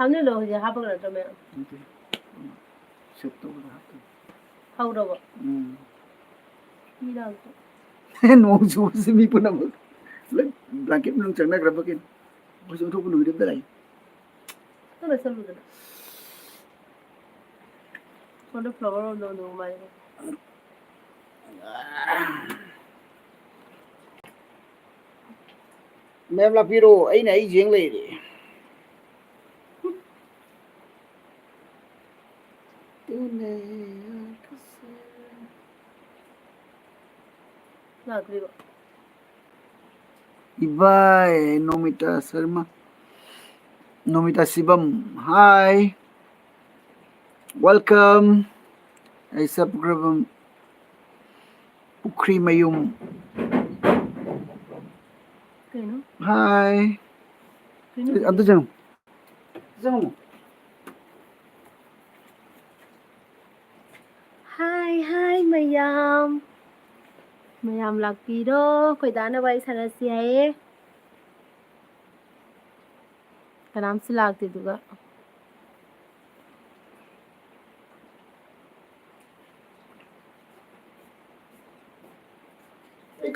हमने लोग ये हाँ पकड़ तो मैं सब तो बड़ा हाँ उड़ो मीरा नोंग से मी पुना ब्लैंकेट में चंगना ग्रब के बस उठो को नुई दे लाई तो मैं सब लूँगा कौन फ्लावर और दो मारे मैम ला पीरो आई नहीं जेंग ले रे lakle Ibai Nomita Sharma Nomita Sibam hi welcome Aisa Pukrabam Pukri Mayum keno hi Adu jang Hi Mayam lakiro कोई दाना भाई sarase है का नाम से लागते दूँगा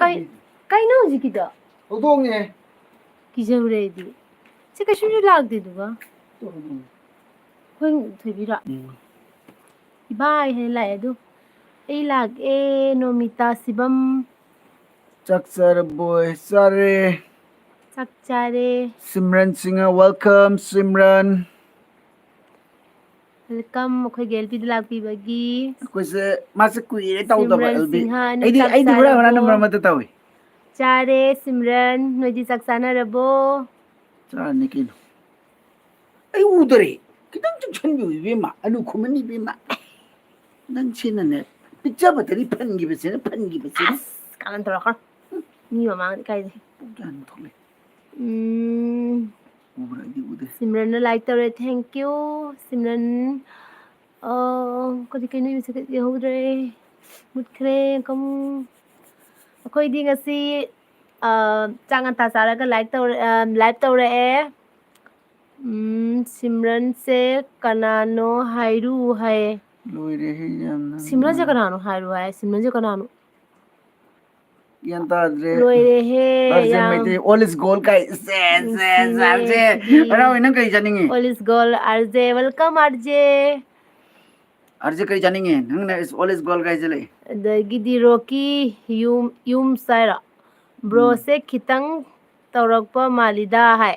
कहीं ना हो जी किधर Udong eh किसे उड़े दी से कश्मीर लागते दूँगा कोई थोड़ी बाय है लाये दो ए लाग ए Nomita Shivam Chaksar boy sare सक्चारे Simran Singha welcome Simran welcome कोई गेल पी दिलाग पी बगी Koise masa kuire tau da ba Simran LB Singha nu Aidi Chaksara bura wana bo. number mata tawi चारे सिमरन नोदी Saxena रबो Cha nikin Ai udare kitang chhan bi bima anu khumani bima nang china ne picture batari phan gi bese कालन तोरा कर नी मामा काय दे pugan thole ubra di ude सिमरन ने like तोरे thank you सिमरन कदी कहीं नहीं मिसे ये हो रहे मुझे कम कोई दिन ऐसी चांगन तासारा का लाइक तोरे सिमरन से कनानो हायरू है loire he jamna सिमरन से कनानो हायरू है सिमरन से कनानो yanta adre लोए है arje mete all is gold kai se arje ara ina kai janinge all is gold RJ welcome RJ arje kai janinge nang na is all is gold kai jale the gidi roki yum saira bro se khitang tawrakpa malida hai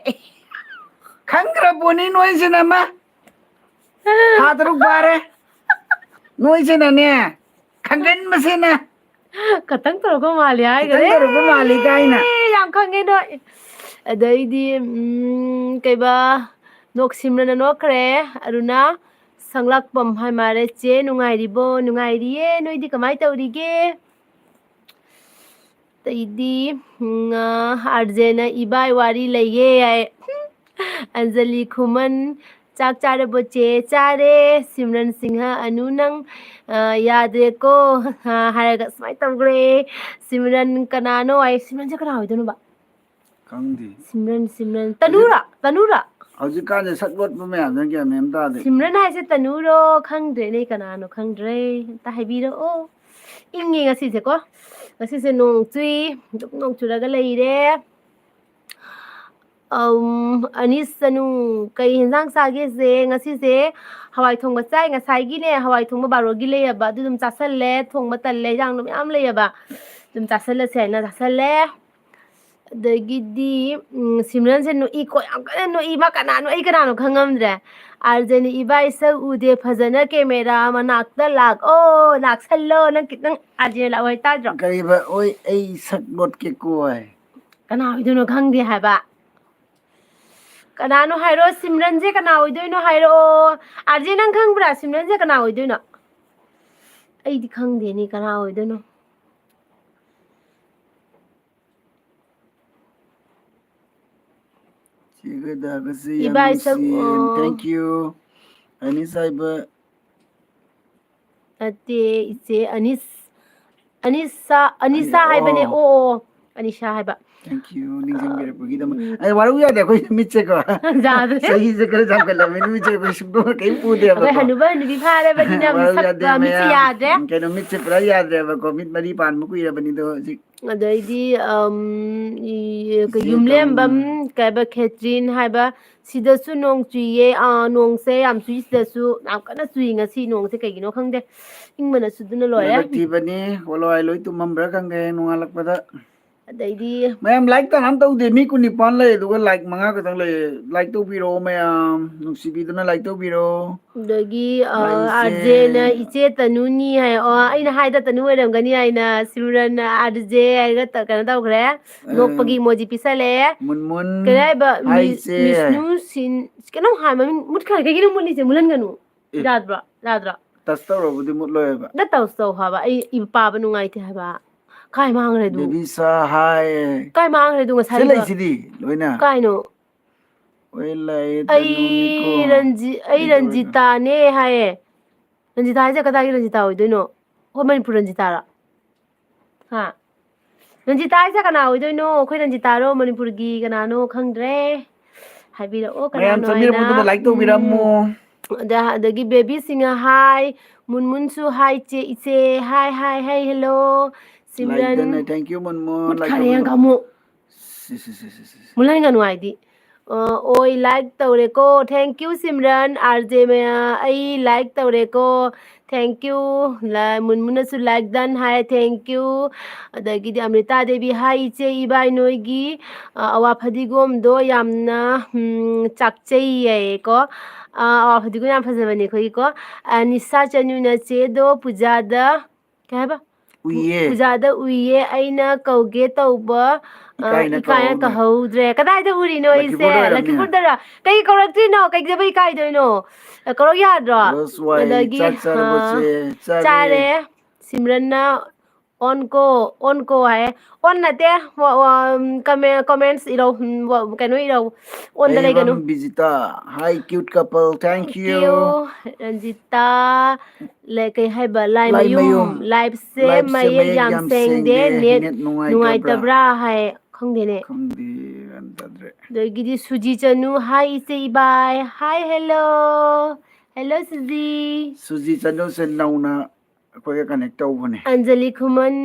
khangra boni noi sinama hatruk bare noi sinane khangan masina katang tawrakpa mali hai kitang tawrakpa mali kai na yang khange no adaidi kaiba nok simrana no kre aruna sanglakpam hai mare che nungairibo nungairiye noidi kamai tawrige तैदी अर्जेना इबाई वारी लइए अंजलि खुमन चाक चारे बच्चे चारे सिमरन सिंह अनु नंग यादे को हारेगा smile तवग्रे सिमरन कनानो आई सिमरन से कना होइदनो बा khangdi सिमरन Tanura hauji ka je saklot pa me amna kya mem ta de सिमरन हाय से तनुरो खंगद्रे ने कनानो खंगद्रे ता हाइबिरो ओ इंगे ngasi se ko ngasi se nong chui nong churaga leire anis sanu kai hinjang sage se ngasi se hawai thongba chai ngasai gi ne hawai thongba baro gi le ba dum chasal le thongba tal le jang dum am le ba dum chasal le se na chasal le dagidi simran se no I ko no I ma kana no I kana no khangam dre arjani ibai sa ude phajana camera manakta lag o nak sallo nang kitang arjani la wai ta dro kai ba oi ai saklot ke ko ai kana hoido no khang di hai ba kana no hairo simran je kana hoido no hairo arjani nang khang bra simran je kana hoido no ai di khang de ni kana hoido no chiga da ga se Ibai sa thank you ani sai ba ate ise anisa hai bane o ꯑꯅꯤꯁꯥ ꯍꯥꯏꯕ Thank you. Ningzing bira pagi dam. Ay waru ya da koi mitse ko. ꯌꯥꯗ꯭ꯔꯦ Sahi se kare jam kala mini mitse ko sukdo kai pu de ba ꯑꯩꯈꯣꯏ ko. ꯍꯅꯨꯕ ꯍꯅꯨꯕꯤ ꯐꯥꯔꯕꯅꯤꯅ Waru ya de ꯃꯤꯠꯁꯦ mayam. ꯌꯥꯗ꯭ꯔꯦ Kano mitse pura ya de ba ko mit mari pan mu kuira bani do sik. ꯑꯗꯩꯗꯤ Je ꯌꯨꯝꯂꯦꯝꯕꯝ tong. ꯀꯩꯕ ꯈꯦꯇ꯭ꯔꯤꯟ ꯍꯥꯏꯕ ꯁꯤꯗꯁꯨ ꯅꯣꯡ ꯆꯨꯏꯌꯦ ꯅꯣꯡꯁꯦ ꯌꯥꯝ ꯆꯨꯏ ꯁꯤꯗꯁꯨ ꯌꯥꯝ ꯀꯟꯅ ꯆꯨꯏ ꯉꯁꯤ ꯅꯣꯡꯁꯦ ꯀꯩꯒꯤꯅꯣ ꯈꯪꯗꯦ ꯏꯪꯕꯅ ꯆꯨꯗꯨꯅ ꯂꯣꯏꯔꯦ Laibak ti bani waloi loi tu mambra kang ge nungalak pada. ꯑꯗꯩꯗꯤ Mayam like ta ham tau de mi ku ni pan lai du like manga ka tang lai like to biro mayam nuksi bi duna like to biro. ꯑꯗꯒꯤ ꯑꯥꯔꯖꯦꯅ Aise ꯏꯆꯦ ꯇꯅꯨꯅꯤ ꯍꯥꯏ ꯑꯩꯅ ꯍꯥꯏꯗ ꯇꯅꯨ ꯑꯣꯏꯔꯝꯒꯅꯤ ꯍꯥꯏꯅ ꯁꯤꯃꯔꯟ ꯑꯥꯔꯖꯦ ꯍꯥꯏꯔꯒ ꯀꯩꯅꯣ ꯇꯧꯈ꯭ꯔꯦ ꯅꯣꯛꯄꯒꯤ ꯏꯃꯣꯖꯤ ꯄꯤꯁꯜꯂꯛꯑꯦ mun mun ꯀꯩ ꯍꯥꯏꯕ hai se ꯃꯤꯁꯅꯨ ꯁꯤꯟ ꯀꯩꯅꯣꯝ ꯍꯥꯏ ꯃꯃꯤꯡ ꯃꯨꯠꯈ꯭ꯔꯦ ꯀꯩꯒꯤꯅꯣ ꯃꯨꯠꯂꯤꯁꯦ ꯃꯨꯠꯍꯟꯒꯅꯨ Eh, ꯌꯥꯗ꯭ꯔꯣ ꯌꯥꯗ꯭ꯔꯣ tas tau budi mut lo ba. ꯗ ꯇꯧꯁ ꯇꯧ ꯍꯥꯏꯕ ꯑꯩ ꯄꯥꯕ ꯅꯨꯡꯉꯥꯏꯇꯦ ꯍꯥꯏꯕ ꯀꯥꯏ ꯃꯥꯡꯈ꯭ꯔꯦ ꯑꯗꯨ Baby sa hai. ꯀꯥꯏ ꯃꯥꯡꯈ꯭ꯔꯦ ꯑꯗꯨ Si lai ꯉꯁꯥꯏꯒꯤꯗꯣ sidi loina. ꯀꯥꯏꯅꯣ Oi lai tanu mi ko. ꯑꯩ ꯔꯟꯖꯤꯇꯥꯅꯦ ꯍꯥꯏꯌꯦ ꯔꯟꯖꯤꯇꯥ ꯍꯥꯏꯁꯦ ꯀꯗꯥꯏꯒꯤ ꯔꯟꯖꯤꯇꯥ ꯑꯣꯏꯗꯣꯏꯅꯣ ꯍꯣꯏ ꯃꯅꯤꯄꯨꯔ ꯔꯟꯖꯤꯇꯥꯔꯣ ꯍꯥ ꯔꯟꯖꯤꯇꯥ ꯍꯥꯏꯁꯦ ꯀꯅꯥ ꯑꯣꯏꯗꯣꯏꯅꯣ ꯑꯩꯈꯣꯏ ꯔꯟꯖꯤꯇꯥꯔꯣ ꯃꯅꯤꯄꯨꯔꯒꯤ ꯀꯅꯥꯅꯣ ꯈꯪꯗ꯭ꯔꯦ ꯍꯥꯏꯕꯤꯔꯛꯑꯣ Mayam ꯀꯅꯥꯅꯣ samir ꯍꯥꯏꯅ budu like to biramu. ꯑꯗꯒꯤ ꯕꯦꯕꯤꯁꯤꯡꯅ ꯍꯥꯏ ꯃꯨꯟꯃꯨꯟꯁꯨ ꯍꯥꯏ ꯏꯆꯦ ꯏꯆꯦ ꯍꯥꯏ ꯍꯥꯏ ꯍꯥꯏ hello Like Simran dan thank you mun mun like to ꯃꯨꯠꯈꯔꯦ biro. ꯑꯃꯨꯛ Si. ꯃꯨꯠꯍꯟꯒꯅꯨ ꯍꯥꯏꯗꯤ ꯑꯣꯏ ꯂꯥꯏꯛ ꯇꯧꯔꯦꯀꯣ ꯊꯦꯡꯛ ꯌꯨ ꯁꯤꯝꯔꯟ ꯑꯥꯔꯖꯦ ꯑꯩ ꯂꯥꯏꯛ ꯇꯧꯔꯦꯀꯣ ꯊꯦꯡꯛ ꯌꯨ ꯃꯨꯟꯃꯨꯟꯅꯁꯨ ꯂꯥꯏꯛ ꯗꯟ ꯍꯥꯏ ꯊꯦꯡꯛ ꯌꯨ ꯑꯗꯒꯤꯗꯤ ꯑꯃ꯭ꯔꯤꯇꯥ ꯗꯦꯕꯤ ꯍꯥꯏ ꯏꯆꯦ ꯏꯕꯥꯏ ꯅꯣꯏꯒꯤ ꯑꯋꯥ ꯐꯗꯤꯒꯣꯝꯗꯣ ꯌꯥꯝꯅ ꯆꯥꯛꯆꯩ ꯌꯥꯏꯌꯦꯀꯣ ꯑꯋꯥ ꯐꯗꯤꯒꯣꯝ ꯌꯥꯝ ꯐꯖꯕꯅꯦ ꯑꯩꯈꯣꯏꯒꯤꯀꯣ ꯅꯤꯁꯥ ꯆꯅꯨꯅ ꯆꯦꯗꯣ ꯄꯨꯖꯥꯗ ꯀꯩ ꯍꯥꯏꯕ Uye. ꯄꯨꯖꯥꯗ ꯎꯏꯌꯦ ꯑꯩꯅ ꯀꯧꯒꯦ ꯇꯧꯕ Ikaina ka ꯏꯀꯥꯏꯅ hone. ꯀꯧꯍꯧꯗ꯭ꯔꯦ ꯀꯗꯥꯏꯗ ꯎꯔꯤꯅꯣ ꯑꯩꯁꯦ Lakipur do iram niya. ꯂꯛꯈꯤꯄꯨꯔꯗꯔ ꯀꯩ ꯀꯧꯔꯛꯇ꯭ꯔꯤꯅꯣ ꯀꯩꯗꯕꯩ ꯏꯀꯥꯏꯗꯣꯏꯅꯣ ꯀꯧꯔꯛ ꯌꯥꯗ꯭ꯔꯣ Los wai ꯑꯗꯒꯤ chak sarbo che ꯆꯥꯔꯦ chare. ꯁꯤꯝꯔꯟꯅ ꯑꯣꯟ ꯀꯣ ꯍꯥꯏꯌꯦ ꯑꯣꯟ ꯅꯠꯇꯦ ꯀꯃꯦꯟꯠꯁ ꯏꯔꯧ ꯀꯩꯅꯣ ꯏꯔꯧ ꯑꯣꯟꯗ ꯂꯩꯒꯅꯨ Ayvam Bijita. Hi cute couple. Thank thank you you. Ranjita ꯀꯩ ꯍꯥꯏꯕ Lai Laimayum mayum. ꯂꯥꯏꯐꯁꯦ Life se ꯃꯌꯦꯛ mayek ꯌꯥꯝ yam ꯁꯦꯡꯗꯦ sengde. Net Net nungai tabra. ꯅꯨꯡꯉꯥꯏꯇꯕ꯭ꯔꯥ ꯍꯥꯏ ꯈꯪꯗꯦꯅꯦ Khangdi antadre. ꯑꯗꯒꯤꯗꯤ ꯁꯨꯖꯤ ꯆꯅꯨ ꯍꯥꯏ ꯏꯆꯦ ꯏꯕꯥꯏ ꯍꯥꯏ hello hello Suji Suji chanu se nauna akoya connect tawbane. Anjali ꯈꯨꯃꯟ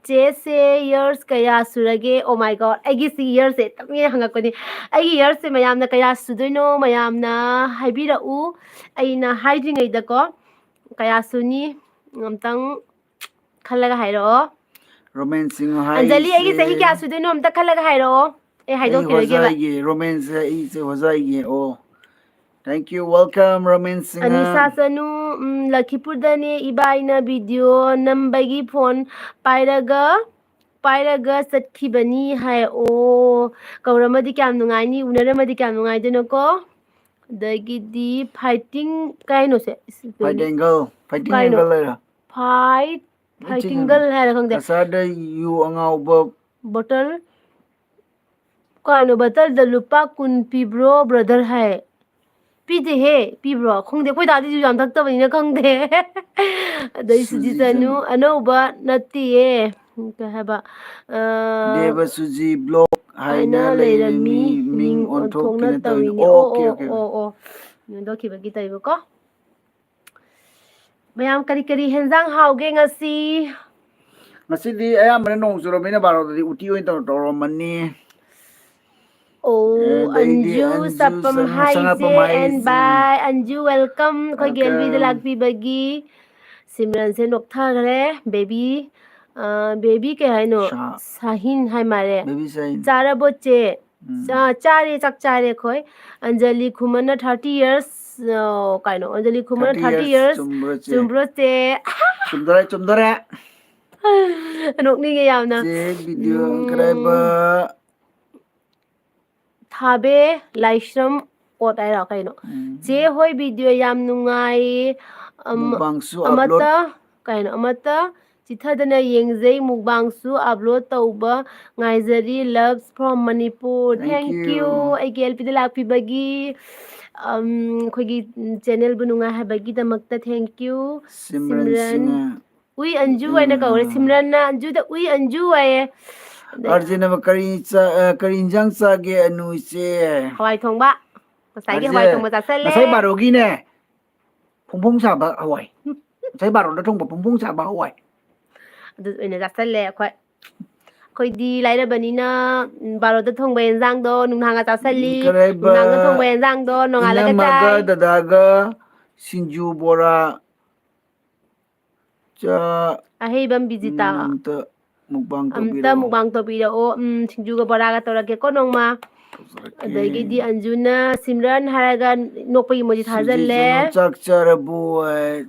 ꯆꯦꯁꯦ ꯌꯔꯁ ꯀꯌꯥ ꯁꯨꯔꯒꯦ ꯑꯣ ꯃꯥꯏ ꯒꯣꯗ ꯑꯩꯒꯤꯁꯤ ꯌꯔꯁꯁꯦ ꯇꯞꯅ ꯍꯪꯉꯛꯄꯅꯤ ꯑꯩꯒꯤ ꯌꯔꯁꯁꯦ ꯃꯌꯥꯝꯅ ꯀꯌꯥ ꯁꯨꯗꯣꯏꯅꯣ ꯃꯌꯥꯝꯅ ꯍꯥꯏꯕꯤꯔꯛꯎ ꯑꯩꯅ ꯍꯥꯏꯗ꯭ꯔꯤꯉꯩꯗꯀꯣ ꯀꯌా ꯁꯨꯅꯤ ꯑꯝꯇꯪ ꯈꯜꯂꯒ ꯍꯥꯏꯔꯛꯑꯣ Romance sing ꯑꯟꯖꯂꯤ hi ꯑꯩꯒꯤ ꯆꯍꯤ se. ꯀꯌꯥ ꯁꯨꯗꯣꯏꯅꯣ ꯑꯝꯇ ꯈꯜꯂꯒ ꯍꯥꯏꯔꯛꯑꯣ ꯑꯩ Ay ꯍꯥꯏꯗꯣꯛꯈꯤꯔꯣꯏꯒꯦꯕ hozai ge romance ai se hozai ge oh. Thank you. Welcome Romance Anisha singer. ꯆꯅꯨ ꯂꯛꯈꯤꯄꯨꯔꯗꯅꯦ ꯏꯕꯥꯏꯅ ꯚꯤꯗꯤꯑꯣ ꯅꯝꯕꯒꯤ ꯐꯣꯟ ꯄꯥꯏꯔꯒ ꯆꯠꯈꯤꯕꯅꯤ ꯍꯥꯏ ꯑꯣ ꯀꯧꯔꯝꯃꯗꯤ ꯀꯌꯥꯝ ꯅꯨꯡꯉꯥꯏꯅꯤ ꯎꯅꯔꯝꯃꯗꯤ ꯀꯌꯥꯝ ꯅꯨꯡꯉꯥꯏꯗꯣꯏꯅꯣꯀꯣ ꯑꯗꯒꯤꯗꯤ ꯐꯥꯏꯇꯤꯡ ꯀꯥꯏꯅꯣꯁꯦ Fight angle. Fighting ꯀꯥꯏꯅꯣ angle ꯂꯩꯔ. ꯐꯥꯏꯇꯤꯡꯒꯜ ꯍꯥꯏꯔ ꯈꯪꯗꯦ Kasada yu angauba ꯕꯣꯇꯜ ꯀꯥꯏꯅꯣ ꯕꯇꯜꯗ ꯂꯨꯄꯥ 20 ꯄꯤꯕ꯭ꯔꯣ ꯕ꯭ꯔꯗꯔ ꯍꯥꯏ ꯄꯤꯗꯦꯍꯦ ꯄꯤꯕ꯭ꯔꯣ ꯈꯪꯗꯦ ꯑꯩꯈꯣꯏ ꯗꯥꯗꯤꯁꯨ ꯌꯥꯝ ꯊꯛꯇꯕꯅꯤꯅ ꯈꯪꯗꯦ ꯑꯗꯩ ꯁꯨꯖꯤ ꯆꯅꯨ Sujijanu. ꯑꯅꯧꯕ ꯅꯠꯇꯤꯌꯦ ꯀꯩ ꯍꯥꯏꯕ Deva Suji blog ꯍꯥꯏꯅ haina ꯂꯩꯔꯝꯃꯤ ꯂꯩꯔꯦꯃꯤ ꯃꯤꯡ ꯃꯤꯡ ꯑꯣꯟꯊꯣꯛꯅ ꯑꯣꯟꯊꯣꯛꯀꯦꯅ ꯇꯧꯏꯅꯤ ꯇꯧꯔꯤꯅꯤ ꯑꯣꯀꯦ ꯑꯣꯀꯦ ꯑꯣꯀꯦ ꯌꯣꯟꯊꯣꯛꯈꯤꯕꯒꯤ ꯇꯧꯏꯕꯀꯣ ꯃꯌꯥꯝ ꯀꯔꯤ ꯀꯔꯤ ꯍꯦꯟꯖꯥꯡ ꯍꯥꯎꯒꯦ ꯉꯁꯤ ꯉꯁꯤꯗꯤ ꯑꯌꯥꯝꯕꯅ ꯅꯣꯡ ꯆꯨꯔꯕꯅꯤ나 ꯕꯥꯔꯣꯗꯗꯤ ꯎꯇꯤ ꯑꯣꯏꯅ ꯇꯧꯔꯝꯃꯅꯤ ꯑꯣ ꯑꯗꯩꯗꯤ ꯑꯟꯖꯨ ꯁꯄꯝ ꯍꯥꯏꯖꯦ ꯁꯉꯥꯄꯝ ꯑꯦꯟ ꯍꯥꯏꯁꯦ ꯕꯥꯏ ꯑꯟꯖꯨ ꯋꯦꯜꯀꯝ ꯑꯩꯈꯣꯏꯒꯤ ꯑꯦꯜꯕꯤꯗ ꯋꯦꯜꯀꯝ ꯂꯥꯛꯄꯤꯕꯒꯤ ꯁꯤꯝꯔꯟꯁꯦ ꯅꯣꯛꯊꯈ꯭ꯔꯦ ꯕꯦꯕꯤ ꯀꯩ ꯍꯥꯏꯅꯣ ꯁꯥ ꯁꯥꯍꯤꯟ ꯍꯥꯏ ꯃꯥꯜꯂꯦ ꯕꯦꯕꯤ ꯁꯥꯏꯟ ꯆꯥꯔꯕꯣ ꯆꯦ ꯎꯝ ꯆꯥꯔꯦ ꯆꯥꯛ ꯆꯥꯔꯦ ꯑꯩꯈꯣꯏ ꯑꯟꯖꯂꯤ ꯈꯨꯃꯟꯅ 30 ꯌꯔꯁ ꯀꯩꯅꯣ ꯑꯟꯖꯂꯤ ꯈꯨꯃꯟꯅ 30 ꯌꯔꯁ ꯆꯨꯝꯕ꯭ꯔꯣ ꯆꯦ ꯆꯨꯝꯗꯣꯔꯦ ꯅꯣꯛꯅꯤꯡꯉꯦ ꯌꯥꯝꯅ ꯆꯦ ꯚꯤꯗꯤꯑꯣ ꯀꯔꯥꯏꯕ ꯊꯥꯕꯦ ꯂꯥꯏꯁ꯭ꯔꯝ ꯑꯣꯠ ꯍꯥꯏꯔꯣ ꯀꯩꯅꯣ ꯆꯦ ꯍꯣꯏ ꯚꯤꯗꯤꯑꯣ ꯌꯥꯝ ꯅꯨꯡꯉꯥꯏ ꯃꯨꯛꯕꯥꯡꯁꯨ ꯑꯞꯂꯣꯗ ꯑꯃꯠꯇ ꯀꯩꯅꯣ ꯑꯃꯠꯇ ꯆꯤꯊꯗꯅ ꯌꯦꯡꯖꯩ ꯃꯨꯛꯕꯥꯡꯁꯨ ꯑꯞꯂꯣꯗ ꯇꯧꯕ ꯉꯥꯏꯖꯔꯤ ꯂꯚꯁ ꯐ꯭ꯔꯣꯝ ꯃꯅꯤꯄꯨꯔ ꯊꯦꯡꯛ ꯌꯨ ꯑꯩꯒꯤ ꯑꯦꯜꯄꯤꯗ ꯂꯥꯛꯄꯤꯕꯒꯤ ꯑꯩꯈꯣꯏꯒꯤ ꯆꯦꯅꯦꯜꯕꯨ ꯅꯨꯡꯉꯥꯏ ꯍꯥꯏꯕꯒꯤꯗꯃꯛꯇ ꯊꯦꯡꯛ ꯌꯨ ꯁꯤꯝꯔꯟ ꯁꯤꯝꯔꯟ ꯁꯤꯡ ꯎꯏ ꯑꯟꯖꯨ ꯍꯥꯏꯅ ꯀꯧꯔꯦ ꯁꯤꯝꯔꯟꯅ ꯑꯟꯖꯨꯗ ꯎꯏ ꯑꯟꯖꯨ ꯍꯥꯏꯌꯦ Arjena kari injang ge anu iche. Hawai thongba. Masai hawai thongba chasale. Masai barogi ne. Phung saba hawai. Masai baro da thongba phung saba hawai. Adu ina chasale khoi di laira banina baro da thongba enjang do nunghanga chasali. Nunghanga thongba enjang do nongala ka Inamaga chai. dadaga sinju bora cha Ahibam bizita. amta mukbang to bira o singju ga bora ga torake ko nongma. Adagidi Anjuna Simran haraga nokpa emoji thajalle. Chak charabu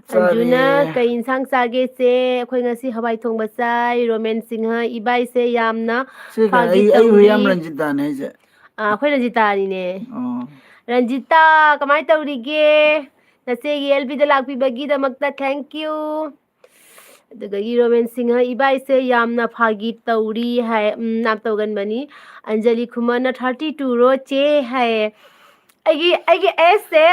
Anjuna kay insang sage se akhoi ngasi hawai thongba chai Roman Singha ibai se yamna phagi ai yam Ranjita ne je. akhoi Ranjita ni ne. Ranjita kamai tawrige nasegi LB da lakpi bagi da makta thank you. Adagagi Roman Singha ibai se yamna phagi tawri hai nam tawgan bani Anjali Khumana 32 ro che hai aigi se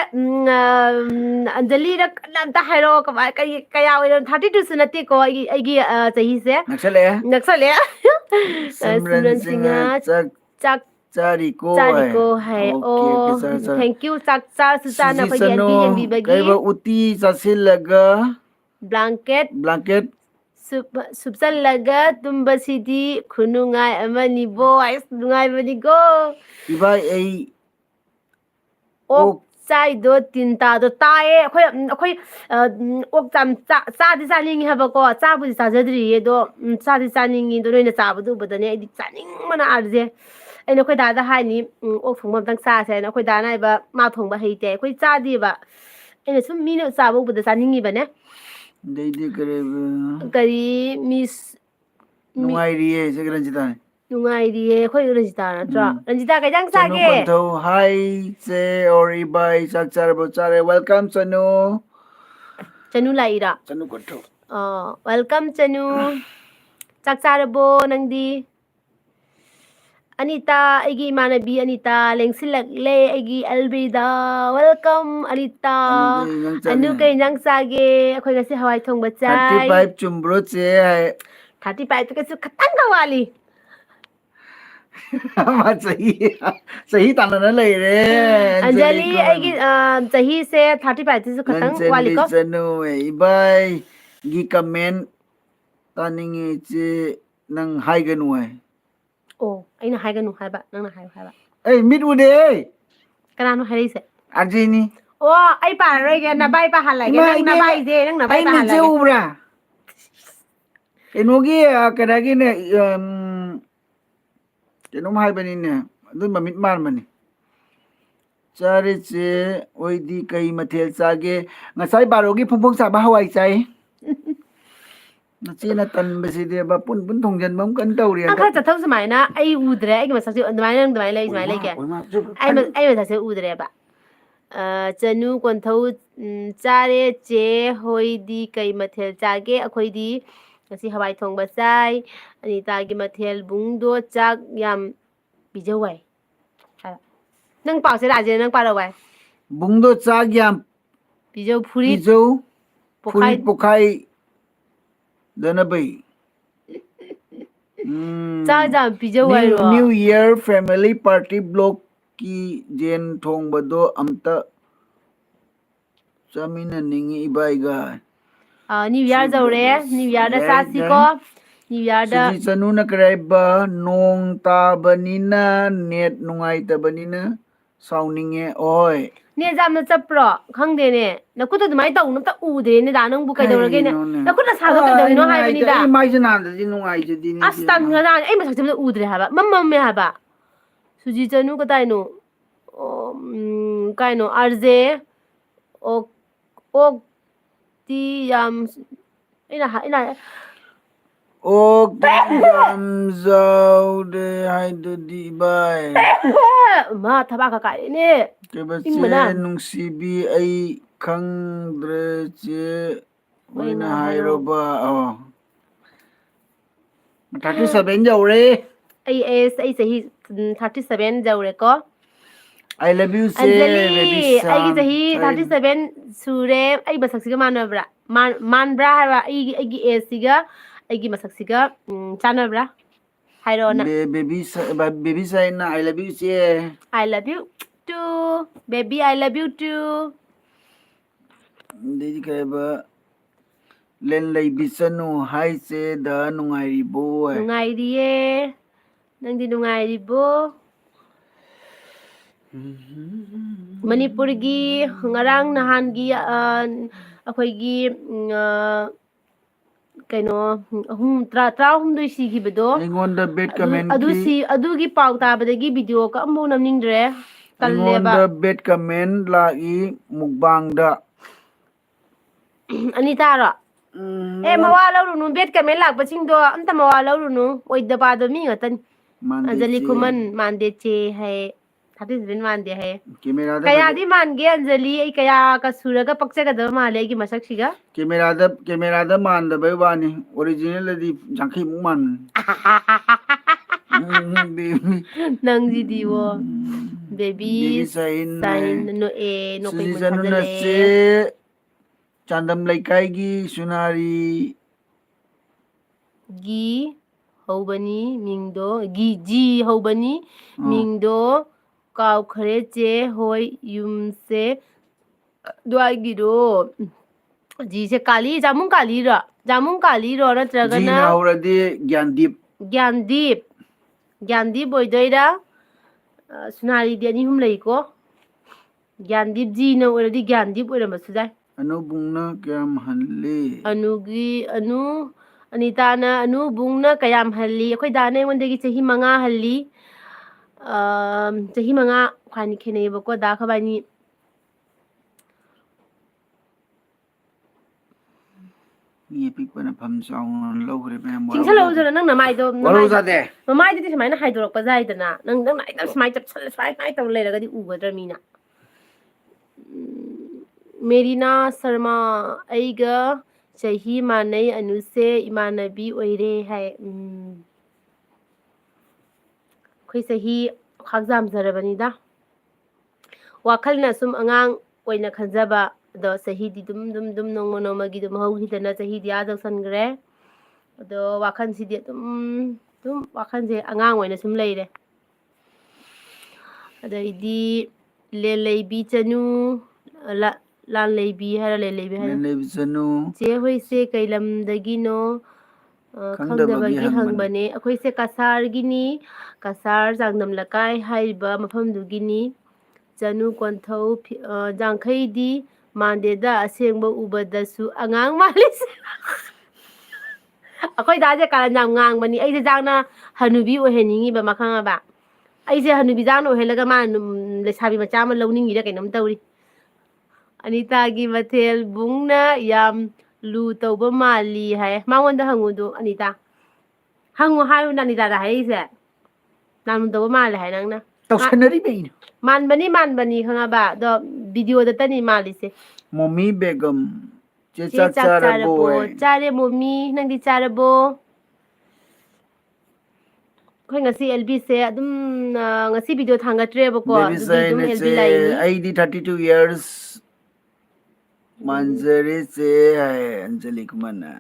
Anjali ra namta hairo kaya wai 32 sunati ko aigi chahi se naksale Simran Singha chak Chariko hai oh thank you chak char sutana ko LP bagi kaiba uti chasilaga blanket subsal laga tumbasidi khunungai amani boys dungai bani go ibai ai ok chai do tinta do tae akhoi ok cham cha di chaningi haba ko cha bu cha jadri do cha di chaningi do noina cha bu du badane ai di chaning mana arje aina khoi da haini ok phongmam tang sa se na khoi da nai ba ma thongba heite khoi cha di ba aina sum mino cha bu da chaningi bane Deidi kari miss Nungairiye se Ranjita. Nungairiye khoi Ranjita na tra. Ranjita kai jang sa ge. Chanu hi se ori bai sakchar bochare welcome Chanu. Chanu laira. Chanu kontho. Welcome Chanu. Sakchar bo nangdi. Anita aigi manabi Anita lengsilakle aigi Albrida welcome Anita anu kai jang sa ge akhoi ngasi hawai thongba chai 35 chumbro che 35 to kasu khatang ka wali ma sahi tanana lai re Anjali aigi chahi se 35 to khatang wali ko Chanu ibai gi comment taningi che nang hai ganu ai oh aina haiganu haiba nangna haiba ei mit ude kanano harise Arjini oh ai pa roi ge na bai pa halage nang na bai je nang na bai pa halage ai mi ubra enogi kadagi ne enom hai bani ne adun mamit mar mani chare che oidi kai mathel chage ngasai barogi phungphung sa ba hawai chai Nachina tan baside ba pun thongjan bam kan tawri ang kha chathau samai na ai udre ai masak ju andmai nang dmai lai ke ai masak udre ba chanu konthau chare che hoi di kai mathel chage akhoi di ngasi hawai thongba chai Anita gi mathel bungdo chak yam bijawai nang pau se raje nang parawai bungdo chak yam bijau phuri pokhai dana bai cha jam bijawai ro New Year family party block ki jen thong bado amta chamina ningi ibai ga New Year zaure New Year da sasi ko New Year da Suji Chanu na kraiba nong ta banina net nungai ta banina sauninge oi ne jam na chapro khangde ne nakuta dumai tau na ta ude ne da nang bu kai dawrage ne nakuta sa ga kai no hai bani da ai mai jana da ji nungai ji din astan ga da ai masak chapda udre haba mamma me haba Suji Chanu ka dai no kai no arje o ti yam ina o gam zau de hai do di bai ma thaba ka kai ne ke ba che nung sibi ai khang dre che oina hairo ba 37 jau re ai sahi 37 jaure ko I love you say Anjali ai sahi 37 sure ai masak siga manabra man bra ha ai age siga ai masak siga chanabra Hairona. baby say na I love you che. I love you too. Baby, I love you too. Dedi kay ba len lay bisanu hai che da nungai bo ai. Nungairiye. Nangdi nungairibo. Manipurgi ngarang nahangi akoigi kaino tara sigibado Aingonda bed comment ki adugi pau tabadagi video ka ambo namningdre Aingonda talleba bed comment la I mukbang da. Anita ro mawala runu bet ka men lak paching do anta mawala runu oida pa do mi ngatan Anjali kuman mande che hai thati bin mande hai Camera da kaya di man ge Anjali ai kaya ka suraga pakcha ga da male gi masak siga camera da man da bai wani original di jangkai mu man. Baby nang ji di wo baby sign no no kai mun Sujanu na thadale se Chandam laikai gi sunari gi hobani mingdo gi ji hobani mingdo kaw khare che hoi yum se dwai gi do ji se kali jamun kali ro na traga Ji na na auradi Gyandip gyandip boidoira sunari di ani hum lei ko gyandip ji na already gyandip oira masudai anu bungna kyam hanle anu Anita na anu bungna kayam halli akhoi dane wondagi chahi 5 halli chahi 5 khani khene bako da khabani ni epic pana pham saung lo gre me mo chingsa lo jara nang namai do waro za de mamai di samaina haidorok pa jai dana nang nai tam smai chap sal sai nai tam le raga di ugadra mina Merina Sharma aiga chahi manai anu se imanabi oire hai khoi sahi khagzam zarabani da wakhalna sum angang oina khanjaba do sahi di dum nong magi dum hau hi dana sahi di adau sangre do wakhan si di dum wakhan je angang oina sum leire adai di le leibi chanu lan leibi hara le leibi hara le bisanu che hoi se kailam dagino khangdabagi hangbane akhoi se kasar gini kasar jangnam lakai haiba mafam dugini chanu konthau jangkhai di mandeda asengba ubadasu angang malis akhoi daje kalan jam ngang bani ai je jangna hanubi oheningi ba makhanga ba ai je hanubi jang ohelaga ma lesabi macha ma lowningi da kainom tawri Anita gi mathel bungna yam lu tawba mali hai mangonda hangudu Anita hangu hayu Anita da hai se nan tawba mali hai nangna tawsanari bein man bani khanga ba do video da tani mali se mommy begum che che cha bo chare mommy nang di chare bo khoi ngasi LB se adum ngasi video thangatre ba ko baby du say dum ne LB se laini ID 32 years Manjari se hai Anjali kumana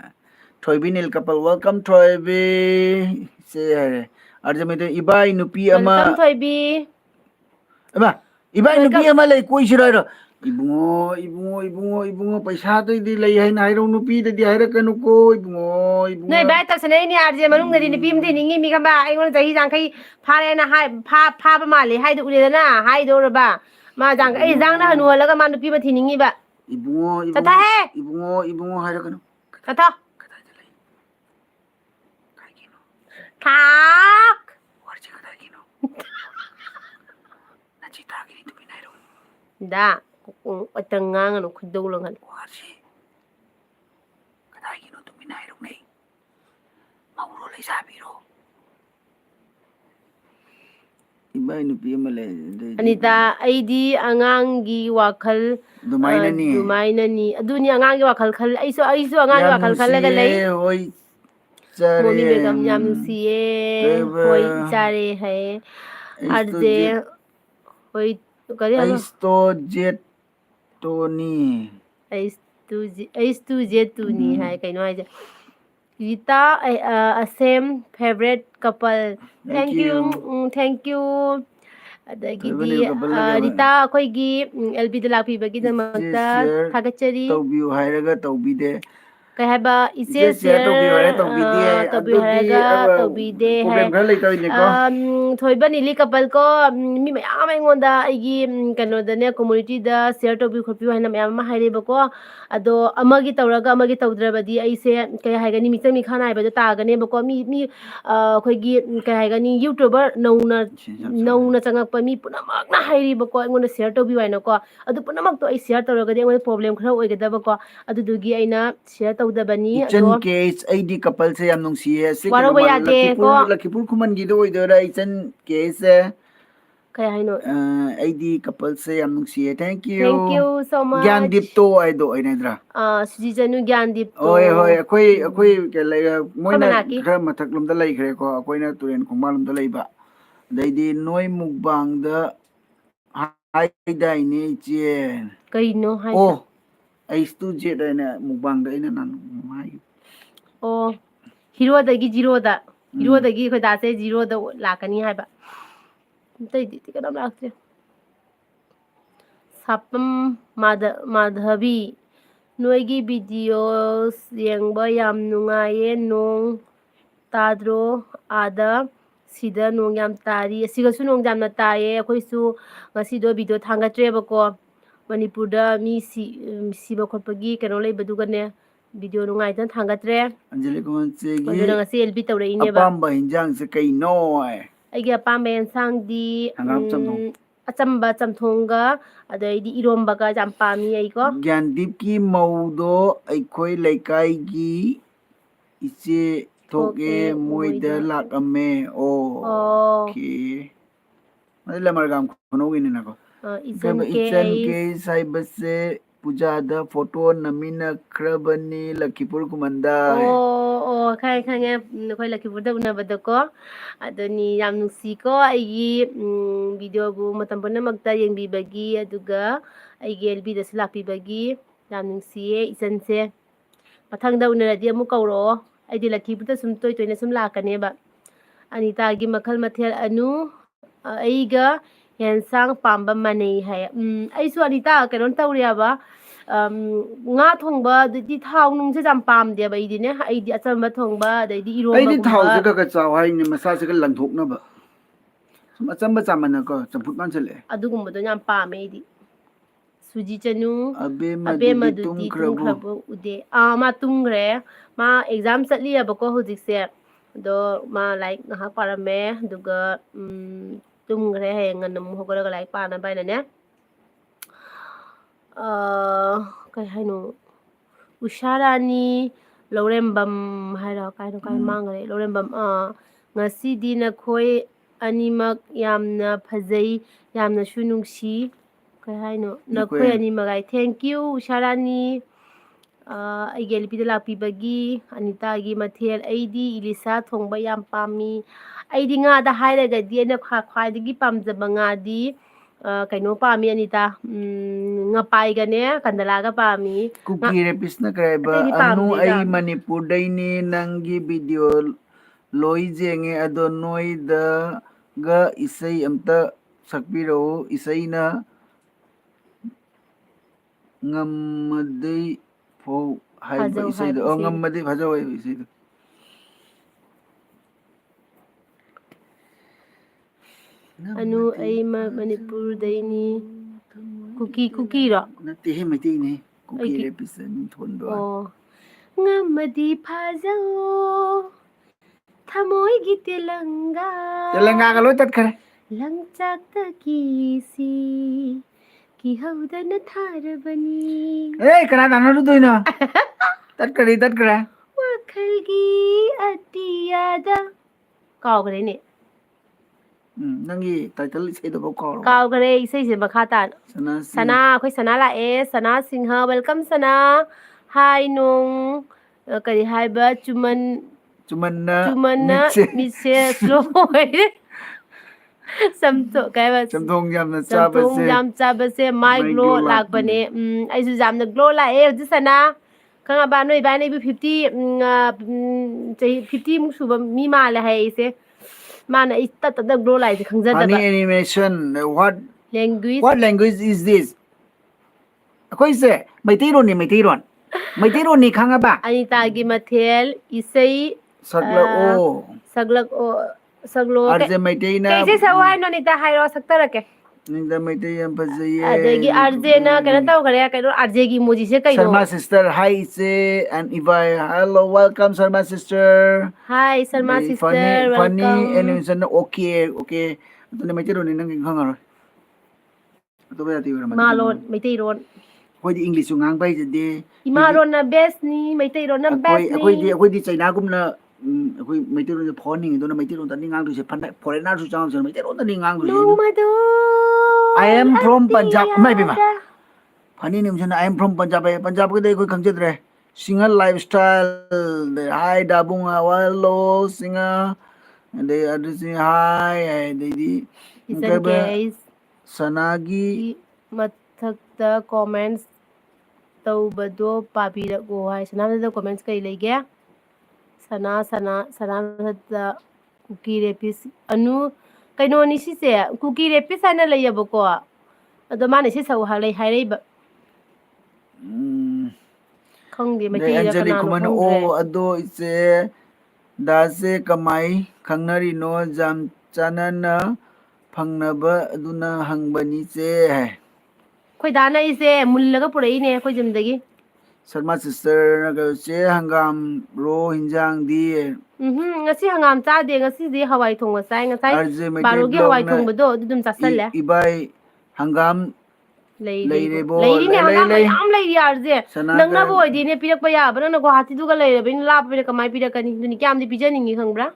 Thoibi nil couple welcome Thoibi se hai arjamite ibai nupi ama welcome Thoibi ama ibai nupi ama lai koi sirai ro ibungo paisa to di lai hai nai ro nupi de di hai ra kanu ko ibungo Noi bai ta sane ni arje manung ngari ni pim thi ningi mi khamba ai ngon jahi jang khai phare na hai pha ba mali hai du le na hai do ba ma jang ai jang na hanu la ga ma nu pi ba thi ningi ba ibungo hai ra kanu kata tak warje kata kino na cita gini tu binai ro da atanga ngano khudau langan warje kata kino tu binai ro nei mauro lai sabi ro ibai nupi ama le Anita aidi angangi wakhal dumaina ni aduni angangi wakhal khal aiso angangi wakhal khal laga lei hoi Mommy begam yam siye hoi chare hai arje hoi kari halo aisto jet toni aistu jet tu ni hai kaino hai Rita a same favorite couple. Thank you. Thank you. ꯊꯣꯏꯕꯅꯤ ꯑꯗꯒꯤꯗꯤ couple ꯂꯒꯦ ꯔꯤꯇꯥ ꯑꯩꯈꯣꯏꯒꯤ LBꯗ ꯂꯥꯛꯄꯤꯕꯒꯤꯗꯃꯛꯇ ꯊꯥꯒꯠꯆꯔꯤ. ꯇꯧꯕꯤꯌꯨ ꯍꯥꯏꯔꯒ ꯇꯧꯕꯤꯗꯦ. ꯀꯩ ꯍꯥꯏꯕ ꯏꯆꯦ ꯏꯆꯦ share ꯇꯧꯕꯤꯌꯨ ꯍꯥꯏꯔ ꯇꯧꯕꯤꯗꯦ. ꯇꯧꯕꯤꯌꯨ ꯑꯗꯨꯗꯤ ꯍꯥꯏꯔꯒ ꯇꯧꯕꯤꯗꯦ ꯍꯥꯏ. ꯄ꯭ꯔꯣꯕ꯭ꯂꯦꯝ ꯈꯔ ꯂꯩꯇꯧꯔꯤꯅꯦꯀꯣ. ꯊꯣꯏꯕ ꯅꯤꯂꯤ ꯀꯄꯜ ꯀꯣ ꯃꯤ ꯃꯌꯥꯝ ꯑꯩꯉꯣꯟꯗ ꯑꯩꯒꯤ ꯀꯩꯅꯣꯗꯅꯦ ꯀꯝꯃꯨꯅꯤꯇꯤꯗ ꯁꯤꯌꯔ ꯇꯧꯕꯤꯌꯨ ꯈꯣꯠꯄꯤꯌꯨ ꯍꯥꯏꯅ ꯃꯌꯥꯝ ꯑꯃ ꯍꯥꯏꯔꯦꯕꯀꯣ. ꯑꯗꯣ ꯑꯃꯒꯤ ꯇꯧꯔꯒ ꯑꯃꯒꯤ ꯇꯧꯗ꯭ꯔꯕꯗꯤ ꯑꯩꯁꯦ ꯀꯩ ꯍꯥꯏꯒꯅꯤ ꯃꯤꯆꯪ ꯃꯤꯈꯥ ꯅꯥꯏꯕꯗꯣ ꯇꯥꯒꯅꯦꯕꯀꯣ. ꯃꯤ ꯑꯩꯈꯣꯏꯒꯤ ꯀꯩ ꯍꯥꯏꯒꯅꯤ ꯌꯨꯇ꯭ꯌꯨꯕꯔ ꯅꯧꯅ ꯆꯪꯉꯛꯄ ꯃꯤ ꯄꯨꯝꯅꯃꯛꯅ ꯍꯥꯏꯔꯤꯕꯀꯣ ꯑꯩꯉꯣꯟꯗ ꯁꯤꯌꯔ ꯇꯧꯕꯤꯌꯨ ꯍꯥꯏꯅꯀꯣ. ꯑꯗꯨ ꯄꯨꯝꯅꯃꯛꯇꯣ ꯑꯩ ꯁꯤꯌꯔ ꯇꯧꯔꯒꯗꯤ ꯑꯩꯉꯣꯟꯗ ꯄ꯭ꯔꯣꯕ꯭ꯂꯦꯝ ꯈꯔ ꯑꯣꯏꯒꯗꯕꯀꯣ. ꯑꯗꯨꯗꯨꯒꯤ ꯑꯩꯅ ꯁꯤꯌꯔ ꯇꯧꯗꯕꯅꯤ. ꯏꯆꯟ ꯑꯗꯣ ꯀꯦꯁ ꯑꯩꯗꯤ ꯀꯄꯜꯁꯦ ꯌꯥꯝ ꯅꯨꯡꯁꯤꯌꯦ. ꯁꯤ ꯋꯥꯔꯧꯕ ꯌꯥꯗꯦ ꯀꯣ. ꯂꯛꯈꯤꯄꯨꯔ ꯈꯨꯃꯟꯒꯤꯗ ꯑꯣꯏꯗꯣꯏꯔꯥ ꯏꯆꯟ ꯀꯦꯁꯁꯦ? ꯀꯩ ꯍꯥꯏꯅꯣ? ꯑꯩꯗꯤ ꯀꯄꯜꯁꯦ ꯌꯥꯝ ꯅꯨꯡꯁꯤꯌꯦ. Thank Thank you. you so much. ꯒ꯭ꯌꯥꯟꯗꯤꯞꯇꯣ ꯍꯥꯏꯗꯣ ꯑꯣꯏꯅꯗ꯭ꯔꯥ? ꯁꯨꯖꯤꯆꯅꯨ ꯒ꯭ꯌꯥꯟꯗꯤꯞꯇꯣ. ꯍꯣꯏ ꯍꯣꯏ ꯑꯩꯈꯣꯏ ꯃꯣꯏꯅ ꯃꯅꯥꯛꯀꯤ ꯈꯔ ꯃꯊꯛ ꯂꯣꯝꯗ ꯂꯩꯈ꯭ꯔꯦꯀꯣ. ꯑꯩꯈꯣꯏꯅ ꯇꯨꯔꯦꯟ ꯈꯣꯡꯕꯥꯜꯂꯣꯝꯗ ꯂꯩꯕ. ꯑꯗꯩꯗꯤ ꯅꯣꯏ ꯃꯨꯛꯕꯥꯡꯗ ꯍꯥꯏꯗꯥꯏꯅꯦ ꯏꯆꯦ. ꯀꯩꯅꯣ ꯍꯥꯏꯁꯦ? ꯑꯩꯁ ꯇꯨ ꯖꯦꯠ ꯍꯥꯏꯅ ꯃꯨꯛꯕꯥꯡꯗ ꯑꯩꯅ ꯍꯥꯏ. ꯑꯣ ꯍꯤꯔꯣꯗꯒꯤ ꯖꯤꯔꯣꯗ. ꯍꯤꯔꯣꯗꯒꯤ ꯈꯣꯏꯗꯥꯁꯦ ꯖꯤꯔꯣꯗ ꯂꯥꯛꯀꯅꯤ ꯍꯥꯏꯕ. ꯑꯇꯩꯗꯤ ꯀꯅꯥꯝ ꯂꯥꯛꯇ꯭ꯔꯦ. ꯁꯥꯄꯝ ꯃꯥꯙꯕꯤ. ꯅꯣꯏꯒꯤ ꯚꯤꯗꯤꯑꯣꯁ ꯌꯦꯡꯕ ꯌꯥꯝ ꯅꯨꯡꯉꯥꯏꯌꯦ. ꯅꯣꯡ ꯇꯥꯗ꯭ꯔꯣ ꯑꯥꯗ? ꯁꯤꯗ ꯅꯣꯡ ꯌꯥꯝ ꯇꯥꯔꯤ. ꯑꯁꯤꯒꯁꯨ ꯅꯣꯡ ꯌꯥꯝꯅ ꯇꯥꯏꯌꯦ. ꯑꯩꯈꯣꯏꯁꯨ ꯉꯁꯤꯗꯣ ꯚꯤꯗꯤꯑꯣ ꯊꯥꯡꯒꯠꯇ꯭ꯔꯦꯕꯀꯣ. ꯃꯅꯤꯄꯨꯔꯗ ꯃꯤ ꯁꯤꯕ ꯈꯣꯠꯄꯒꯤ ꯀꯩꯅꯣ ꯂꯩꯕꯗꯨꯒꯅꯦ ꯚꯤꯗꯤꯑꯣ ꯅꯨꯡꯉꯥꯏꯇꯅ ꯊꯥꯡꯒꯠꯇ꯭ꯔꯦ. ꯑꯟꯖꯂꯤ ꯀꯨꯃꯟꯆꯦꯒꯤ ꯑꯗꯨꯅ ꯉꯁꯤ LB ꯇꯧꯔꯛꯏꯅꯦꯕ. ꯑꯄꯥꯝꯕ ꯍꯤꯟꯖꯥꯡꯁꯦ ꯀꯩꯅꯣ? ꯑꯩꯒꯤ ꯑꯄꯥꯝꯕ ꯌꯦꯟꯁꯥꯡꯗꯤ ꯍꯪꯒꯥꯝ ꯆꯝꯊꯣꯡ. ꯑꯆꯝꯕ ꯆꯝꯊꯣꯡꯒ ꯑꯗꯩꯗꯤ ꯏꯔꯣꯝꯕꯒ ꯌꯥꯝ ꯄꯥꯝꯃꯤ ꯑꯩꯀꯣ. ꯒ꯭ꯌꯥꯟꯗꯤꯞꯀꯤ ꯃꯧꯗꯣ ꯑꯩꯈꯣꯏ ꯂꯩꯀꯥꯏꯒꯤ ꯏꯆꯦ ꯊꯣꯛꯑꯦ ꯃꯣꯏꯗ ꯂꯥꯛꯑꯝꯃꯦ. ꯑꯣ. ꯑꯣꯀꯦ. ꯃꯗꯤ ꯂꯃꯔꯒꯝ ꯈꯨꯅꯧꯒꯤꯅꯤꯅꯀꯣ. ꯏꯆꯟ ꯀꯦ ꯍꯥꯏꯕꯁꯦ ꯄꯨꯖꯥꯗ ꯐꯣꯇꯣ ꯅꯝꯃꯤꯟꯅꯈ꯭ꯔꯕꯅꯤ ꯂꯛꯈꯤꯄꯨꯔ ꯈꯨꯃꯟꯗ. ꯑꯣ ꯈꯪꯉꯦ ꯈꯪꯉꯦ ꯑꯩꯈꯣꯏ ꯂꯛꯈꯤꯄꯨꯔꯗ ꯎꯅꯕꯗꯀꯣ. ꯑꯗꯨꯅꯤ ꯌꯥꯝ ꯅꯨꯡꯁꯤꯀꯣ ꯑꯩꯒꯤ ꯚꯤꯗꯤꯑꯣꯕꯨ ꯃꯇꯝ ꯄꯨꯝꯅꯃꯛꯇ ꯌꯦꯡꯕꯤꯕꯒꯤ ꯑꯗꯨꯒ ꯑꯩꯒꯤ LBꯗꯁꯨ ꯂꯥꯛꯄꯤꯕꯒꯤ ꯌꯥꯝ ꯅꯨꯡꯁꯤꯌꯦ ꯏꯆꯟꯁꯦ. ꯃꯊꯪꯗ ꯎꯅꯔꯗꯤ ꯑꯃꯨꯛ ꯀꯧꯔꯛꯑꯣ. ꯑꯩꯗꯤ ꯂꯛꯈꯤꯄꯨꯔꯗ ꯁꯨꯝ ꯇꯣꯏ ꯇꯣꯏꯅ ꯁꯨꯝ ꯂꯥꯛꯀꯅꯦꯕ. ꯑꯅꯤꯇꯥꯒꯤ ꯃꯈꯜ ꯃꯊꯦꯜ ꯑꯩꯒ ꯌꯦꯟꯁꯥꯡ ꯄꯥꯝꯕ ꯃꯥꯟꯅꯩ ꯍꯥꯏ. ꯑꯩꯁꯨ ꯑꯅꯤꯇꯥ ꯀꯩꯅꯣ ꯇꯧꯔꯦꯕ. ꯉꯥ ꯊꯣꯡꯕ ꯑꯗꯩꯗꯤ ꯊꯥꯎ ꯅꯨꯡꯁꯦ ꯌꯥꯝ ꯄꯥꯝꯗꯦꯕ ꯑꯩꯗꯤꯅꯦ. ꯑꯩꯗꯤ ꯑꯆꯝꯕ ꯊꯣꯡꯕ ꯑꯗꯩꯗꯤ ꯑꯩꯗꯤ ꯏꯔꯣꯝꯕꯒꯨꯝꯕ ꯊꯥꯎꯁꯦ ꯈꯔ ꯆꯥꯎ ꯍꯥꯏꯅꯤ ꯃꯁꯥꯁꯦ ꯈꯔ ꯂꯪꯊꯣꯛꯅꯕ. ꯁꯨꯝ ꯑꯆꯝꯕ ꯆꯥꯃꯟꯅꯀꯣ ꯆꯝꯐꯨꯠ ꯃꯥꯟꯁꯤꯜꯂꯛꯑꯦ. ꯑꯗꯨꯒꯨꯝꯕꯗꯣ ꯌꯥꯝ ꯄꯥꯝꯃꯦ ꯑꯩꯗꯤ. ꯁꯨꯖꯤ ꯆꯅꯨ ꯑꯕꯦꯝꯃꯗꯨꯗꯤ ꯑꯕꯦꯝꯃꯗꯨꯗꯤ ꯇꯨꯝꯈ꯭ꯔꯕꯣ? ꯇꯨꯝꯈ꯭ꯔꯕ ꯎꯗꯦ. ꯃꯥ ꯇꯨꯝꯈ꯭ꯔꯦ. ꯃꯥ ꯑꯦꯛꯖꯥꯝ ꯆꯠꯂꯤꯑꯕꯀꯣ ꯍꯧꯖꯤꯛꯁꯦ. ꯑꯗꯣ ꯃꯥ ꯂꯥꯏꯔꯤꯛ ꯉꯥꯏꯍꯥꯛ ꯄꯥꯔꯝꯃꯦ ꯑꯗꯨꯒ ꯇꯨꯝꯈ꯭ꯔꯦ. ꯍꯌꯦꯡ ꯉꯟꯅ ꯑꯃꯨꯛ ꯍꯧꯒꯠꯂꯒ ꯂꯥꯏꯔꯤꯛ ꯄꯥꯅꯕ ꯍꯥꯏꯅꯅꯦ. ꯀꯩ ꯍꯥꯏꯅꯣ? ꯎꯁꯥꯔꯥꯅꯤ ꯂꯧꯔꯦꯝꯕꯝ ꯍꯥꯏꯔꯣ ꯀꯥꯏꯅꯣ ꯀꯥꯏ ꯃꯥꯡꯈꯔꯦ ꯂꯧꯔꯦꯝꯕꯝ. ꯉꯁꯤꯗꯤ ꯅꯈꯣꯏ ꯑꯅꯤꯃꯛ ꯌꯥꯝꯅ ꯐꯖꯩ ꯌꯥꯝꯅꯁꯨ ꯅꯨꯡꯁꯤ. ꯀꯩ ꯍꯥꯏꯅꯣ? ꯅꯈꯣꯏ ꯑꯅꯤꯃꯛ ꯍꯥꯏ. ꯊꯦꯡꯛ ꯌꯨ ꯎꯁꯥꯔꯥꯅꯤ. ꯑꯩꯒꯤ LBꯗ ꯂꯥꯛꯄꯤꯕꯒꯤ. ꯑꯅꯤꯇꯥꯒꯤ ꯃꯊꯦꯜ ꯑꯩꯗꯤ ꯏꯂꯤꯁꯥ ꯊꯣꯡꯕ ꯌꯥꯝ ꯄꯥꯝꯃꯤ. ꯑꯩꯗꯤ ꯉꯥꯗ ꯍꯥꯏꯔꯒꯗꯤ ꯑꯩꯅ ꯈ꯭ꯋꯥꯏꯗꯒꯤ ꯄꯥꯝꯖꯕ ꯉꯥꯗꯤ ꯀꯩꯅꯣ ꯄꯥꯝꯃꯤ ꯑꯅꯤꯇꯥ. ꯉꯄꯥꯏꯒꯅꯦ ꯀꯟꯗꯂꯥꯒ ꯄꯥꯝꯃꯤ. ꯀꯨꯀꯤ ꯔꯦꯄꯤꯁꯅ ꯀꯔꯥꯏꯕ ꯑꯇꯩꯗꯤ ꯑꯅꯨ ꯄꯥꯝꯗꯦꯗ. ꯑꯩ ꯃꯅꯤꯄꯨꯔꯗꯩꯅꯤ ꯅꯪꯒꯤ ꯚꯤꯗꯤꯑꯣ ꯂꯣꯏ ꯌꯦꯡꯉꯦ ꯑꯗꯣ ꯅꯣꯏꯗꯒ ꯏꯁꯩ ꯑꯝꯇ ꯁꯛꯄꯤꯔꯛꯎ. ꯏꯁꯩꯅ ꯉꯝꯃꯗꯤ ꯐꯧ ꯍꯥꯏꯕ ꯐꯖꯧ ꯏꯁꯩꯗꯣ. ꯏꯁꯩꯗꯣ. ꯉꯝꯃꯗꯤ ꯐꯖꯧ ꯍꯥꯏꯕ ꯏꯁꯩꯗꯣ. ꯑꯅꯨ ꯑꯩ ꯃꯅꯤꯄꯨꯔꯗꯩꯅꯤ. ꯀꯨꯀꯤꯔꯣ? ꯅꯠꯇꯦꯍꯦ ꯃꯩꯇꯩꯅꯦ. ꯀꯨꯀꯤ ꯑꯩꯒꯤ ꯔꯦꯄꯤꯁ ꯊꯣꯟꯕ ꯋꯥꯅꯤ. ꯑꯣ. ꯉꯝꯃꯗꯤ ꯐꯥꯖꯧ ꯊꯃꯣꯏꯒꯤ ꯇꯦꯂꯪꯒꯥ. ꯇꯦꯂꯪꯒꯥꯒ ꯂꯣꯏ ꯇꯠꯈ꯭ꯔꯦ. ꯂꯪꯆꯥꯛꯇ ꯀꯤꯁꯤ ꯀꯤꯍꯧꯗꯅ ꯊꯥꯔꯕꯅꯤ. ꯀꯅꯥ ꯇꯥꯟꯅꯔꯨꯗꯣꯏꯅꯣ? ꯇꯠꯈ꯭ꯔꯦ. ꯋꯥꯈꯜꯒꯤ ꯑꯇꯤꯌꯥꯗ. ꯀꯥꯎꯈ꯭ꯔꯦꯅꯦ. ꯅꯪꯒꯤ ꯇꯥꯏꯇꯜ ꯏꯁꯩꯗꯨꯐꯥꯎ ꯀꯥꯎꯔꯕ? ꯀꯥꯎꯈ꯭ꯔꯦ ꯏꯁꯩꯁꯦ ꯃꯈꯥ ꯇꯥꯅ. ꯁꯅꯥ ꯑꯩꯈꯣꯏ ꯁꯅꯥ ꯂꯥꯛꯑꯦ. ꯁꯅꯥ ꯁꯤꯡꯍ ꯋꯦꯜꯀꯝ ꯁꯅꯥ. ꯍꯥꯏ ꯅꯣꯡ ꯀꯔꯤ ꯍꯥꯏꯕ ꯆꯨꯃꯟꯅ ꯃꯤꯠꯁꯦ ꯁ꯭ꯂꯣ ꯑꯣꯏꯔꯦ. ꯆꯝꯊꯣꯡ ꯌꯥꯝꯅ ꯆꯝꯊꯣꯡ ꯆꯥꯕꯁꯦ ꯌꯥꯝ ꯆꯥꯕꯁꯦ ꯃꯥꯏ ꯒ꯭ꯂꯣ ꯂꯥꯛꯄꯅꯦ. ꯑꯩꯁꯨ ꯌꯥꯝꯅ ꯒ꯭ꯂꯣ ꯂꯥꯛꯑꯦ ꯍꯧꯖꯤꯛ ꯁꯅꯥ. ꯈꯪꯉꯕ ꯅꯣꯏ ꯏꯕꯥꯅꯤꯕꯨ 50 ꯆꯍꯤ 50 ꯃꯨꯛ ꯁꯨꯕ ꯃꯤ ꯃꯥꯜꯂꯦ ꯍꯥꯏ ꯑꯩꯁꯦ. mana I tat tat grow lai se Funny khangjadaba animation. What language language is this? Akhoi se Maitairon ni Maitairon. Maitairon ni khangaba. Anita gi mathel isai Sagla o. saglak o saglo Arje Maitaina. kaise sawai no nita hairo saktarake Ninda Maitai yam fajaye. adagi arje na kana taw kare kaino arje gi emoji se kaino Sharma sister, hi se and Ivai. Hello, welcome Sharma sister. hi Sharma Hey, sister funny welcome animation. Okay. Ito Maitairon ni nang khangar. Ito ba yati wala malon maitai ron Koi di English yung ngang bay jade. ima ron na best ni maitai ron na best ni Akoy di China gum na akoy Maitairon na phoning ito na Maitairon tani ngang du se foreigner su chang se Maitairon tani ngang du nong madu I am from Punjab. Mai bima. Funny name se I am from Punjab. Punjab ke dai koi khang re. Singer lifestyle. Hi dabung hello singer. And they are saying hi. They di. listen guys Sanagi. mathakta comments tawbado pabirago hai sana da comments kai lege sana da cookie repis anu kaino ni si se cookie repis ana layabako ado mane si sau ha lay hai ba khangde mai ti Anjali kana Kuman no o ado ise dase kamai khangnari no jam chanana phangnaba aduna hangbani se khoi dana ise mullaga purai ne khoi jimdagi Sharma sister naga se hangam ro hinjang di ngasi hangam cha de ngasi di hawai thong sai ngasai RJ baro gi hawai thong bado dudum chasalle ibai hangam leirebo leirine hangam yam leiri arje nangna bo odi ne pirak pa ya bana na guwahati duga leirabin lap pe kamai pirakani duni kyam di pijaningi khangbra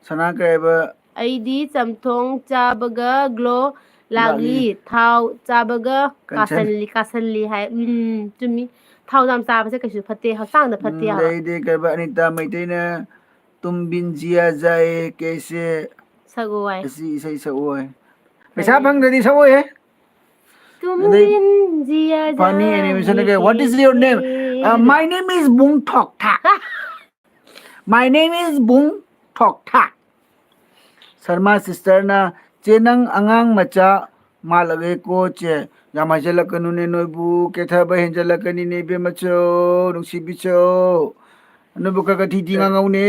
sana kreba aidi chamthong chabaga glo lagli thau chabaga kasanli hai chumi thau jam cha ba se kaisu phatte hasang da phatte ha dei de kreba Anita Maitaina tumbin jia jae kaise sagoi asi sai sa oi pesa bang dadi sa oi tumbin jia jae funny animation again. What is your name? My name is Bung Thok Thak. My name is Bung Thok Thak. Sharma sister na chenang angang macha malage ko che yamajalakanu ne noibu ketha ba henjalakani ne be macho nungsi bicho anu buka ka thiti ngangau ne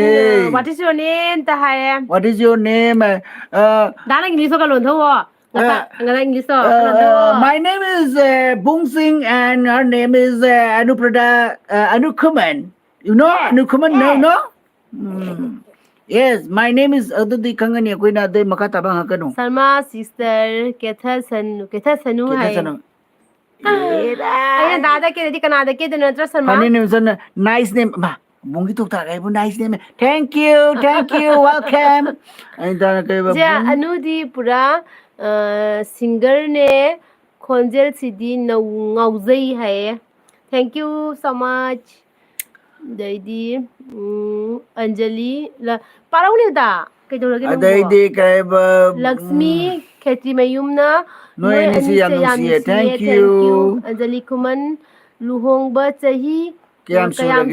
what is your name ta hai What is your name? dana english ka lon tho ngana english to My name is Bung Singh and her name is Anuprada Anukuman. You know Anukuman? No? Yes, my name is Adudi Kangani Akwina de Makata Bang Hakanu. Sharma sister ketha sanu hai ayah dada ke di kanada ke de natra Sharma Funny name is nice name. Ma, Bungi Tuk Tak, nice name. Thank you, welcome. And then ja anu di pura singer ne khonjel sidi ngauzai hai thank you so much daidi anjali la parauni da kaidorage nang Adai de Kaiba Lakshmi Khetri Mayumna No any thank you. Anjali Kuman Luhongba Chahi Kayam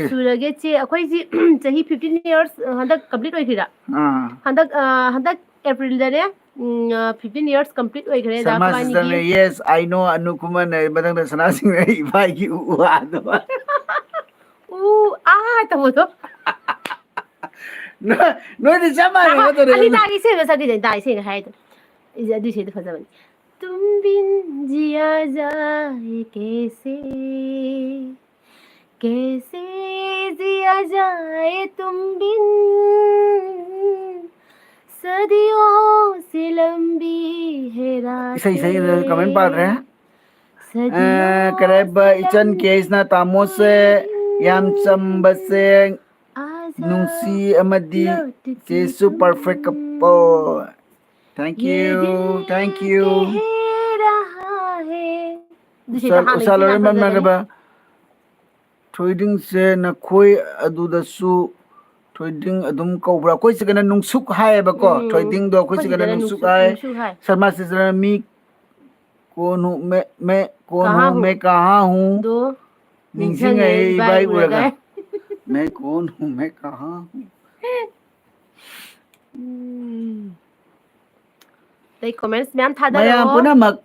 surage che akhoi ji chahi 15 years handak complete oi khira handak April dare 15 years complete oi khare da pani ki yes I know Anukuman badang da sana sing ibai ki uwa do ta mo to no de chama ani ta gi se sa di da se hai to is adi se to faza तुम बिन जिया जाए कैसे कैसे जिया जाए तुम बिन सदियों से लंबी है रात सही कमेंट पढ़ रहे हैं करब इचन केस ना तामो से याम चंबसे नुंसी अमदी जेसु perfect couple Thank you. Salary member trading se na khoi adu da su trading adum kobra koi se kana nungsuk hai ba ko trading do koi se kana nungsuk hai Sharma se mi konu me kaha hu do ningsing hai bai uraga मैं कौन हूँ मैं कहाँ हूँ Đây comments ma'am tha mayam daro. punamak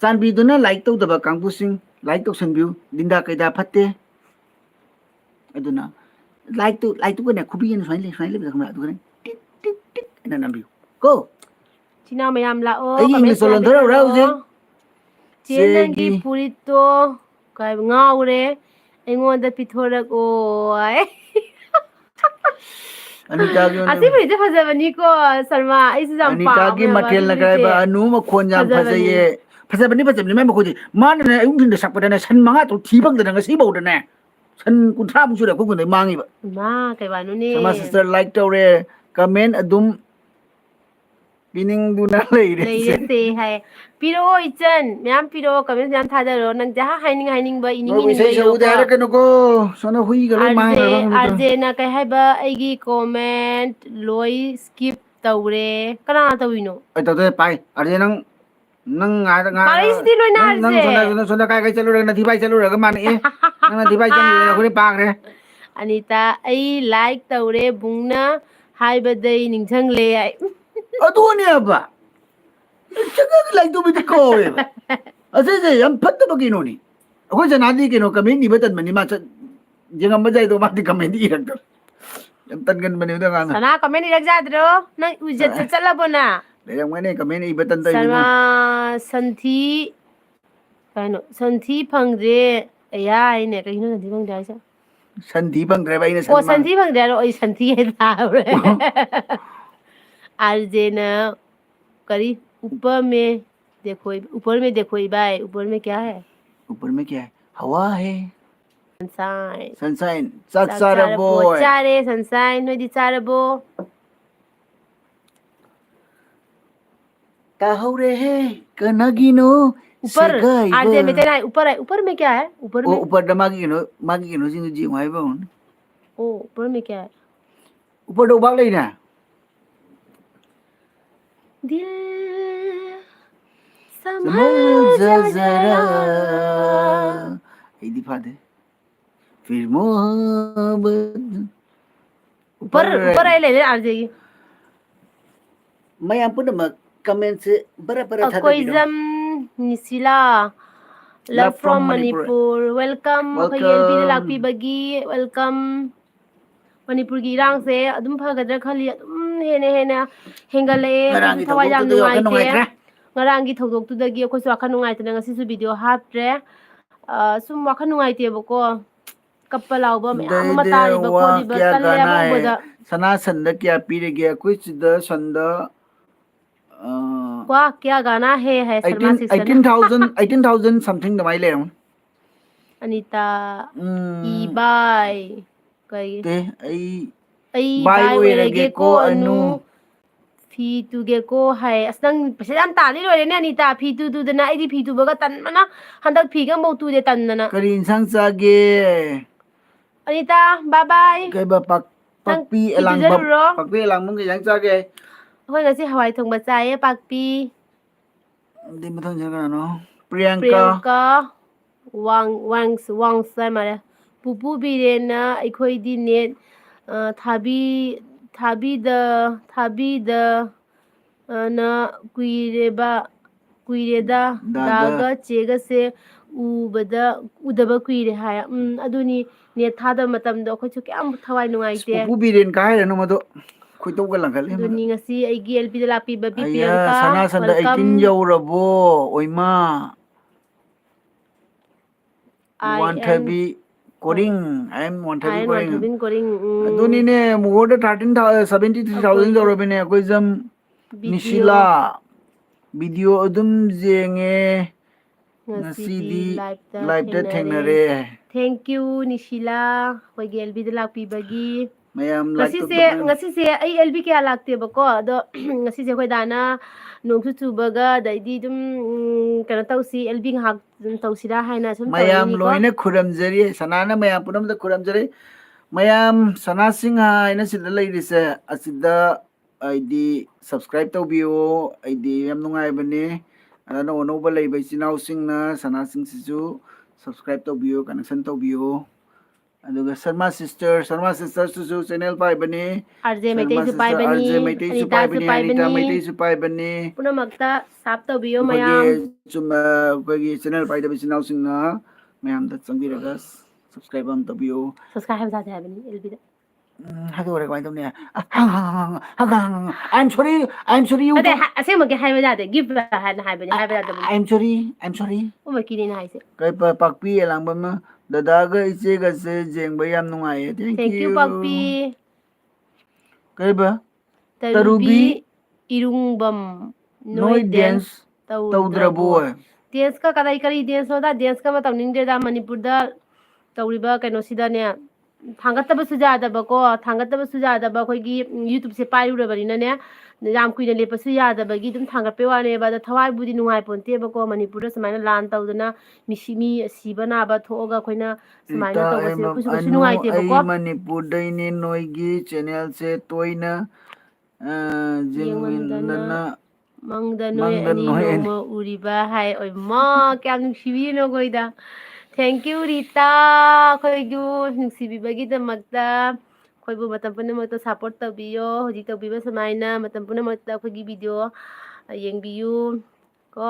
chanbiduna like tawdaba kangpusing like tawsanbiu dinda kaida phatte aduna like to kane khubi na swai le bidakna aduna tik tik tik na nambiu ko China mayam la o. ai English lon thara rause Che nangi purito kai ngaure. Aingonda pithorak o ai. Anika gi Asi purito fazabani ko Sarma. Aisi jam pa. Anika gi matel na kai ba anu ma khon jam phajaye phajabani mai makhodi man na ayung thin da sakpada na san manga to thibang da nga si bau da na san kunthra mu su da ko kun dai mangi ba Ma kai ba nu ne. sama sister like tawre comment adum pining duna lei re se hai piro ichan myam piro comment jam tha daro nang ja haining ba ining no sai sau da ra kan ko sona hui ga lo mang ra RJ na kai hai ba aigi comment loi skip tawre kana tawino ai taw de pai RJ nang nga Paris di loi na RJ nang sona kai chalu ra na thi bai chalu ra ga man e nang na thi bai chang ra ko ni pak re Anita ai like tawre bungna hai ba dai ningchang le ai adu ne ba chaga like to bi ko e ase se yam phat ba ki no ni ko jana di ki no comment ni batan mani ma jengam ba jai to ma di comment di rak yam tan gan bani da nga sana comment ni jadro nang ujat chala bona le yang mane comment i batan dai Sarma santhi kano santhi phangre aya ine kai no santhi phangre sa santhi bang dre bai na o santhi phangre ro oi santhi hai ta RJ ना करी ऊपर में देखो भाई ऊपर में क्या है ऊपर में क्या है हवा है सनशाइन सनशाइन चाचारबो चारे सनशाइन नोदी चारबो ताहौरे है कनगिनो ऊपर RJ में तेरा ऊपर में क्या है ऊपर में ऊपर मागिनो जिंग जी वाई बन ओ ऊपर में क्या है ऊपर दो बाग लेना दिल संभल जरा इदी फादे फिर मोहब्बत ऊपर आई ले RJ की मैं आपको ना कमेंट से बड़ा था कोई जम निसिला love from Manipur welcome ko yelbi na lakpi bagi welcome Manipur gi rang se adum phagadra khali adum hena hengale thawai jam nuai te ngarang gi thodok tu dagi ko su akhan nuai te ngasi su video haptre sum wakhan nuai te bako kappalaw ba me amma tari ba ko di ba talle ba boda sana sanda kya pire gya kuch da sanda wa kya gana hai Sarma sister 18,000 something da mai le Anita ibai kai te ai bai oirage ko anu fi tu ge ko hai asang pesan tali loi ne Anita fi tu dana ai di fi tu baga tan mana handak fi ga mo tu de tan na kari insang sa ge Anita bye bye kai ba pakpi elang mong ge yang sa ge hoi ngasi hawai thong ba chai pakpi di mathang jang no Priyanka wang sai mare pupu birena Eikhoi di net thabi da na kuireda daga chega se udaba kuire haya aduni net thada matam do khoi chu kyam thawai nungai te pupu biren ka hai no mado khoi to ga langal aduni ngasi ai GLP da lapi babi Priyanka sana sanda 18 yaurabo oima want to be coding I am want to be coding aduni ne mugode 73,000 jorobine koi jam nisila video adum jenge ngasidi live da thengnare thank you Nishila koi GLP da lapi bagi mayam ngasi se ai LB kya lakte ba ko do ngasi se khoi dana nong chu chu baga dai di dum kana tausi LB hak tausira haina sum mayam loine khuramjari sanana mayam punam da khuramjari mayam sana singha ina sida leirise asida id subscribe tawbiyo id yam nungai bane ana ono ba leibai sinau singna sana sing sisu subscribe tawbiyo connection tawbiyo aduga Sharma sister su channel pai bani RJ Sharma Maitei su sister paibani, RJ Maitai su Anita pai su bani Anita Maitai paibani. su pai bani Punamakta sap tawbiyo mayam. akogi chum akogi channel pai da bisinau singna mayam da changbiraga subscribe am tabiyo Subscribe have jate habani LB da. hadu ore kwai tamne I'm sorry you Ate don't ase mo ke haiba jate give han haibani haiba jate bani. I'm sorry Uma kini na haise. kai pakpi elangba ma dada ga iche ga se jengba yam nungai thank Thank you you Pakpi. kai ba Tarubi irungbam noi noi dance dance tawdrabo. tawdrabo Dance ka kadai kari dance no da dance ka ma tawning de da Manipur da tawriba kaino sida ne थांगतब सुजादब को थांगतब सुजादब अखोगी YouTube से पाइरुरबनिना ने याम कुइना लेपसु यादबगी दुम थांगपे वाने बा थवाई बुदी नुंगाइ पोंते बको मणिपुर समाइना लान तौदना मिसिमी सिबनाबा थोगा अखोइना समाइना ita तौबसे खुसु खुसु anu नुंगाइते ai बको manipur dai ne noigi channel se toina येंगमंदना jengwindana मंगदा नोय mangdan अनि noi नोंगम उरिबा हाय ओय मा क्या नुसिबिनो गोइदा थैंक यू रीता खोइगु नुसिबिबगिदमक्ता खोइबु मतम पुनमक्ता सपोर्ट तबियो होजि तबिबा समाइना मतम पुनमक्ता खोइगि वीडियो येंबियु को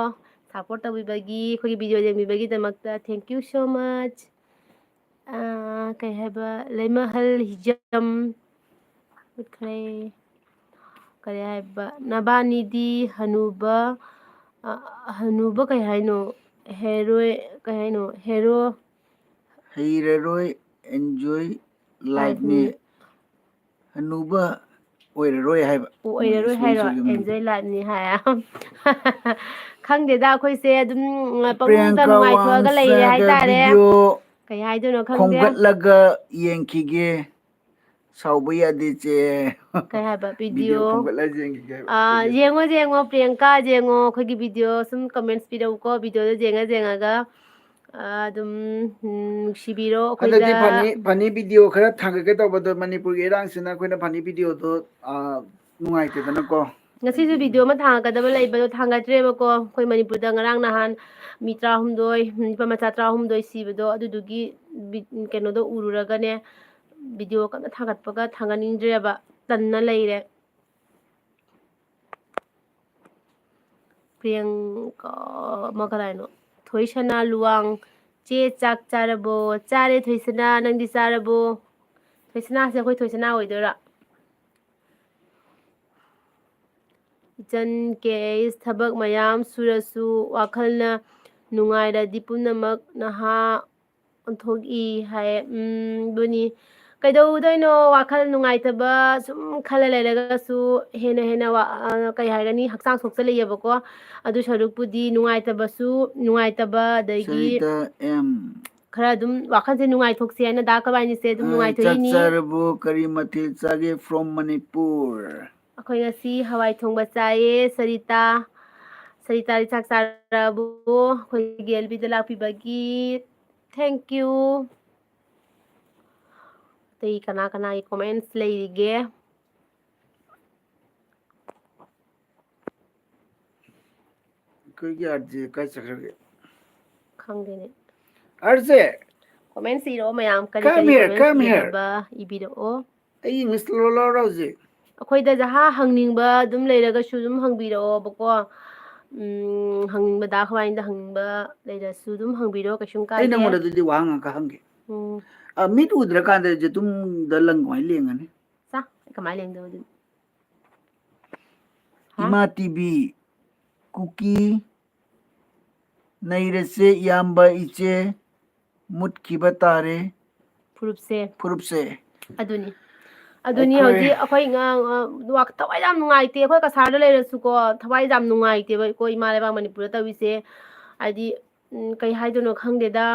सपोर्ट तबिबगी खोइगि वीडियो येंबिबगिदमक्ता थैंक यू सो मच कई हाइबा लेमहल हिजम उठखरे करी हाइबा नबानीदी हनुबा कई हाइनो हेरोय कई हाइनो हेरो heiraroi enjoy life हाइफनी ne hanuba oiraroi haiba ओइररोय spelling हाइरो sogi एन्जॉय लाइफनी हाया खंगदेदा अखोइसे अदुम पंगदा priyanka नुंगाइथोगा wangsa लैरे ga हाइतारे video कई हाइदोनो खंगदे khonggatlaga yengkige sauba yade che कई हाइबा video वीडियो khonggatla yengkige जेंगो जेंगो प्रियंका जेंगो खोगी वीडियो सुम कमेंट्स पिरौको वीडियो जेंगा जेंगागा अदुम नुसिबिरो हददी अखोइदा फनी वीडियो खरा थांगके तबदो मणिपुर के इरांग सिना कोइना फनी वीडियो तो नुंगाइते दना को ngasisu video ma thangakadaba leibado thangatrebako khoi manipurda ngarang nahan mi 300 nipa macha 300 sibado adudugi keno do ururaga ne video kana thagatpaga thanganingdreba tanna leire priyanka makaraino thoisana luwang che chak charabo chare thoisana nangdi charabo thoisana se khoi thoisana oidora इचन केस थबक मयाम सुरसु वाखलना नुंगाइरदि पुनमक नहा अंथोगी हाय बुनी कइदौदोइनो वाखल नुंगाइतबा सुम खला लेरगसु हेना हेना कइ हाइगनी हक्सांग सोक्चलेयबको अदु सरुकपुदी नुंगाइतबसु नुंगाइतबा दगी sarita m खरा दुम वाखल से नुंगाइ थोक्से हैना दा कबाइनी से दुम नुंगाइ chak थोइनी charabo kari mathil chage from manipur अखोइ ngasi हवाई थोंबा चाये सरिता सरिता चाक चारबो अखोइ एलबी दा लाक्पिबगी थैंक यू तै कना कना की कमेंट्स लेरिगे कोई के arje kai chakrage खंगदेने arje कमेंट्स इरो मयाम करी come करी here कमेंट्स come here इहबा इबिरो ai english lo rause अखोइदा जहा हंगनिंगबा दुम लेरगसु दुम हंगबिरो बको हंगनिंगबा दा खवाइंदा हंगनिंगबा लेरसु दुम हंगबिरो कशुम ai काइदे nangora dudi wanga ka hange mit udra kanda je tum dalang wai lengane सा कमाई लेंदो दुम ima tv cookie nairase yamba iche mutkiba tare फुरुपसे अदुनी हौजी अखोइ वाक थवाइ जाम नुंगाइते अखोइ कसारदा लेरसुको थवाइ जाम नुंगाइते को इमा लेबा मणिपुर तविसे आदि कई हाइदोनो खंगदेदा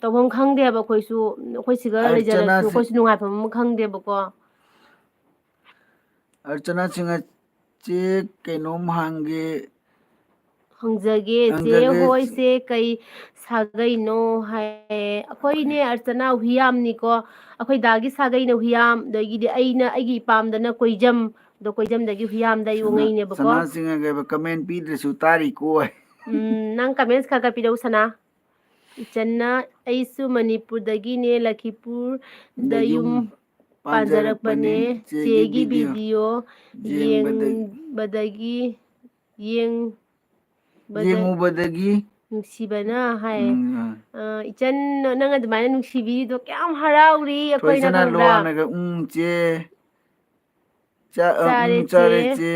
तवम खंगदेबा अखोइसु अखोइ सिगा लेजरसु अखोइसु नुंगाइफम खंगदेबको अर्चना सिंह चे केनोम हांगे हंजगे जे होय से कई सागैनो है अखोइने अर्चना हुयामनिको अखोइ दागी सागैनो हुयाम दगिदि अइना अइगी पामदना कोइजम दो कोइजमदगी हुयामदा योंगैनेबको सना सिंह के कमेंट पीद्रसु तारी को नंग कमेंट्स खा पिरौ सना Ichanna aisu Manipurdagine Lakhipurda yum Panjarakpane panjarakpane chegi chegi video video yengbadagi yengubadagi nungsibana hai ichan nang adumana nungsibirido kyam harauri akoina thoisana khangda loanaga che chare chare che che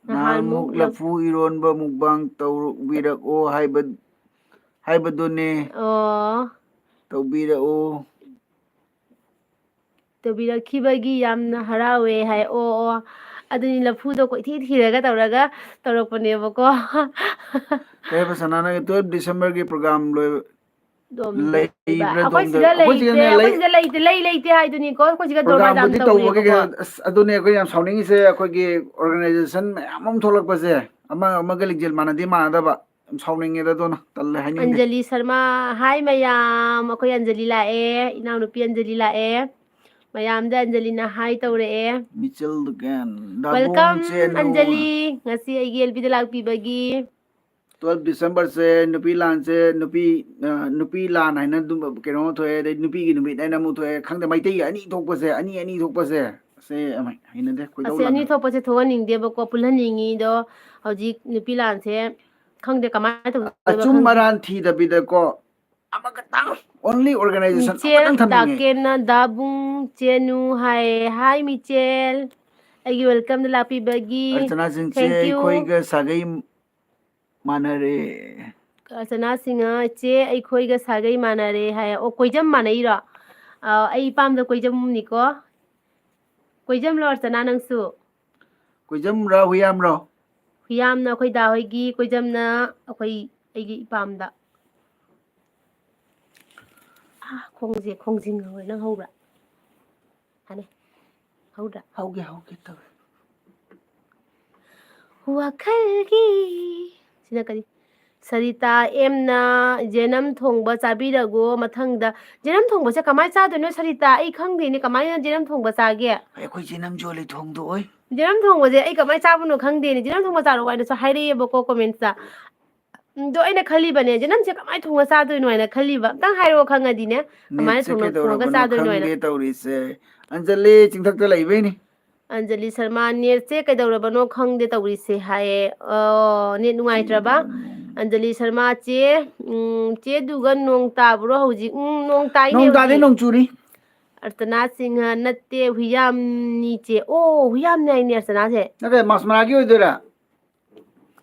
nahalmuk nahalmuk lafu ironba mukbang tawbirako haibadone tawbirako tawbirakhibagi yamna harawe hai o aduni lafudo ko thi thiraga tawrakpanebako kaya sanana ke 12 December ke program loy domdo leibra akoy domda sida leite akoy lay sida leite haiduni ko akoy sida doma program dam budi tawba ke tawribako adune ko yam sounding se ko ge organization amam tholak pase ama magalik jel manadi manada ba sounding eda dona talle haning de Anjali Sharma hi mayam akoy Anjali lae inaw nupi Anjali lae mayam da Anjali na hi tawre Mitchell again dabong welcome chenu Anjali ngasi ay GLP da lagpibagi 12 December se nupi lan se nupi lan haina dum keno thoe de nupi gi nupi dai namu thoe khangde maitei ani thok pase ani thok pase se amai haina de koi ase dau ani lan thopase thowaningdebako pulhaningi do hojik nupi lanse khangde kamai tawdeba achum khangde maran thi da bi de ko amakatang only organization Michel amatang thaminge Takena Dabung Chenu hi Michel ay welcome na lapi bagi archana singh thank che khoi you ga sagai manare Archana Singa che ay khoi ga sagai manare hai o koijam manai ra ay pam da koijam ni ko koijam lo Archana nangsu koijam ra huyam ra huyam na khoi da hoigi koijam na akhoi aigi pam da khongjing hoi nang hobra hane hobra hauge taw wakalgi sina kari Sarita emna jenam thongba chabirago mathangda jenam thongba se kamai chadono Sarita ai khangde ni kamai jenam thongba chage ai khoi jinam jole thong do oi jenam thongba je ai kamai chabuno khangde ni jenam thongba charo wai so haire bako comment sa do aina khali bane jenam se kamai thongba chadoino aina khali ba tang hairo khangadi ne kamai net se ke thongga dora chadoino aina khangge tawri se anjali chingthak ta laibe ni Anjali Sharma net se kaidawrabano khangde tawri se haye net nungaitraba Anjali Sharma che duga nong tabro hojik nong tai ne nong ta de hojik nong churi Artana Singha natte huyam ni che huyam nai ne Artana se na ke masmara gi oidora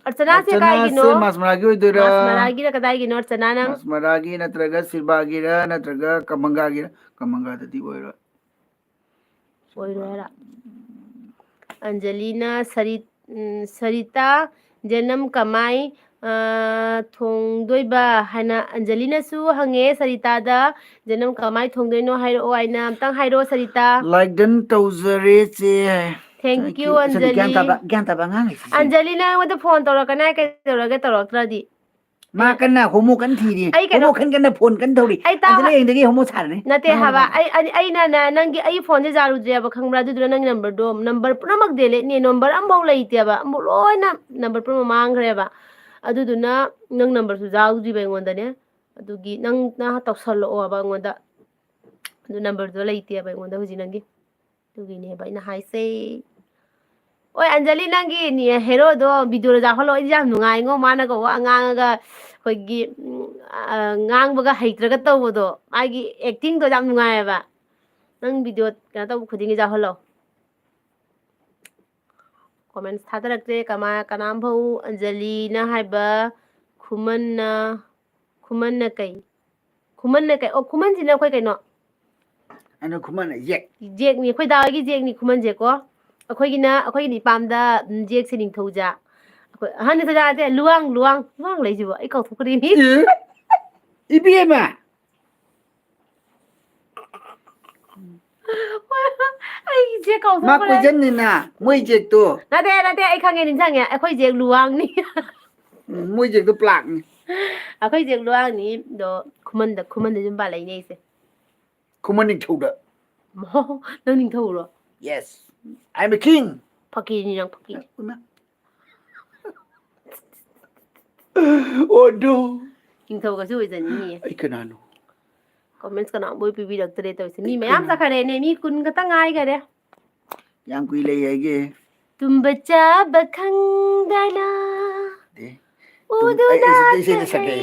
Artana se kai archana gino se masmara gi oidora mas maragi ra kadai gino Artana nang masmara gi natraga silba gi ra natraga kamanga da di oira oirora Anjalina Sarita Janam Kamai Thongdoiba Hana Anjalina su hange Sarita da Janam Kamai Thongdoino hairo aina amtang hairo Sarita like dan tawzare che Thank you Anjali gyan ta ba ngang Anjali na wada phone torakana kai toraga torakradi ma kan na homo kan thi Ai di kano- homo kan na phone kan thori Ai ta- anjali eng dagi homo sar ni nate haba ai na nangi ai phone je jaru je ba khangra du nang number do number punamak dele ni number ambau laite ba ambu loina number pun mangre ba aduduna nang number su jaru di ba ngonda ne adugi nang na tawsalo ba ngonda adu number do laite ba ngonda huji nangi adugi ne ba ina hai sei oi Anjali nangi ni hero do video ja kholo jam nungai ngo mana ko angang ga hoigi ngang baga haitraga tawdo agi acting do jam nungai ba nang video kana taw khudingi ja kholo comments thadarakte kama kanam bhau Anjali na haiba khuman na kai o khuman jina khoi kaino ano khuma na yek jek ni khoi da gi jek ni khuman je ko akhoi ni pamda jek sining thouja akhoi han ni thaja te luang lai jibo ai kau thukri ni ibma ai je kau ma ko thukri jan ni na moi jek to nate ai khange ning change akhoi jek luang ni moi jek to plak ni akhoi jek luang ni do khuman da jum ba lai nei se khuma ni thoda mo nang ning thau ro yes I'm a king phaki ni nang phaki oh no ꯅꯤꯡꯊꯧꯒꯁꯨ ꯑꯣꯏꯖꯅꯤꯡꯉꯤꯌꯦ ꯑꯩ ꯀꯅꯥꯅꯣ ꯀꯣꯃꯦꯟꯠꯁ ꯀꯅꯥꯝꯕꯨ ꯄꯤꯕꯤꯔꯛꯇ꯭ꯔꯦ ꯇꯧꯔꯤꯁꯦ ꯃꯤ ꯃꯌꯥꯝ ꯆꯠꯈꯔꯦꯅꯦ ꯃꯤ 10 ꯈꯛꯇꯪ ꯉꯥꯏꯈꯔꯦ ꯌꯥꯝ ꯀꯨꯏ ꯂꯩ ꯍꯥꯏꯒꯦ ꯇꯨꯝꯕ ꯆꯥꯕ ꯈꯪꯗꯅ ꯏꯁꯩꯗ ꯎꯗꯨꯅꯇ ꯁꯛꯀꯦ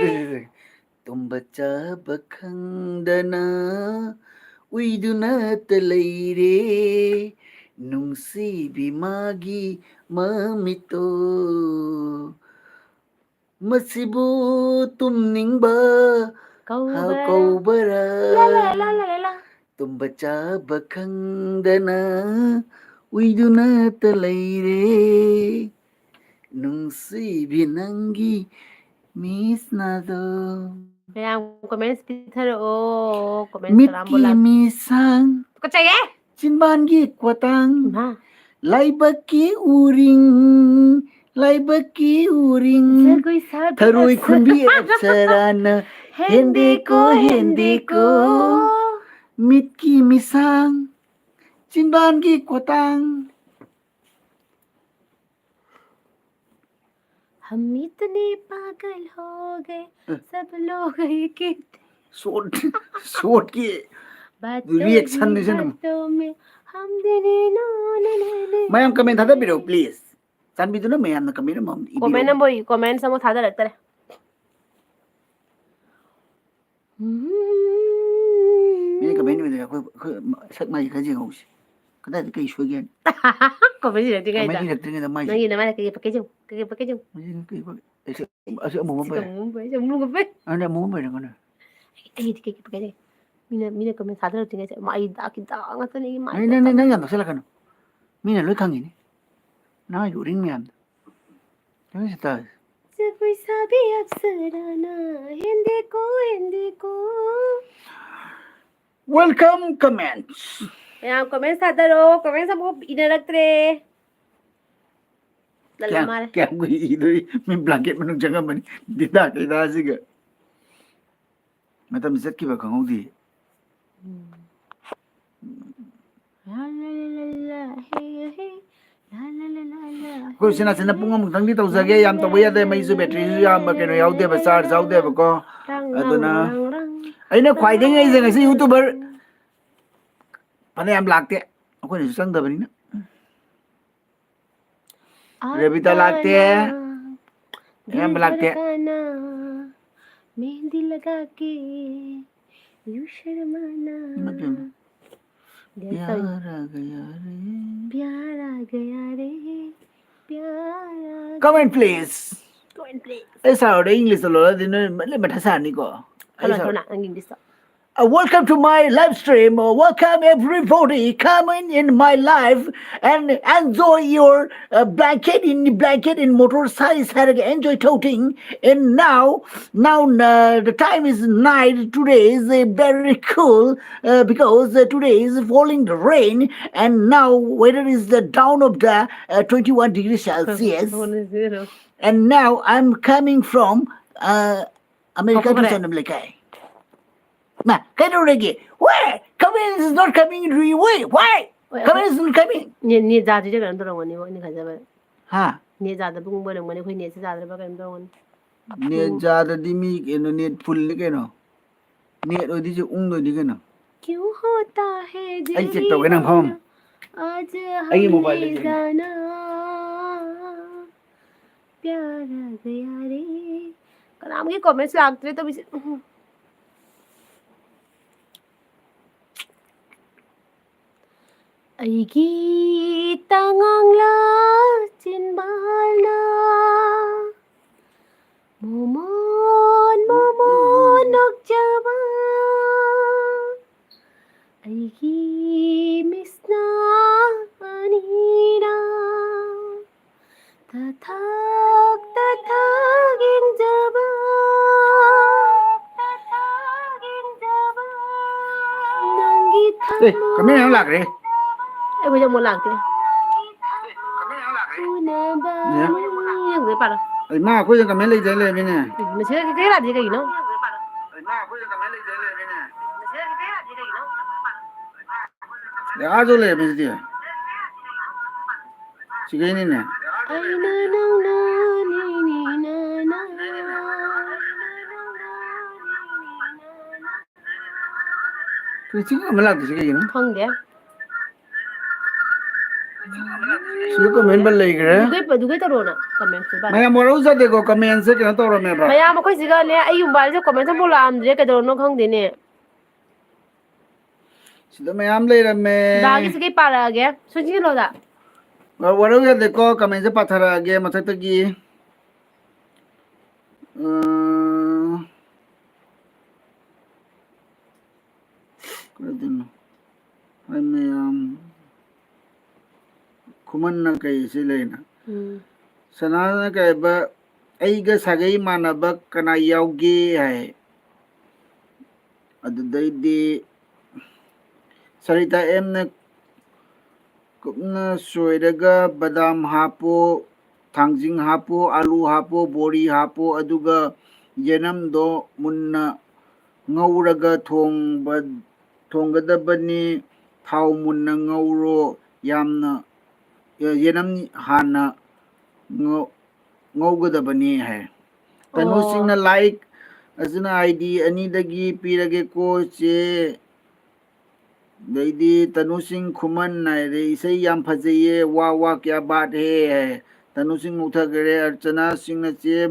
ꯂꯩꯔꯦ ꯇꯨꯝꯕ ꯆꯥꯕ ꯈꯪꯗꯅ 우이두나ꯇ ꯂꯩꯔꯦ ꯅꯨꯡꯁꯤꯕꯤ ꯃꯥꯒꯤ ꯃꯃꯤꯠꯇꯣ ꯃꯁꯤꯕꯨ ꯇꯨꯝꯅꯤꯡꯕ ꯀꯧꯕꯔꯥ ꯇꯨꯝꯕ ꯆꯥꯕ ꯈꯪꯗꯅ 우이두나ꯇ ꯂꯩꯔꯦ ꯅꯨꯡꯁꯤꯕꯤ ꯅꯪꯒꯤ ꯃꯤꯠꯁꯅꯗꯣ ꯃꯌꯥꯝ ꯀꯣꯃꯦꯟꯠꯁ ꯄꯤꯊꯔꯛꯑꯣ ꯃꯤꯠꯀꯤ ꯃꯤꯁꯥꯡ ꯀꯆꯩꯌꯦ ꯆꯤꯟꯕꯥꯟꯒꯤ ꯀ꯭ꯋꯥꯇꯥꯡ ꯏꯃꯥ ꯂꯥꯏꯕꯛꯀꯤ ꯎꯔꯤꯡ ꯂꯥꯏꯕꯛꯀꯤ ꯎꯔꯤꯡ ꯖꯒꯣꯏ ꯁꯥꯕꯤ ꯊꯔꯣꯏ ꯈꯨꯟꯕꯤ ꯑꯞꯁꯔꯥ ꯑꯞꯁꯔꯥꯅ ꯍꯦꯟꯗꯦꯀꯣ ꯍꯦꯟꯗꯦꯀꯣ ꯃꯤꯠꯀꯤ ꯃꯤꯁꯥꯡ चिंबान की कोतांग हम इतने पागल हो गए सब लोग के शॉट की रिएक्शन नहीं सुनो हम दिने नो मैम कमेंट था बिरो प्लीज सान भी तो ना मैम ना कमेंट मम कमेंट ना बोई कमेंट समो था लगता है मैंने कमेंट में देखा कोई सक माई खजी होश कदा कई शो गया कमेंट रहती है कमेंट रहती है ना माई नहीं ना मैं कहीं पके जाऊं मुझे कई ऐसे ऐसे मुंह पे मुंह पे अरे मुंह पे ना ऐ कहीं पके जाए मीना कमेंट था लगती है माई दाकी दांगा तो नहीं माई नहीं नहीं नहीं यार नक्सला कनो मीना लोग खांगी नहीं ना यूरिंग में आंद क्या है ताज कोई साबी अप्सराना हिंदी को वेलकम कमेंट्स यहाँ कमेंट्स आता रहो कमेंट्स हमको इधर रखते रहे क्या कोई इधर मैं ब्लैंकेट में जगह बनी दिदा के दासी का मैं तो मिसर की बकाऊं दी कोई सिना सिना पुंगा मुंगती तो जगह याम तो वही आते मैं इस बैटरी याम बके नो याउदे बसार जाउदे बको अदना अइना ख्वाइदे ngay जगह से यूट्यूबर पने याम लागते कोई नहीं संग दबनी ना रेबिता लागते याम लागते मेहंदी लगा के यू शर्माना प्यार आ गया रे प्यार कमेंट प्लीज ऐसा हो रहा इंग्लिश लो दिन मतलब बैठा सारनी को थोड़ा English welcome to my live stream. Welcome everybody coming in my live and enjoy your blanket in motorcycle. Enjoy toting. And now the time is night. Today is very cool because today is falling the rain and now weather is the down of the 21 degrees Celsius. And now I'm coming from America to San America. Ma, why? Comment is not coming into your way. Why? Comment is not coming. Ni jadi je kan dorong ni kaza ba. Ha. Ni jadi bung borong ni koi ni jadi ba kan dorong. Ni jadi di mi keno ni full ni keno. Ni ro di je do di keno. क्यों होता है दिल I check तो कना हम आज आई mobile ले जाना प्यार आ गया रे कनाम के कमेंट्स लागते तो ꯑꯩꯒꯤ ꯇꯉꯥꯡꯂꯥ ꯆꯤꯟꯕꯥꯜꯅ ꯃꯣꯃꯣꯟ ꯅꯣꯛꯆꯕ ꯑꯩꯒꯤ ꯃꯤꯁꯅ ꯑꯅꯤꯅ ꯇꯊꯛ ꯌꯦꯡꯖꯕ ꯅꯪꯒꯤ ꯊꯃꯣꯏ कमेंट हम लाग रहे bây giờ muốn làm cái người bảo là ma कोई कमेंट ले जाले मैंने mình chơi cái là gì cái nó ma कोई कमेंट ले जाले मैंने आ जो ले भेज दिया ठीक है नहीं ना ai na na na ni na na 지금 말라 드시게 이는. ꯈꯪꯗꯦ 지금 comment balai kare. dugai taro na comment se ba Maya moro sa de ko comment se kena toro me ba. mayam akhoi siga ne ai mobile se comment mo la amdre ka daro no khang de ne Sida mayam lai rame. da gi sigai para ge suji lo da Waro ya de ko comment se pathara ge mathak gi. Kradin. Ai mayam. Kuman na kai se lai na. Sana kai ba ai ga sagai manaba kana yauge hai. Adudai di sarita em na kupna soiraga badam hapo thangjing hapo alu hapo bori hapo aduga yenam do munna ngauraga thonggadabani thau munna ngauro yamna yenam hana ngaugadabani hai tanu singna like asina id ani dagi pirage ko che Daidi tanu sing khuman nai re isai yam phajaye wa kya baat hai tanu sing utha gare archana sing na che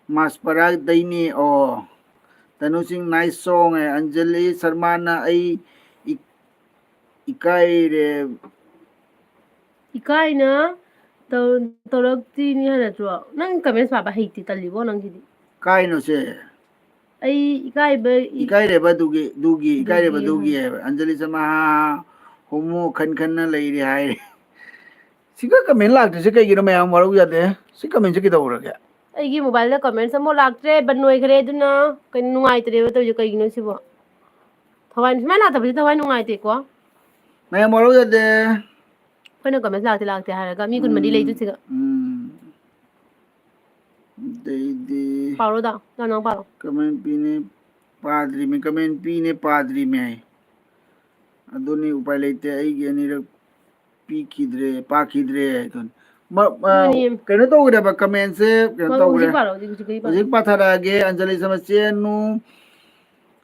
maspara daini o tanu sing nice song hai anjali sharma na ai ikai na torak ti ni hana tro nang comment pa ba hei ti tali bo nang gi kai no se ai ikai re ba dugi anjali sharma homo khan na lai re hai sika comment lak se kai gi no mayam waru ya de sika comment se ki dawra kya ꯑꯩꯒꯤ ꯃꯣꯕꯥꯏꯜꯗ commence ꯑꯃꯨꯛ ꯂꯥꯛꯇ꯭ꯔꯦ ꯕꯟ ꯑꯣꯏꯈ꯭ꯔꯦ ꯑꯗꯨꯅ ꯀꯩꯅꯣ ꯅꯨꯡꯉꯥꯏꯇ꯭ꯔꯦꯕ ꯇꯧꯔꯤꯁꯦ ꯀꯩꯒꯤꯅꯣ ꯁꯤꯕꯣ ꯊꯋꯥꯏ ꯁꯨꯃꯥꯏꯅ ꯂꯥꯛꯇꯕꯁꯤ ꯊꯋꯥꯏ ꯅꯨꯡꯉꯥꯏꯇꯦꯀꯣ mayam waru ya de ꯑꯩꯈꯣꯏꯅ ꯀꯃꯦꯟꯁ ꯂꯥꯛꯇꯦ ꯍꯥꯏꯔꯒ ꯃꯤ ꯀꯨꯟꯃꯔꯤ ꯂꯩꯗꯨ ꯁꯤꯒ ꯄꯥꯎꯔꯣꯗ ꯅꯪ ꯄꯥꯎꯔꯣ comment pine padri me hai aduni upai leite ai ge ni rak pa khidre hai ton kena to gure ba comment se kena to gure hojik pathara ge anjali samasche nu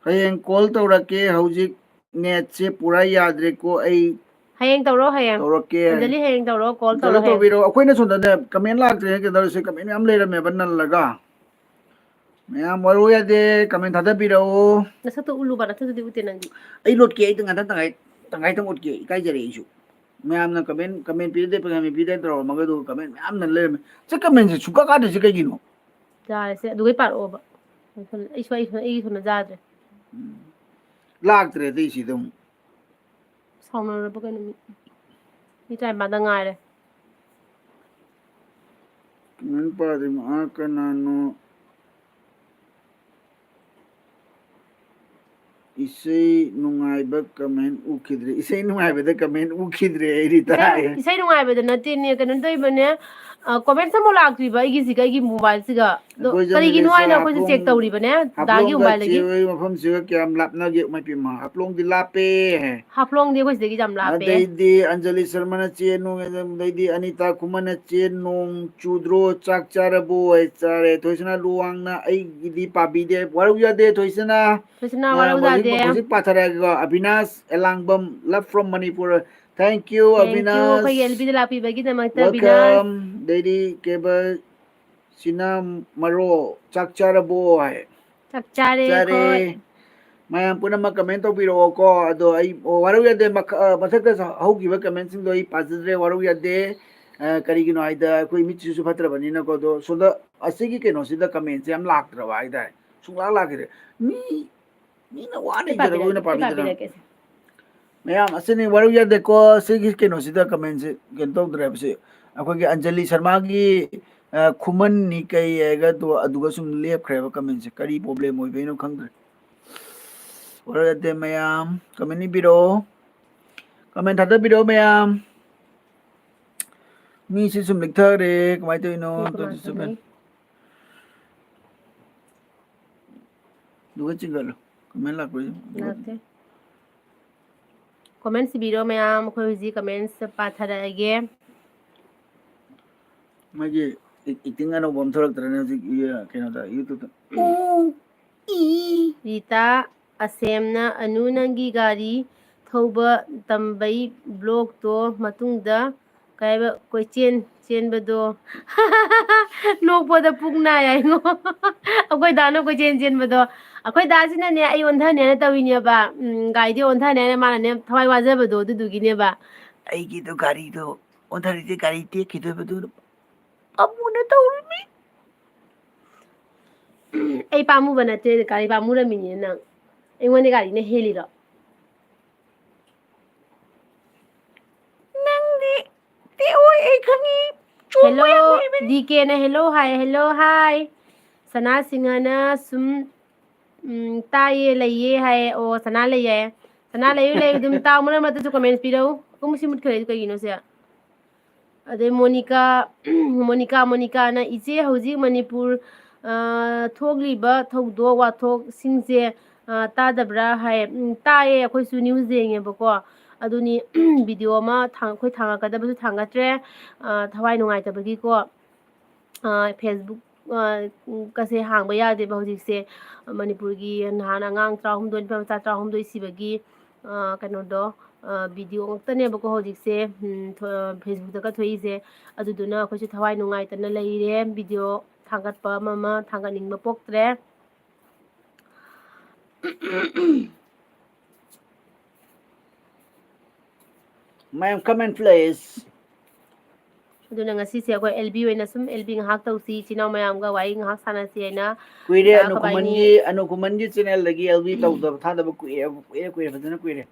hayeng call to rake hojik net se pura yadre ko ai hayeng tawro hayeng tawrake anjali hayeng tawro call tawro to biro akoina sonda ne comment laktre ke dar se comment am leira me banal laga mayam waru ya de comment thada biro nasa to ulu bara thadi ute nangi ai lot ke ai tanga tangai tang ot ke kai jare isu mayam na comment pi de pagami pi de tro maga do comment mayam na le se comment se chuka ka de se kai gino jare se dugai paro ba ai sona jadre laktre de si dum sauna ba kan mi tai ba da ngai re comment pa de ma kana no isai nungai ba comment ukidre isai nungai ba de comment ukidre ri ta isai nungai ba de nate ne kan doi bane comment mo lakti ba igi siga igi mobile siga kari gi nuai na ko check tawri bane dagi mobile gi mafam siga kyam lapna ge mai pi ma haplong di lape haplong di ko sigi jam lape dai di anjali sharma na che nu dai di anita kuman na che nong chudro chak charabu ai chare thoisna luang na ai gi pabi de waru ya de thoisna waru da de hojik pathara ga abinash elangbam love from manipur thank you abinash ko yelbi de lapi bagi de makta welcome dai keba sina maro chak charabu ai chak chare mayam puna ma comment to biro ko ado ai waru ya de mathak sa haugi ba comment sing do ai pazre waru ya de kari gi no ai da koi mi chu phatra bani na ko do so da asigi ke no sida comment se am lak tra ba ai da sung lak re ni na wani jara ko na pabi da mayam asini waru ya de ko sigi ke no sida comment se gen to dre se akoi gi anjali sharma gi khuman ni kai ga to aduga sum lep khre ba comment se kari problem oi be no khang waru de mayam comment ni biro comment thada biro mayam mi si sum lik thare kamai to ino to seven duga chingal comment lak ko comment si biro mayam ko ji comment sa pathara age magi iting ano bom thorak trane ji kena da youtube Rita ꯑꯁꯦꯝꯅ Anu ꯅꯪꯒꯤ ꯒꯥꯔꯤ ꯊꯧꯕ ꯇꯝꯕꯩ ꯕ꯭ꯂꯣꯛꯇꯣ ꯃꯇꯨꯡꯗ ꯀꯩꯕ ꯀꯣꯏꯆꯦꯟ ꯆꯦꯟꯕꯗꯣ ꯅꯣꯛꯄꯗ ꯄꯨꯛ ꯅꯥꯏ ꯍꯥꯏꯉꯣ ꯑꯩꯈꯣꯏ ꯗꯥꯅ ꯀꯣꯏꯆꯦꯟ ꯆꯦꯟꯕꯗꯣ ꯑꯩꯈꯣꯏ ꯗꯥꯁꯤꯅꯅꯦ ꯑꯩ ꯑꯣꯟꯊꯅꯦꯅ ꯇꯧꯋꯤꯅꯦꯕ ꯒꯥꯔꯤꯗꯤ ꯑꯣꯟꯊꯅꯦꯅ ꯃꯥꯅꯅꯦ ꯊꯋꯥꯏ ꯋꯥꯖꯕꯗꯣ ꯑꯗꯨꯗꯨꯒꯤꯅꯦꯕ ꯑꯩꯒꯤꯗꯣ ꯒꯥꯔꯤꯗꯣ ꯑꯣꯟꯊꯔꯤꯗꯤ ꯒꯥꯔꯤ ꯇꯦꯛꯈꯤꯗꯣꯏꯕꯗꯨ ꯑꯃꯨꯅ ꯇꯧꯔꯤꯃꯤ ꯑꯩ ꯄꯥꯝꯃꯨꯕ ꯅꯠꯇꯦ ꯒꯥꯔꯤ ꯄꯥꯝꯃꯨꯔꯝꯃꯤꯅꯦ ꯅꯪ ꯑꯩꯉꯣꯟꯗ ꯒꯥꯔꯤꯅ ꯍꯦꯜꯂꯤꯔꯣ ꯅꯪꯗꯤ ꯇꯦꯛꯑꯣꯏ ꯑꯩ ꯈꯪꯉꯤ ꯍꯦꯜꯂꯣ ꯗꯤ ꯀꯦꯅ ꯍꯦꯜꯂꯣ ꯍꯥꯏ ꯍꯦꯜꯂꯣ ꯍꯥꯏ ꯁꯅꯥ ꯁꯤꯡꯍꯅ ꯁꯨꯝ ꯇꯥꯏꯌꯦ ꯂꯩꯌꯦ ꯍꯥꯏꯌꯦ ꯑꯣ ꯁꯅꯥ ꯂꯩꯌꯦ ꯁꯅꯥ ꯂꯩꯌꯨ ꯑꯗꯨꯝ ꯇꯥꯎ ꯃꯔꯛ ꯃꯔꯛꯇꯁꯨ ꯀꯃꯦꯟꯠ ꯄꯤꯔꯛꯎ ꯀꯨꯝꯁꯤ ꯃꯨꯠꯈ꯭ꯔꯦ ꯀꯩꯒꯤꯅꯣ ꯁꯦ ꯑꯗꯩ ꯃꯣꯅꯤꯀꯥꯅ ꯏꯆꯦ ꯍꯧꯖꯤꯛ ꯃꯅꯤꯄꯨꯔ ꯊꯣꯛꯂꯤꯕ ꯊꯧꯗꯣꯛ ꯋꯥꯊꯣꯛꯁꯤꯡꯁꯦ ꯇꯥꯗꯕ꯭ꯔꯥ ꯍꯥꯏ ꯇꯥꯏꯌꯦ ꯑꯩꯈꯣꯏꯁꯨ ꯅ꯭ꯌꯨꯁ ꯌꯦꯡꯉꯦꯕꯀꯣ ꯑꯗꯨꯅꯤ ꯚꯤꯗꯤꯑꯣ ꯑꯃ ꯑꯩꯈꯣꯏ ꯊꯥꯡꯒꯠꯀꯗꯕꯁꯨ ꯊꯥꯡꯒꯠꯇ꯭ꯔꯦ ꯊꯋꯥꯏ ꯅꯨꯡꯉꯥꯏꯇꯕꯒꯤꯀꯣ ꯐꯦꯁꯕꯨꯛ ꯀꯁꯦ ꯍꯥꯡꯕ ꯌꯥꯗꯦꯕ ꯍꯧꯖꯤꯛꯁꯦ ꯃꯅꯤꯄꯨꯔꯒꯤ ꯅꯍꯥꯟ ꯑꯉꯥꯡ 12 ꯅꯨꯄꯥ ꯃꯆꯥ 12 ꯁꯤꯕꯒꯤ ꯀꯩꯅꯣꯗꯣ ꯚꯤꯗꯤꯑꯣ ꯉꯛꯇꯅꯦꯕꯀꯣ ꯍꯧꯖꯤꯛꯁꯦ ꯐꯦꯁꯕꯨꯛꯇꯒ ꯊꯣꯛꯏꯁꯦ ꯑꯗꯨꯗꯨꯅ ꯑꯩꯈꯣꯏꯁꯨ ꯊꯋꯥꯏ ꯅꯨꯡꯉꯥꯏꯇꯅ ꯂꯩꯔꯦ ꯚꯤꯗꯤꯑꯣ ꯊꯥꯡꯒꯠꯄ ꯑꯃ ꯊꯥꯡꯒꯠꯅꯤꯡꯕ ꯄꯣꯛꯇ꯭ꯔꯦ Ma'am, come and please. ꯑꯗꯨꯅ ꯉꯁꯤꯁꯦ ꯑꯩꯈꯣꯏ ꯑꯦꯜꯕꯤ ꯑꯣꯏꯅ ꯁꯨꯝ ꯑꯦꯜꯕꯤ ꯉꯥꯏꯍꯥꯛ ꯇꯧꯁꯤ ꯏꯆꯤꯜ ꯏꯅꯥꯎ ꯃꯌꯥꯝꯒ ꯋꯥꯔꯤ ꯉꯥꯏꯍꯥꯛ ꯁꯥꯟꯅꯁꯤ ꯍꯥꯏꯅ Kuire ꯗꯥ ꯈꯕꯥꯏꯅꯤ Anukumanji channel lagi LV tawdaba thadaba kuire fadana kuire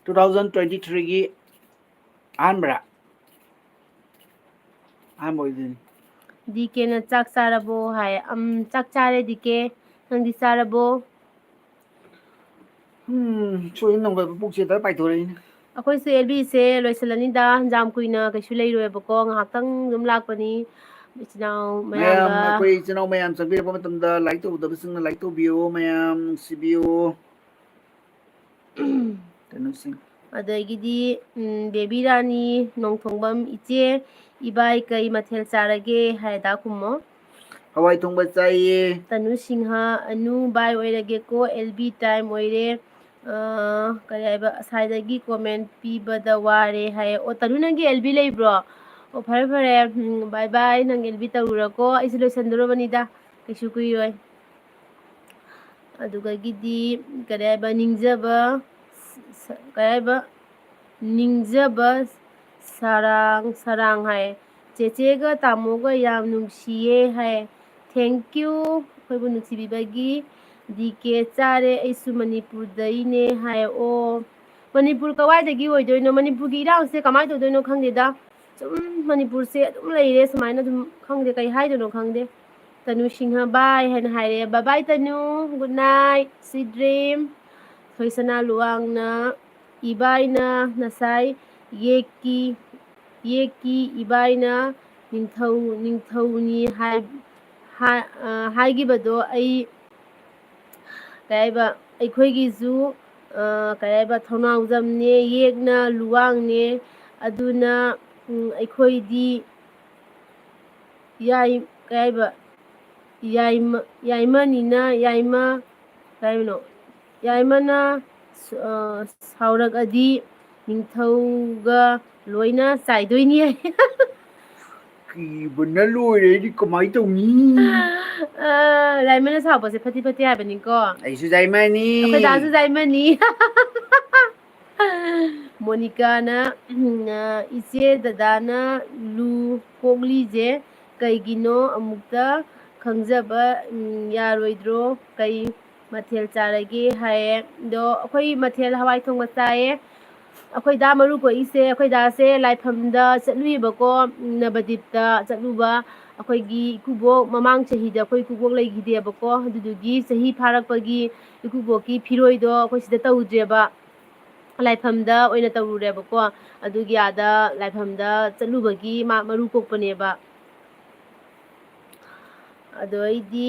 2023 gi anbra amoidini ꯗꯤꯀꯦꯅ ꯆꯥꯛ ꯆꯥꯔꯕꯣ ꯍꯥꯏ ꯆꯥꯛ ꯆꯥꯔꯦ ꯗꯤꯀꯦ ꯅꯪꯗꯤ ꯆꯥꯔꯕꯣ soy nongba pukse tar paithorine ꯑꯩꯈꯣꯏꯁꯨ ꯑꯦꯜꯕꯤꯁꯦ ꯂꯣꯏꯁꯤꯜꯂꯅꯤꯗ ꯌꯥꯝ ꯀꯨꯏꯅ ꯀꯩꯁꯨ ꯂꯩꯔꯣꯏꯕꯀꯣ ꯉꯥꯏꯍꯥꯛꯇꯪ ꯑꯗꯨꯝ ꯂꯥꯛꯄꯅꯤ ꯏꯆꯤꯜ ꯏꯅꯥꯎ mayam ꯃꯌꯥꯝꯒ akoi chinau mayam changbirapa matamda like tawdabasingna like tawbiyo mayam nungsibiyo tenusing ꯑꯗꯒꯤꯗꯤ ꯕꯦꯕꯤ ꯔꯥꯅꯤ ꯅꯣꯡꯊꯣꯡꯕꯝ ꯏꯆꯦ ꯏꯕꯥꯏ ꯀꯩ ꯃꯊꯦꯜ ꯆꯥꯔꯒꯦ ꯍꯥꯏꯗ ꯈꯨꯝꯃꯣ hawai thongba chaiye Tanu Singha ꯑꯅꯨ ꯕꯥꯏ ꯑꯣꯏꯔꯒꯦꯀꯣ ꯑꯦꯜꯕꯤ ꯇꯥꯏꯝ ꯑꯣꯏꯔꯦ ꯀꯔꯤ ꯍꯥꯏꯕ ꯑꯁꯥꯏꯗꯒꯤ ꯀꯣꯃꯦꯟ ꯄꯤꯕꯗ ꯋꯥꯔꯦ ꯍꯥꯏꯌꯦ ꯑꯣ ꯇꯅꯨ ꯅꯪꯒꯤ ꯑꯦꯜꯕꯤ ꯂꯩꯕ꯭ꯔꯣ ꯑꯣ ꯐꯔꯦ ꯐꯔꯦ ꯕꯥꯏ ꯕꯥꯏ ꯅꯪ ꯑꯦꯜꯕꯤ ꯇꯧꯔꯨꯔꯀꯣ ꯑꯩꯁꯨ ꯂꯣꯏꯁꯟꯗꯣꯔꯕꯅꯤꯗ ꯀꯩꯁꯨ ꯀꯨꯏꯔꯣꯏ ꯑꯗꯨꯒꯒꯤꯗꯤ ꯀꯔꯤ ꯍꯥꯏꯕ ꯅꯤꯡꯖꯕ ꯀꯔꯤ ꯍꯥꯏꯕ ꯅꯤꯡꯖꯕ ꯁꯔꯥꯡ ꯍꯥꯏ ꯆꯦꯆꯦꯒ ꯇꯥꯃꯣꯒ ꯌꯥꯝ ꯅꯨꯡꯁꯤꯌꯦ ꯍꯥꯏ ꯊꯦꯡꯀ꯭ꯌꯨ ꯑꯩꯈꯣꯏꯕꯨ ꯅꯨꯡꯁꯤꯕꯤꯕꯒꯤ ꯗꯤ ꯀꯦ ꯆꯥꯔꯦ ꯑꯩꯁꯨ ꯃꯅꯤꯄꯨꯔꯗꯩꯅꯦ ꯍꯥꯏ ꯑꯣ ꯃꯅꯤꯄꯨꯔ ꯀꯋꯥꯏꯗꯒꯤ ꯑꯣꯏꯗꯣꯏꯅꯣ ꯃꯅꯤꯄꯨꯔꯒꯤ ꯏꯔꯥꯡꯁꯦ ꯀꯃꯥꯏꯅ ꯇꯧꯗꯣꯏꯅꯣ ꯈꯪꯗꯦꯗ ꯁꯨꯝ ꯃꯅꯤꯄꯨꯔꯁꯦ ꯑꯗꯨꯝ ꯂꯩꯔꯦ ꯁꯨꯃꯥꯏꯅ ꯑꯗꯨꯝ ꯈꯪꯗꯦ ꯀꯩ ꯍꯥꯏꯗꯣꯏꯅꯣ ꯈꯪꯗꯦ ꯇꯅꯨ ꯁꯤꯡꯍ ꯕꯥꯏ ꯍꯥꯏꯅ ꯍꯥꯏꯔꯦ ꯕꯥꯏ ꯇꯅꯨ ꯒꯨꯗ ꯅꯥꯏꯠ ꯁꯤ ꯗ꯭ꯔꯤꯝ ꯊꯣꯏꯁꯅꯥ ꯂꯨꯋꯥꯡꯅ ꯏꯕꯥꯏꯅ ꯉꯁꯥꯏ ꯌꯦꯛꯀꯤ ꯏꯕꯥꯏꯅ ꯅꯤꯡꯊꯧꯅꯤ ꯍꯥꯏꯈꯤꯕꯗꯣ ꯑꯩ ꯀꯩ ꯍꯥꯏꯕ ꯑꯩꯈꯣꯏꯒꯤꯁꯨ ꯀꯩ ꯍꯥꯏꯕ ꯊꯧꯅꯥꯎꯖꯝꯅꯦ ꯌꯦꯛꯅ ꯂꯨꯋꯥꯡꯅꯦ ꯑꯗꯨꯅ ꯑꯩꯈꯣꯏꯗꯤ ꯀꯩ ꯍꯥꯏꯕ ꯌꯥꯏꯃꯅꯤꯅ ꯀꯩ ꯍꯥꯏꯕꯅꯣ ꯌꯥꯏꯃꯅ ꯁꯥꯎꯔꯛꯑꯗꯤ ꯅꯤꯡꯊꯧꯒ ꯂꯣꯏꯅ ꯆꯥꯏꯗꯣꯏꯅꯤ kibana loire di kamai tawni ꯌꯥꯏꯃꯅ ꯁꯥꯎꯕꯁꯦ ꯐꯠꯇꯤ ꯐꯠꯇꯦ ꯍꯥꯏꯕꯅꯤꯀꯣ aisu jaimani ꯑꯩꯈꯣꯏ ꯗꯥꯁꯨ ꯌꯥꯏꯃꯅꯤ ꯃꯣꯅꯤꯀꯥꯅ ꯏꯆꯦ ꯗꯗꯥꯅ ꯂꯨ ꯀꯣꯛꯂꯤꯁꯦ ꯀꯩꯒꯤꯅꯣ ꯑꯃꯨꯛꯇ ꯈꯪꯖꯕ ꯌꯥꯔꯣꯏꯗ꯭ꯔꯣ ꯀꯩ ꯃꯊꯦꯜ ꯆꯥꯔꯒꯦ ꯍꯥꯏꯌꯦ ꯑꯗꯣ ꯑꯩꯈꯣꯏ ꯃꯊꯦꯜ ꯍꯋꯥꯏ ꯊꯣꯡꯕ ꯆꯥꯏꯌꯦ ꯑꯩꯈꯣꯏ ꯗꯥ ꯃꯔꯨ ꯀꯣꯛꯏꯁꯦ ꯑꯩꯈꯣꯏ ꯗꯥꯁꯦ ꯂꯥꯏꯐꯝꯗ ꯆꯠꯂꯨꯏꯕꯀꯣ ꯅꯕꯗꯤꯞꯇ ꯆꯠꯂꯨꯕ ꯑꯩꯈꯣꯏꯒꯤ ꯏꯀꯨꯕꯣꯛ ꯃꯃꯥꯡ ꯆꯍꯤꯗ ꯑꯩꯈꯣꯏ ꯏꯀꯨꯕꯣꯛ ꯂꯩꯈꯤꯗꯦꯕꯀꯣ ꯑꯗꯨꯗꯨꯒꯤ ꯆꯍꯤ ꯐꯥꯔꯛꯄꯒꯤ ꯏꯀꯨꯕꯣꯛꯀꯤ ꯐꯤꯔꯣꯏꯗꯣ ꯑꯩꯈꯣꯏ ꯁꯤꯗ ꯇꯧꯗ꯭ꯔꯦꯕ ꯂꯥꯏꯐꯝꯗ ꯑꯣꯏꯅ ꯇꯧꯔꯨꯔꯦꯕꯀꯣ ꯑꯗꯨꯒꯤ ꯑꯥꯗ ꯂꯥꯏꯐꯝꯗ ꯆꯠꯂꯨꯕꯒꯤ ꯃꯔꯨ ꯀꯣꯛꯄꯅꯦꯕ ꯑꯗꯣ ꯑꯩꯗꯤ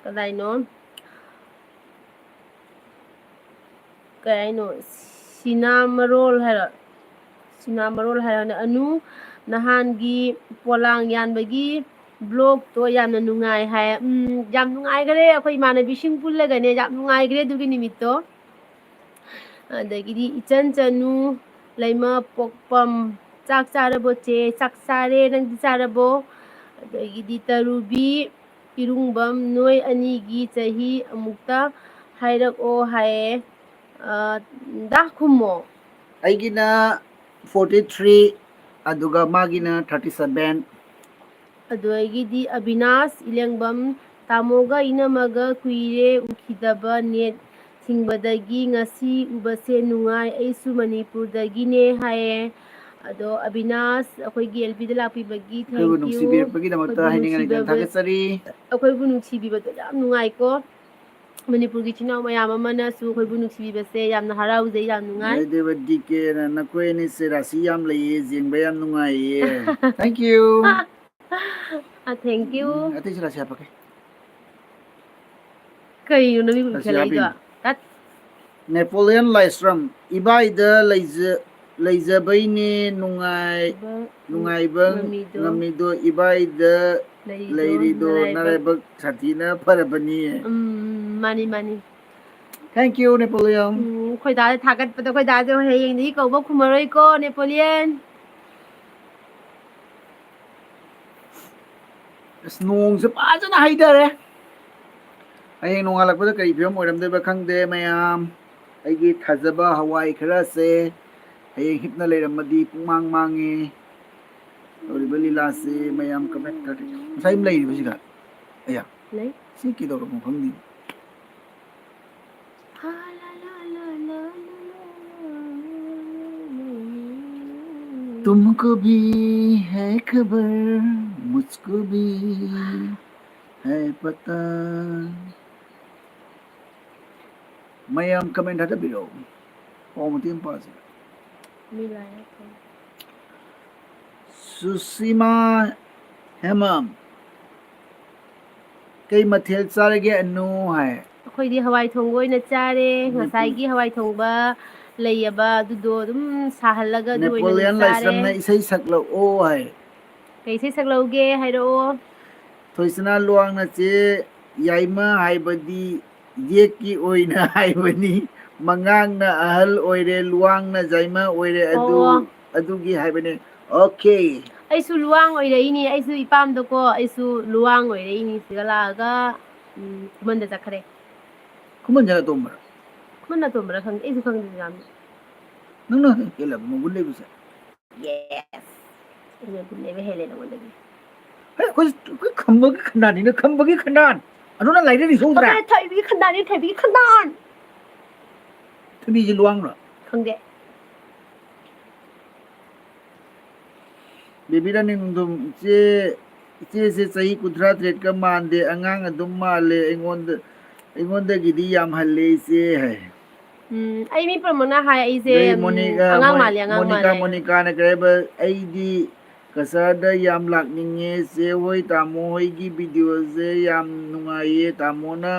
ꯀꯗꯥꯏꯅꯣ ꯀꯩ ꯍꯥꯏꯅꯣ ꯁꯤꯅꯥꯃꯔꯣꯜ ꯍꯥꯏꯔꯣꯅꯦ ꯑꯅꯨ ꯅꯍꯥꯟꯒꯤ ꯄꯣꯂꯥꯡ ꯌꯥꯟꯕꯒꯤ ꯕ꯭ꯂꯣꯛꯇꯣ ꯌꯥꯝꯅ ꯅꯨꯡꯉꯥꯏ ꯍꯥꯏ ꯌꯥꯝ ꯅꯨꯡꯉꯥꯏꯈꯔꯦ ꯑꯩꯈꯣꯏ ꯏꯃꯥꯟꯅꯕꯤꯁꯤꯡ ꯄꯨꯜꯂꯒꯅꯦ ꯌꯥꯝ ꯅꯨꯡꯉꯥꯏꯈ꯭ꯔꯦ ꯑꯗꯨꯒꯤ ꯅꯨꯃꯤꯠꯇꯣ ꯑꯗꯒꯤꯗꯤ ꯏꯆꯟ ꯆꯅꯨ ꯂꯩꯃ ꯄꯣꯛꯄꯝ ꯆꯥꯛ ꯆꯥꯔꯕꯣ ꯆꯦ ꯆꯥꯛ ꯆꯥꯔꯦ ꯅꯪꯗꯤ ꯆꯥꯔꯕꯣ ꯑꯗꯒꯤꯗꯤ ꯇꯔꯨꯕꯤ ꯏꯔꯨꯡꯕꯝ ꯅꯣꯏ ꯑꯅꯤꯒꯤ ꯆꯍꯤ ꯑꯃꯨꯛꯇ ꯍꯥꯏꯔꯛꯑꯣ ꯍꯥꯏꯌꯦ ꯗꯥ ꯈꯨꯝꯃꯣ ꯑꯩꯒꯤꯅ 43 ꯑꯗꯨꯒ ꯃꯥꯒꯤꯅ 37 ꯑꯗꯒꯤꯗꯤ ꯑꯕꯤꯅꯥꯁ ꯏꯂꯦꯡꯕꯝ ꯇꯥꯃꯣꯒ ꯏꯅꯝꯃꯒ ꯀꯨꯏꯔꯦ ꯎꯈꯤꯗꯕ ꯅꯦꯠ ꯊꯤꯡꯕꯗꯒꯤ ꯉꯁꯤ ꯎꯕꯁꯦ ꯅꯨꯡꯉꯥꯏ ꯑꯩꯁꯨ ꯃꯅꯤꯄꯨꯔꯗꯒꯤꯅꯦ ꯍꯥꯏꯌꯦ ꯑꯗꯣ ꯑꯕꯤꯅꯥꯁ ꯑꯩꯈꯣꯏꯒꯤ ꯑꯦꯜꯄꯤꯗ ꯂꯥꯛꯄꯤꯕꯒꯤ ꯑꯩꯈꯣꯏꯕꯨ ꯊꯦꯡꯀ꯭ꯌꯨ ꯅꯨꯡꯁꯤꯕꯤꯔꯛꯄꯒꯤꯗꯃꯛꯇ ꯍꯥꯏꯅꯤꯡꯉꯥꯏ ꯂꯩꯇꯅ ꯊꯥꯒꯠꯆꯔꯤ ꯑꯩꯈꯣꯏꯕꯨ ꯅꯨꯡꯁꯤꯕꯤꯕꯗꯣ ꯌꯥꯝ ꯅꯨꯡꯉꯥꯏꯀꯣ ꯃꯅꯤꯄꯨꯔꯒꯤ ꯏꯆꯤꯟ ꯏꯅꯥꯎ ꯃꯌꯥꯝ ꯑꯃꯅꯁꯨ ꯑꯩꯈꯣꯏꯕꯨ ꯅꯨꯡꯁꯤꯕꯤꯕꯁꯦ ꯌꯥꯝꯅ ꯍꯔꯥꯎꯖꯩ ꯌꯥꯝ ꯅꯨꯡꯉꯥꯏ ꯑꯗꯨꯒ ꯗꯤꯀꯦꯅ ꯅꯈꯣꯏ ꯑꯅꯤꯁꯦ ꯔꯥꯁꯤ ꯌꯥꯝ ꯂꯩꯌꯦ ꯌꯦꯡꯕ ꯌꯥꯝ ꯅꯨꯡꯉꯥꯏꯌꯦ ꯊꯦꯡꯀ꯭ꯌꯨ ꯊꯦꯡꯀ꯭ꯌꯨ ꯑꯇꯩꯁꯨ ꯔꯥꯁꯤ ꯍꯥꯞꯄꯛꯀꯦ ꯀꯩꯅꯣ ꯅꯃꯤꯡ ꯔꯥꯁꯤ ꯏꯈꯠꯂꯛꯏꯗꯣ ꯍꯥꯞꯄꯤꯅꯤ ꯅꯦꯄꯣꯂꯤꯌꯟ ꯂꯥꯏꯁ꯭ꯔꯝ ꯏꯕꯥꯏꯗ ꯂꯩꯖꯕꯩꯅꯦ ꯅꯨꯡꯉꯥꯏꯕ ꯉꯝꯃꯤꯗꯣ ꯏꯕꯥꯏꯗ ꯂꯩꯔꯤꯗꯣ ꯅꯔꯥꯏꯕꯛ ꯁꯥꯊꯤꯅ ꯐꯔꯕꯅꯤ ꯃꯥꯅꯤ ꯃꯥꯅꯤ ꯊꯦꯡꯀ꯭ꯌꯨ ꯅꯦꯄꯣꯂꯤꯌꯟ ꯑꯩꯈꯣꯏ ꯗꯥꯗ ꯊꯥꯒꯠꯄꯗꯣ ꯑꯩꯈꯣꯏ ꯗꯥꯗꯣ ꯍꯌꯦꯡꯗꯒꯤ ꯀꯧꯕ ꯈꯨꯝꯃꯔꯣꯏꯀꯣ ꯅꯦꯄꯣꯂꯤꯌꯟ ꯑꯁ ꯅꯣꯡꯁꯦ ꯐꯖꯅ ꯍꯩꯊꯔꯦ ꯍꯌꯦꯡ ꯅꯣꯡꯉꯥꯜꯂꯛꯄꯗ ꯀꯔꯤ ꯐꯤꯕꯝ ꯑꯣꯏꯔꯝꯗꯣꯏꯕ ꯈꯪꯗꯦ ꯃꯌꯥꯝ ꯑꯩꯒꯤ ꯊꯥꯖꯕ ꯍꯋꯥꯏ ꯈꯔꯁꯦ ꯍꯌꯦꯡ ꯍꯤꯞꯅ ꯂꯩꯔꯝꯃꯗꯤ ꯄꯨꯡꯃꯥꯡ ꯃꯥꯡꯉꯦ ꯇꯧꯔꯤꯕ ꯂꯤꯂꯥꯁꯦ ꯃꯌꯥꯝ ꯀꯃꯦꯟ ꯈꯔ ꯉꯁꯥꯏ ꯑꯃ ꯂꯩꯔꯤꯕꯁꯤꯒ ꯑꯌꯥ ꯂꯩ ꯁꯤ ꯀꯩꯗꯧꯔꯕꯅꯣ ꯈꯪꯗꯦ तुमको भी है खबर मुझको भी है पता ꯃꯌꯥꯝ ꯀꯃꯦꯟ ꯊꯥꯖꯕꯤꯔꯛꯎ ꯄꯥꯎ ꯃꯇꯦꯡ ꯄꯥꯡꯁꯤ ꯁꯨꯁꯤꯃꯥ ꯍꯦꯃꯝ ꯀꯩ ꯃꯊꯦꯜ ꯆꯥꯔꯒꯦ ꯑꯅꯨ ꯍꯥꯏ ꯑꯩꯈꯣꯏꯗꯤ ꯍꯋꯥꯏ ꯊꯣꯡꯕ ꯑꯣꯏꯅ ꯆꯥꯔꯦ ꯉꯁꯥꯏꯒꯤ ꯍꯋꯥꯏ ꯊꯣꯡꯕ ꯂꯩꯌꯦꯕ ꯑꯗꯨꯗꯣ ꯑꯗꯨꯝ ꯁꯥꯍꯜꯂꯒ ꯑꯗꯨ ꯑꯣꯏꯅ ꯑꯗꯨꯝ ꯅꯦꯄꯣꯂꯤꯌꯟ ꯆꯥꯔꯦ ꯂꯥꯏꯁ꯭ꯔꯝꯅ ꯏꯁꯩ ꯁꯛꯂꯛꯑꯣ ꯍꯥꯏ ꯀꯩ ꯏꯁꯩ ꯁꯛꯂꯧꯒꯦ ꯍꯥꯏꯔꯛꯑꯣ ꯊꯣꯏꯁꯅꯥ ꯂꯨꯋꯥꯡꯅ ꯆꯦ ꯌꯥꯏꯃ ꯍꯥꯏꯕꯗꯤ ꯌꯦꯛꯀꯤ ꯑꯣꯏꯅ ꯍꯥꯏꯕꯅꯤ ꯃꯉꯥꯡꯅ ꯑꯍꯜ ꯑꯣꯏꯔꯦ ꯂꯨꯋꯥꯡꯅ ꯖꯥꯏꯃ ꯑꯣꯏꯔꯦ ꯑꯣ ꯑꯗꯨꯒꯤ ꯍꯥꯏꯕꯅꯤ ꯑꯣꯀꯦ ꯑꯩꯁꯨ ꯂꯨꯋꯥꯡ ꯑꯣꯏꯔꯛꯏꯅꯤ ꯑꯩꯁꯨ ꯏꯄꯥꯝꯗꯀꯣ ꯑꯩꯁꯨ ꯂꯨꯋꯥꯡ ꯑꯣꯏꯔꯛꯏꯅꯤ ꯁꯤꯗ ꯂꯥꯛꯑꯒ ꯈꯨꯃꯟꯗ ꯆꯠꯈ꯭ꯔꯦ ꯈꯨꯃꯟ ꯖꯦ ꯑꯇꯣꯝꯕꯔ ꯈꯨꯃꯟ ꯑꯇꯣꯝꯕꯔ ꯈꯪꯗꯦ ꯑꯩꯁꯨ ꯈꯪꯗꯦ ꯌꯥꯝꯅ ꯅꯪꯅ ꯍꯦꯜꯂꯕ ꯃꯒꯨꯟ ꯂꯩꯕꯁꯦ ꯌꯦꯁ ꯑꯩꯅ ꯒꯨꯟ ꯂꯩꯕ ꯍꯦꯜꯂꯦ ꯅꯉꯣꯟꯗꯒꯤ ꯑꯩꯈꯣꯏ ꯈꯝꯕꯒꯤ ꯈꯟꯗꯥꯅꯤꯅ ꯈꯝꯕꯒꯤ ꯈꯟꯗꯥꯟ ꯑꯗꯨꯅ ꯂꯥꯏꯔꯤꯛ ꯁꯣꯡꯗ꯭ꯔꯥ ꯊꯣꯏꯕꯤꯒꯤ ꯈꯟꯗꯥꯅꯤ ꯊꯣꯏꯕꯤꯒꯤ ꯈꯟꯗꯥꯟ ꯊꯣꯏꯕꯤꯁꯤ ꯂꯨꯋꯥꯡꯔꯣ ꯈꯪꯗꯦ ꯕꯦꯕꯤꯔꯅꯤꯡꯗꯨꯝ ꯏꯆꯦꯁꯦ ꯆꯍꯤ 38ꯀ ꯃꯥꯟꯗꯦ ꯑꯉꯥꯡ ꯑꯗꯨꯝ ꯃꯥꯜꯂꯦ ꯑꯩꯉꯣꯟꯗꯒꯤꯗꯤ ꯌꯥꯝ ꯍꯜꯂꯦ ꯏꯆꯦ ꯍꯥꯏ ꯑꯩ ꯃꯤ ꯄꯨꯝꯅꯃꯛꯅ ꯍꯥꯏ ꯑꯩꯁꯦ ꯑꯗꯩ ꯑꯉꯥꯡ ꯃꯥꯜꯂꯦ ꯑꯉꯥꯡ ꯃꯥꯜꯂꯦ ꯃꯣꯅꯤꯀꯥꯅ ꯀꯔꯤ ꯍꯥꯏꯕ ꯑꯩꯗꯤ ꯀꯁꯔꯗ ꯌꯥꯝ ꯂꯥꯛꯅꯤꯡꯉꯦ ꯆꯦ ꯍꯣꯏ ꯇꯥꯃꯣ ꯍꯣꯏꯒꯤ ꯚꯤꯗꯤꯑꯣꯁꯦ ꯌꯥꯝ ꯅꯨꯡꯉꯥꯏꯌꯦ ꯇꯥꯃꯣꯅ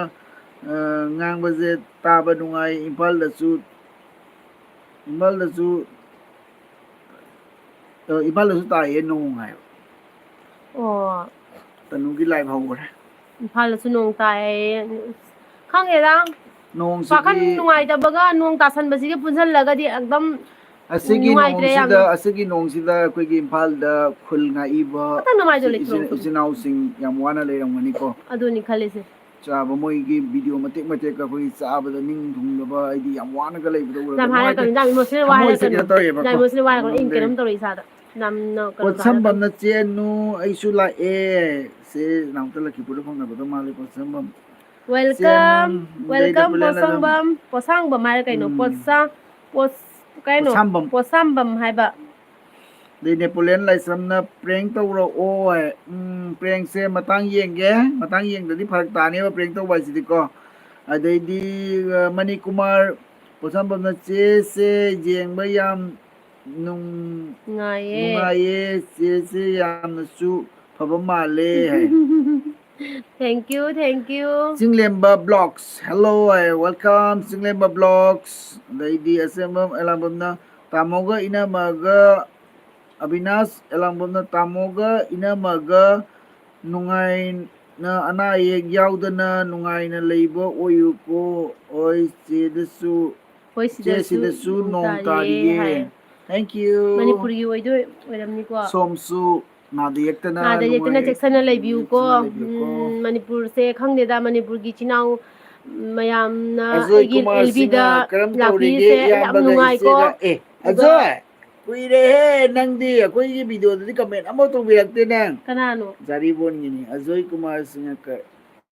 ꯉꯥꯡꯕꯁꯦ ꯇꯥꯕ ꯅꯨꯡꯉꯥꯏ ꯏꯝꯐꯥꯜꯗꯁꯨ ꯇꯥꯏꯌꯦ ꯅꯣꯡ ꯍꯥꯏꯕ ꯑꯣ ꯇꯅꯨꯒꯤ ꯂꯥꯏꯚ ꯍꯧꯈ꯭ꯔꯦ ꯏꯝꯐꯥꯜꯗꯁꯨ ꯅꯣꯡ ꯇꯥꯏꯌꯦ ꯈꯪꯗꯦꯗ ꯋꯥꯈꯜ ꯅꯣꯡꯁꯤꯗꯤ ꯅꯨꯡꯉꯥꯏꯇꯕꯒ ꯅꯣꯡ ꯇꯥꯁꯟꯕꯁꯤꯒ ꯄꯨꯟꯁꯤꯜꯂꯒꯗꯤ ꯑꯦꯛꯗꯝ ꯑꯁꯤꯒꯤ ꯅꯣꯡꯁꯤꯗ ꯑꯩꯈꯣꯏꯒꯤ ꯏꯝꯐꯥꯜꯗ ꯈꯨꯜ ꯉꯥꯛꯏꯕ ꯈꯇꯪ ꯅꯃꯥꯏꯗꯣ ꯏꯆꯤꯟ ꯂꯩꯊꯣꯔꯛꯎ ꯇꯨꯃꯤꯟ ꯏꯅꯥꯎꯁꯤꯡ ꯌꯥꯝ ꯋꯥꯅ ꯂꯩꯔꯝꯒꯅꯤꯀꯣ ꯑꯗꯨꯅꯤ ꯈꯜꯂꯤꯁꯦ ꯆꯥꯕ ꯃꯣꯏꯒꯤ ꯚꯤꯗꯤꯑꯣ ꯃꯇꯦꯛ ꯃꯇꯦꯛꯀ ꯑꯩꯈꯣꯏꯒꯤ ꯆꯥꯕꯗ ꯅꯤꯡ ꯊꯨꯡꯗꯕ ꯍꯥꯏꯗꯤ ꯌꯥꯝ ꯋꯥꯅꯒ ꯂꯩꯕꯗꯣ ꯎꯔꯒ ꯌꯥꯝ ꯅꯨꯡꯉꯥꯏꯇꯦ ꯍꯥꯏꯔꯛꯀꯅꯨ ꯌꯥꯝ ꯏꯃꯣꯁꯅꯦꯜ ꯋꯥ ꯊꯃꯣꯏꯁꯦ ꯍꯥꯏꯔꯛꯀꯅꯨ ꯀꯩꯅꯣ ꯌꯥꯝ ꯇꯧꯋꯦꯕꯀꯣ ꯏꯃꯣꯁꯅꯦꯜ ꯋꯥ ꯍꯥꯏꯔꯛꯀꯅꯨ ꯑꯩ ꯉꯝꯗꯦ ꯀꯩꯅꯣꯝ ꯇꯧꯔꯦ ꯏꯁꯥꯗ ꯌꯥꯝꯅ ꯀꯩꯅꯣꯗꯣ ꯍꯥꯏꯔꯛꯀꯅꯨ ꯄꯣꯠꯁꯝꯕꯝꯅ ꯆꯦꯟꯅꯨ ꯑꯩꯁꯨ ꯂꯥꯛꯑꯦ ꯁꯦ ꯅꯥꯎꯇ ꯂꯛꯈꯤꯄꯨꯔꯗ ꯐꯪꯅꯕꯗꯣ ꯃꯥꯜꯂꯦ ꯄꯣꯠꯁꯝꯕꯝ ꯋꯦꯜꯀꯝ ꯗꯩꯗ ꯋꯦꯜꯀꯝ ꯄꯨꯂꯦꯟ ꯄꯣꯠꯁꯥꯡꯕꯝ ꯍꯥꯏꯔ ꯀꯩꯅꯣ ꯀꯩꯅꯣ ꯄꯣꯠꯁꯥꯝꯕꯝ ꯄꯣꯠꯁꯥꯝꯕꯝ ꯍꯥꯏꯕ ꯑꯗꯩ ꯅꯦꯄꯣꯂꯤꯌꯟ ꯂꯥꯏꯁ꯭ꯔꯝꯅ ꯄ꯭ꯔꯦꯡ ꯇꯧꯔꯛꯑꯣ ꯍꯥꯏ ꯄ꯭ꯔꯦꯡꯁꯦ ꯃꯇꯥꯡ ꯌꯦꯡꯒꯦ ꯃꯇꯥꯡ ꯌꯦꯡꯗꯗꯤ ꯐꯔꯛ ꯇꯥꯅꯦꯕ ꯄ꯭ꯔꯦꯡ ꯇꯧꯕ ꯍꯥꯏꯁꯤꯗꯤꯀꯣ ꯑꯗꯩꯗꯤ ꯃꯅꯤꯀꯨꯃꯥꯔ ꯄꯣꯠꯁꯝꯕꯝꯅ ꯆꯦꯁꯦ ꯌꯦꯡꯕ ꯌꯥꯝ ꯉꯥꯏꯌꯦ ꯅꯨꯡꯉꯥꯏꯌꯦ ꯆꯦꯁꯦ ꯌꯥꯝꯅꯁꯨ ꯐꯕ ꯃꯥꯜꯂꯦ ꯍꯥꯏ thank you Chinglemba blogs hello welcome Chinglemba blogs ꯑꯗꯩꯗꯤ ꯑꯁꯦꯡꯕꯝ ꯑꯦꯂꯥꯡꯕꯝꯅ ꯇꯥꯃꯣꯒ ꯏꯅꯝꯃꯒ ꯑꯕꯤꯅꯥꯁ ꯑꯦꯂꯥꯡꯕꯝꯅ ꯇꯥꯃꯣꯒ ꯏꯅꯝꯃꯒ ꯅꯨꯡꯉꯥꯏꯅ ꯑꯅꯥ ꯑꯌꯦꯛ ꯌꯥꯎꯗꯅ ꯅꯨꯡꯉꯥꯏꯅ ꯂꯩꯕ ꯑꯣꯏꯌꯨꯀꯣ ꯍꯣꯏ ꯆꯦꯗꯁꯨ ꯍꯣꯏ ꯆꯦ ꯁꯤꯗꯁꯨ ꯁꯤꯗꯁꯨ ꯅꯣꯡ ꯇꯥꯔꯤꯌꯦ ꯇꯥꯔꯤꯌꯦ ꯍꯥꯏ ꯊꯦꯡꯛ ꯌꯨ ꯃꯅꯤꯄꯨꯔꯒꯤ ꯑꯣꯏꯔꯝꯅꯤꯀꯣ ꯁꯣꯝꯁꯨ ꯅꯥꯗ ꯌꯦꯛꯇꯅ ꯅꯥꯗ ꯌꯦꯛꯇꯅ ꯆꯦꯛꯁꯤꯟꯅ ꯂꯩꯕꯤꯌꯨꯀꯣ ꯌꯦꯛꯇꯅ ꯂꯩꯕꯤꯌꯨꯀꯣ ꯃꯅꯤꯄꯨꯔꯁꯦ ꯈꯪꯗꯦꯗ ꯃꯅꯤꯄꯨꯔꯒꯤ ꯏꯆꯤꯜ ꯏꯅꯥꯎ ꯃꯌꯥꯝꯅ ꯑꯖꯣꯏ ꯑꯩꯒꯤ ꯀꯨꯃꯥꯔ ꯑꯦꯜꯕꯤꯗ ꯁꯤꯡꯍ ꯀꯔꯝ ꯇꯧꯔꯤꯒꯦ ꯂꯥꯛꯄꯤꯔꯤꯁꯦ ꯌꯥꯝ ꯏꯌꯥꯝꯕꯒ ꯅꯨꯡꯉꯥꯏꯀꯣ ꯏꯆꯦꯒ ꯑꯗꯨꯒ ꯑꯖꯣꯏ ꯀꯨꯏꯔꯦꯍꯦ ꯅꯪꯗꯤ ꯑꯩꯈꯣꯏꯒꯤ ꯚꯤꯗꯤꯑꯣꯗꯗꯤ ꯀꯃꯦꯟ ꯑꯃ ꯇꯧꯕꯤꯔꯛꯇꯦ ꯅꯪ ꯀꯅꯥꯅꯣ ꯖꯥꯔꯤꯕꯣꯟꯒꯤꯅꯤ ꯑꯖꯣꯏ ꯀꯨꯃꯥꯔ ꯁꯤꯡꯍ